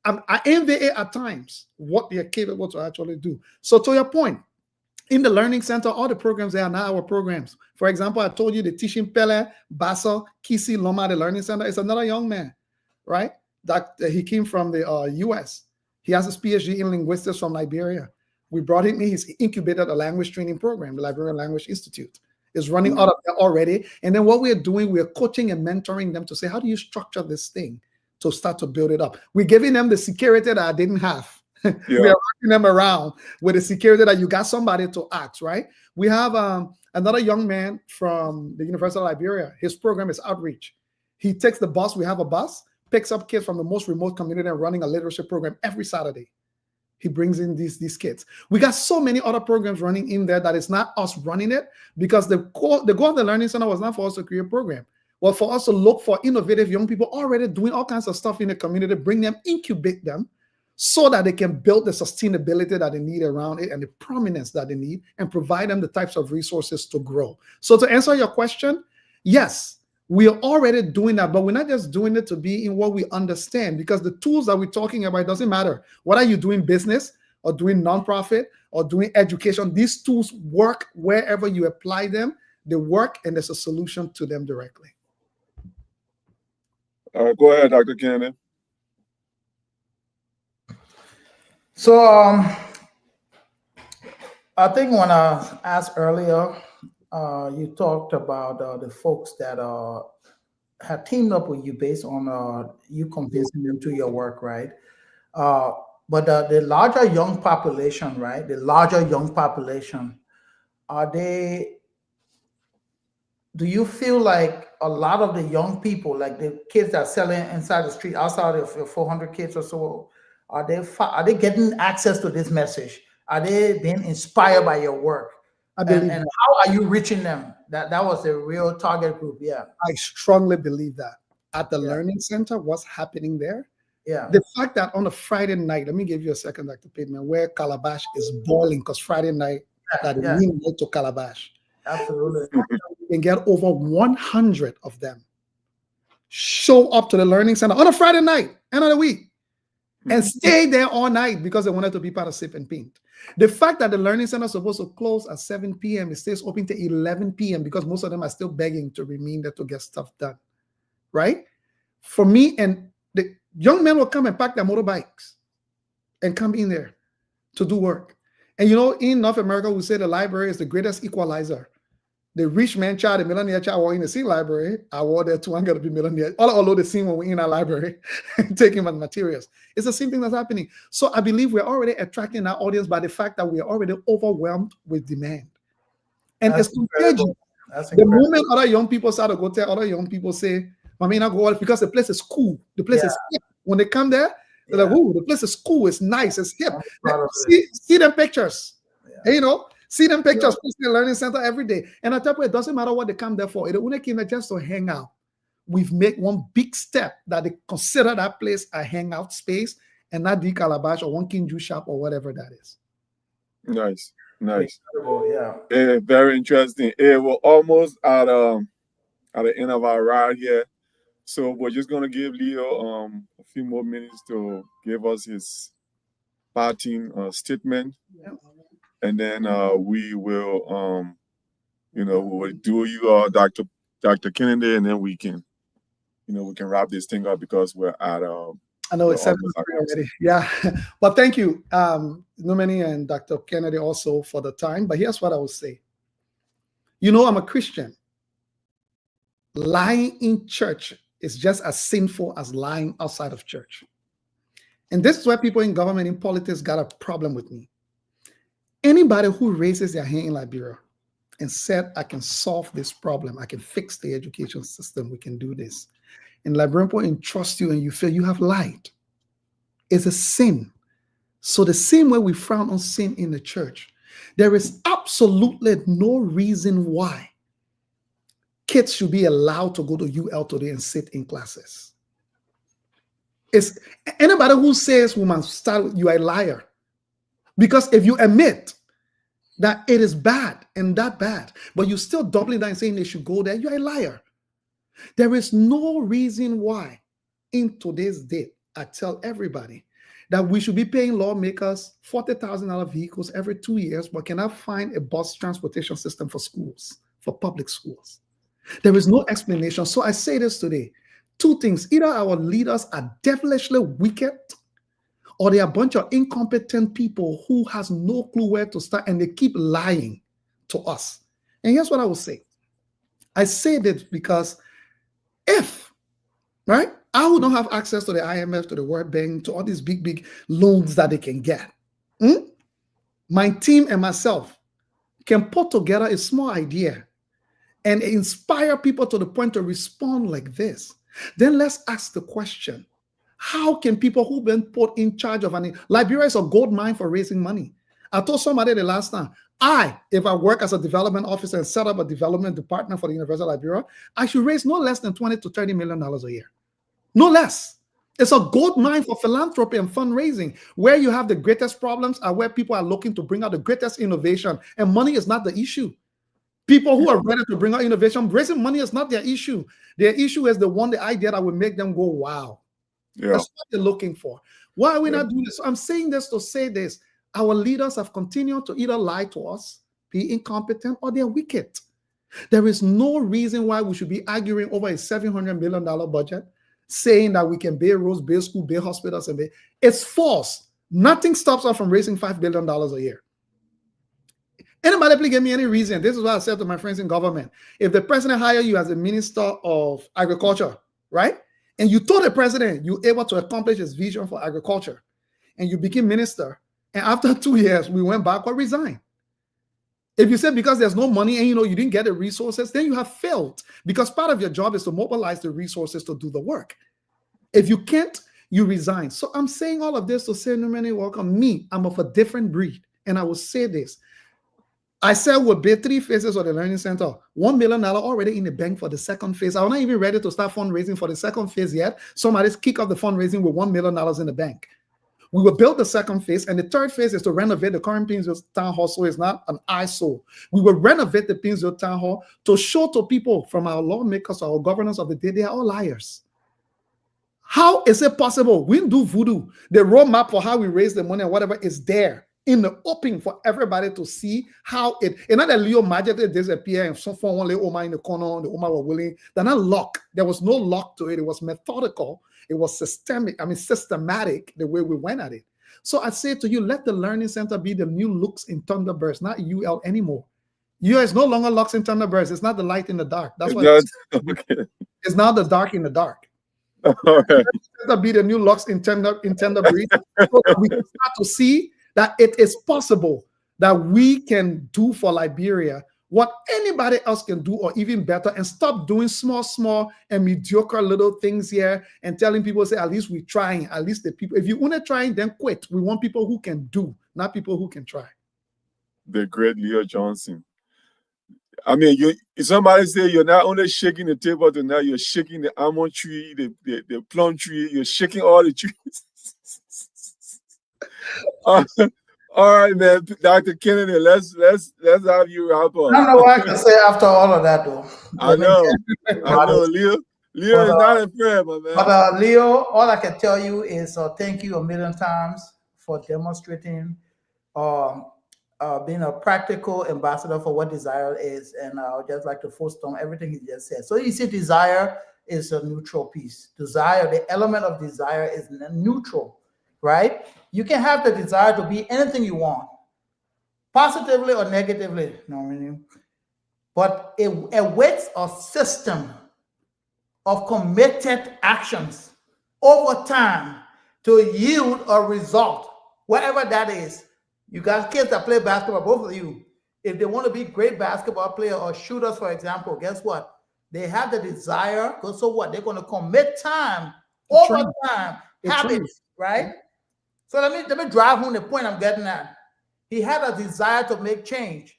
I envy it at times what they are capable to actually do. So to your point, in the Learning Center, all the programs, they are now our programs. For example, I told you the teaching Pele, Basa, Kisi, Loma, the Learning Center is another young man, right? That he came from the US. He has his PhD in linguistics from Liberia. We brought him in. He's incubated a language training program, the Liberian Language Institute. Is running out of there already. And then what we're doing, we're coaching and mentoring them to say, how do you structure this thing to start to build it up? We're giving them the security that I didn't have. Yeah. We are walking them around with the security that you got somebody to ask, right? We have another young man from the University of Liberia. His program is outreach. He takes the bus. We have a bus, picks up kids from the most remote community and running a literacy program every Saturday. He brings in these kids. We got so many other programs running in there that it's not us running it, because the goal of the Learning Center was not for us to create a program. Well, for us to look for innovative young people already doing all kinds of stuff in the community, bring them, incubate them, so that they can build the sustainability that they need around it and the prominence that they need, and provide them the types of resources to grow. So to answer your question, yes, we are already doing that, but we're not just doing it to be in what we understand, because the tools that we're talking about, it doesn't matter. What are you doing, business or doing nonprofit or doing education? These tools work wherever you apply them. They work, and there's a solution to them directly. Go ahead, Dr. Kennedy. So I think when I asked earlier, you talked about the folks that are had teamed up with you based on you convincing them to your work, right? Uh, but the larger young population, right? The larger young population, are they? Do you feel like a lot of the young people, like the kids that are selling inside the street, outside of your 400 kids or so, are they getting access to this message? Are they being inspired by your work? I And believe how are you reaching them? That was the real target group. Yeah, I strongly believe that at the yeah, learning center, what's happening there, yeah. the fact that on a Friday night, let me give you a second, Dr. Pittman, where Calabash is boiling because Friday night that Yeah, we went to Calabash, absolutely. we can get over 100 of them show up to the learning center on a Friday night, end of the week, and stay there all night because they wanted to be part of Sip and Paint. The fact that the learning center is supposed to close at 7 p.m., it stays open to 11 p.m. because most of them are still begging to remain there to get stuff done, right? For me, and the young men will come and pack their motorbikes and come in there to do work. And you know, in North America, we say the library is the greatest equalizer. The rich man child, the millionaire child were in the same library. I were there too. I'm going to be millionaire. Although the same when we're in our library taking my materials. It's the same thing that's happening. So I believe we're already attracting our audience by the fact that we're already overwhelmed with demand. And That's it's contagious. That's The incredible. moment other young people start to go tell other young people, say, I mean, I go out because the place is cool. The place is hip. When they come there, they're like, oh, the place is cool. It's nice. It's hip. See them pictures. Yeah. You know, see them pictures in the learning center every day. And I tell you, it doesn't matter what they come there for. It only came there just to hang out. We've made one big step that they consider that place a hangout space and not the Calabash or one King Juice shop or whatever that is. Nice. Yeah. Very interesting. We're almost at the end of our ride here. So we're just gonna give Leo a few more minutes to give us his parting statement. Yeah. And then we will we will do you Dr. Kennedy, and then we can we can wrap this thing up because we're at I know it's 7:03 already. Yeah. But thank you, Numeni and Dr. Kennedy also for the time. But here's what I would say. You know, I'm a Christian. Lying in church is just as sinful as lying outside of church. And this is why people in government, in politics, got a problem with me. Anybody who raises their hand in Liberia and said, I can solve this problem, I can fix the education system, we can do this, and Liberian people entrust you and you feel you have lied, it's a sin. So the same way we frown on sin in the church, there is absolutely no reason why kids should be allowed to go to UL today and sit in classes. It's anybody who says we must start, you are a liar. Because if you admit that it is bad and that bad, but you're still doubling down and saying they should go there, you're a liar. There is no reason why in today's date, I tell everybody that we should be paying lawmakers $40,000 vehicles every 2 years, but cannot find a bus transportation system for schools, for public schools. There is no explanation. So I say this today, two things. Either our leaders are devilishly wicked, or they're a bunch of incompetent people who has no clue where to start, and they keep lying to us. And here's what I will say. I say this because if, right, I would not have access to the IMF, to the World Bank, to all these big loans that they can get, my team and myself can put together a small idea and inspire people to the point to respond like this, then let's ask the question, how can people who've been put in charge of Liberia is a gold mine for raising money. I told somebody the last time, if I work as a development officer and set up a development department for the University of Liberia, I should raise no less than $20 to $30 million a year. No less. It's a gold mine for philanthropy and fundraising. Where you have the greatest problems are where people are looking to bring out the greatest innovation, and money is not the issue. People who are ready to bring out innovation, raising money is not their issue. Their issue is the idea that will make them go, wow. Yeah. That's what they're looking for. Why are we not doing this? I'm saying this to say this. Our leaders have continued to either lie to us, be incompetent, or they're wicked. There is no reason why we should be arguing over a $700 million budget, saying that we can build roads, build schools, build hospitals, and it's false. Nothing stops us from raising $5 billion a year. Anybody please give me any reason? This is what I said to my friends in government. If the president hire you as a minister of agriculture, right? And you told the president you're able to accomplish his vision for agriculture, and you became minister, and after 2 years, we went back or resigned. If you said because there's no money and you didn't get the resources, then you have failed, because part of your job is to mobilize the resources to do the work. If you can't, you resign. So I'm saying all of this to say, no many welcome me. I'm of a different breed. And I will say this. I said we'll build 3 phases of the Learning Center. $1 million already in the bank for the second phase. I'm not even ready to start fundraising for the second phase yet. Somebody's kick off the fundraising with $1 million in the bank. We will build the second phase, and the third phase is to renovate the current Painesville Town Hall so it's not an eyesore. We will renovate the Painesville Town Hall to show to people, from our lawmakers, our governors of the day, they are all liars. How is it possible? We do voodoo. The roadmap for how we raise the money and whatever is there in the open for everybody to see how it. And not that Leo magically disappeared and someone only Oma in the corner, the Oma were willing. They're not locked. There was no lock to it. It was methodical. It was systematic the way we went at it. So I say to you, let the Learning Center be the new Lux in Thunderbirds, not UL anymore. UL is no longer Lux in Thunderbirds. It's not the light in the dark. That's why it's now the dark in the dark. All right. It'll be the new Lux in Thunderbirds. So we can start to see that it is possible that we can do for Liberia what anybody else can do, or even better, and stop doing small and mediocre little things here and telling people, say, at least we're trying. At least the people, if you want to try, then quit. We want people who can do, not people who can try. The great Leo Johnson. I mean, somebody say you're not only shaking the table tonight, you're shaking the almond tree, the plum tree, you're shaking all the trees. All right, man, Dr. Kennedy, let's have you wrap up. I don't know what I can say after all of that, though. I know, Leo is not in prayer, my man. But Leo, all I can tell you is thank you a million times for demonstrating, being a practical ambassador for what desire is, and I would just like to forestorm everything he just said. So you see, desire is a neutral piece. Desire, the element of desire is neutral, right? You can have the desire to be anything you want, positively or negatively, you know what I mean? But it awaits a system of committed actions over time to yield a result, whatever that is. You got kids that play basketball, both of you. If they want to be great basketball players or shooters, for example, guess what? They have the desire, so what? They're going to commit time, over time, habits, right? So let me drive home the point I'm getting at. He had a desire to make change.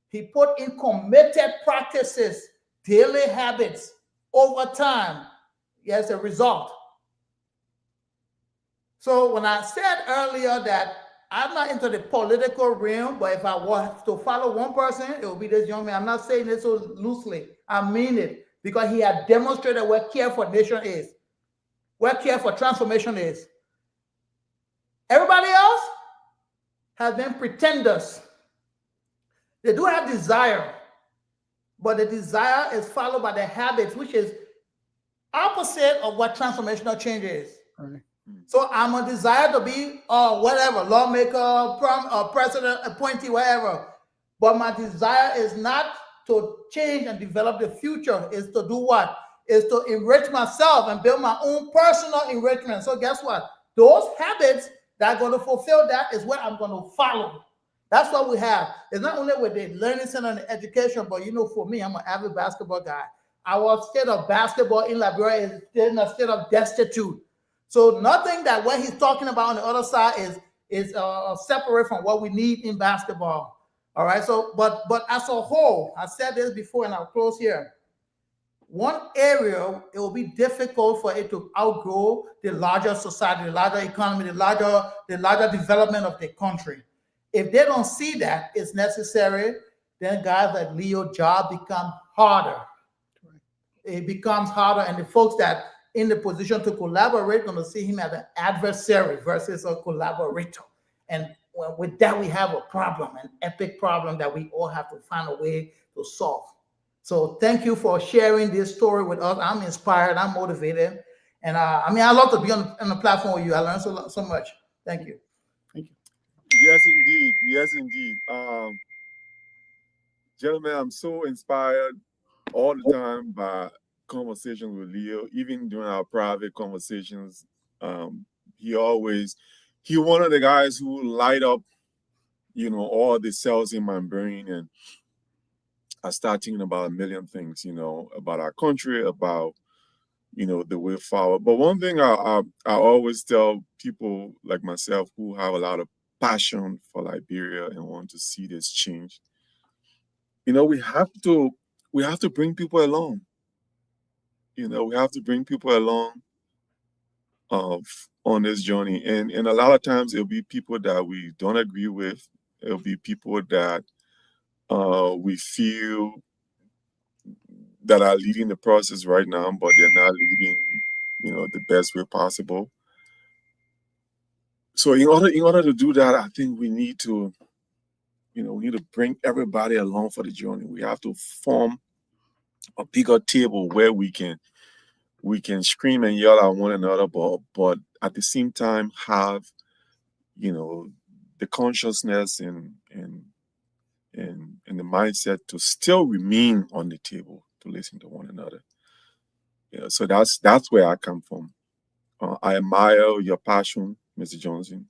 He put in committed practices, daily habits, over time. Yes, a result. So when I said earlier that I'm not into the political realm, but if I was to follow one person, it would be this young man. I'm not saying this so loosely. I mean it, because he had demonstrated where care for nation is, where care for transformation is. Everybody else has been pretenders. They do have desire, but the desire is followed by the habits, which is opposite of what transformational change is. Right. So I'm a desire to be whatever, lawmaker, president, appointee, whatever. But my desire is not to change and develop the future. Is to do what? Is to enrich myself and build my own personal enrichment. So guess what? Those habits that are going to fulfill that is what I'm going to follow. That's what we have. It's not only with the Learning Center and the education, but for me, I'm an avid basketball guy. Our state of basketball in Liberia is still in a state of destitute. So nothing that what he's talking about on the other side is separate from what we need in basketball. All right. So, but as a whole, I said this before, and I'll close here. One area, it will be difficult for it to outgrow the larger society, the larger economy, the larger development of the country. If they don't see that it's necessary, then guys like Leo's job become harder. It becomes harder, and the folks that in the position to collaborate going to see him as an adversary versus a collaborator. And with that, we have a problem, an epic problem that we all have to find a way to solve. So thank you for sharing this story with us. I'm inspired. I'm motivated. And I love to be on the platform with you. I learned so much. Thank you. Thank you. Yes, indeed. Yes, indeed. Gentlemen, I'm so inspired all the time by conversations with Leo, even during our private conversations. Um, he always, he one of the guys who light up, all the cells in my brain, and I start thinking about a million things, about our country, about the way forward. But one thing I always tell people like myself who have a lot of passion for Liberia and want to see this change, we have to bring people along. We have to bring people along on this journey, and a lot of times it'll be people that we don't agree with. It'll be people that we feel that are leading the process right now, but they're not leading, the best way possible. So in order to do that, I think we need to bring everybody along for the journey. We have to form a bigger table where we can scream and yell at one another, but at the same time have the consciousness and the mindset to still remain on the table to listen to one another. So that's where I come from. I admire your passion, Mr. Johnson.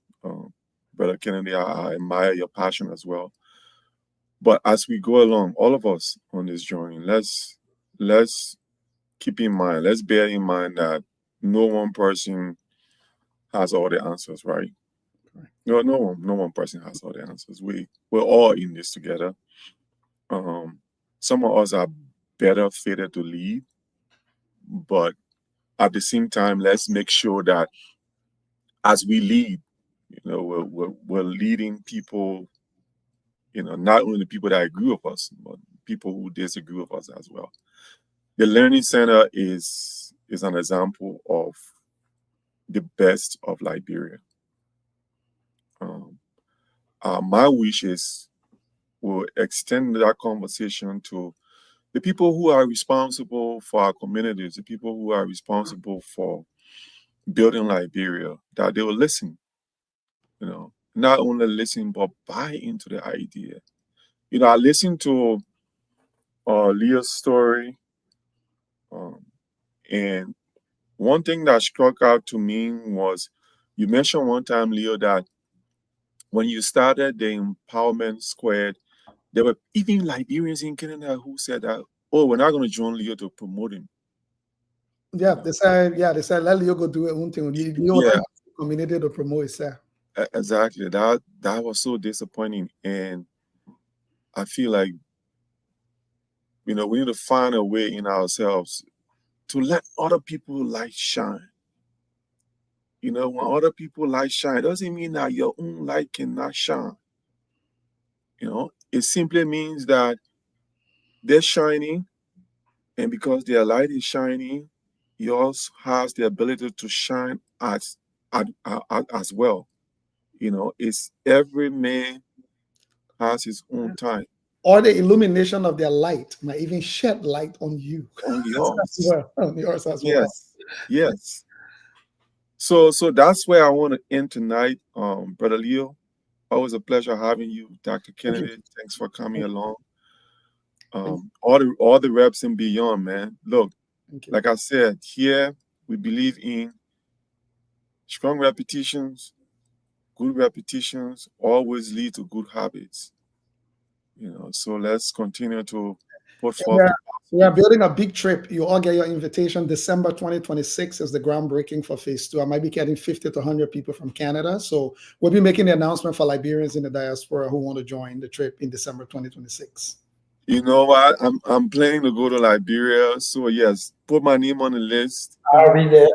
Brother Kennedy, I admire your passion as well. But as we go along, all of us on this journey, let's keep in mind, let's bear in mind that no one person has all the answers, right? No one person has all the answers. We're all in this together. Some of us are better fitted to lead, but at the same time, let's make sure that as we lead, we're leading people, not only people that agree with us, but people who disagree with us as well. The Learning Center is an example of the best of Liberia. My wish is we'll extend that conversation to the people who are responsible for our communities, the people who are responsible for building Liberia, that they will listen, not only listen, but buy into the idea. I listened to Leah's story, and one thing that struck out to me was you mentioned one time, Leo, that when you started the Empowerment Squared, there were even Liberians in Canada who said that, oh, we're not going to join Leo to promote him. Yeah, they said let Leo go do it own thing. Leo Yeah. community to promote itself. Exactly. That was so disappointing. And I feel like, we need to find a way in ourselves to let other people light shine. When other people light shine, it doesn't mean that your own light cannot shine. It simply means that they're shining, and because their light is shining, yours has the ability to shine as well. It's every man has his own time. Or the illumination of their light might even shed light on you. On yours. On yours as well. Yes. So that's where I want to end tonight, Brother Leo. Always a pleasure having you, Dr. Kennedy. Thanks for coming along. All the reps and beyond, man. Look, like I said, here we believe in strong repetitions, good repetitions always lead to good habits. So let's continue to put forth. We are building a big trip. You all get your invitation. December 2026 is the groundbreaking for phase 2. I might be getting 50 to 100 people from Canada. So we'll be making the announcement for Liberians in the diaspora who want to join the trip in December 2026. You know what? I'm planning to go to Liberia. So yes, put my name on the list. I'll be there.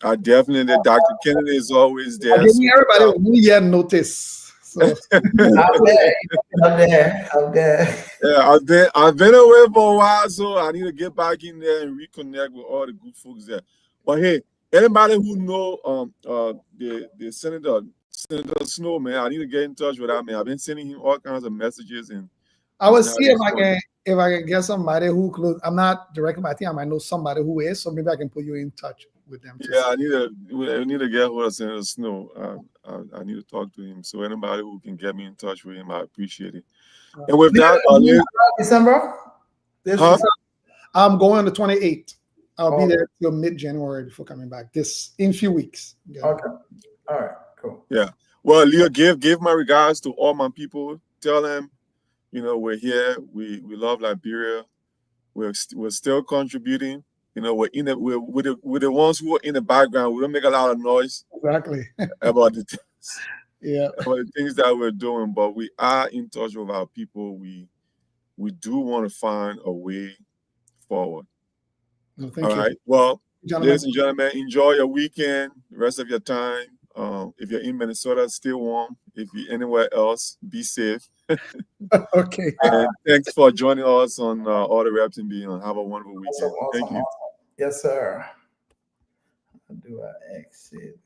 I definitely. Dr. Kennedy is always there. Everybody will get notice. So I'm there. Yeah, I've been away for a while, so I need to get back in there and reconnect with all the good folks there. But hey, anybody who know the Senator Snow, man, I need to get in touch with that man. I've been sending him all kinds of messages, and I will see if I can get somebody who close. I'm not directly, but I think I might know somebody who is, so maybe I can put you in touch with them. Yeah, I need to get hold of Senator Snow. I need to talk to him. So anybody who can get me in touch with him, I appreciate it. And with that, December. This huh? December. I'm going on the 28th. I'll Okay. be there till mid-January before coming back. This in a few weeks. Yeah. Okay. All right. Cool. Yeah. Well, Leo, give my regards to all my people. Tell them, we're here. We love Liberia. We're still contributing. We're in it. We're the ones who are in the background. We don't make a lot of noise Exactly. about the things, Yeah. about the things that we're doing, but we are in touch with our people. We do want to find a way forward. No, thank All you. right. Well, Gentlemen. ladies and gentlemen, enjoy your weekend, the rest of your time. If you're in Minnesota, stay warm. If you're anywhere else, be safe. Okay. And thanks for joining us on Allthereps&Beyond. Have a wonderful weekend. Awesome, Thank you. awesome. Yes, sir. How do I exit?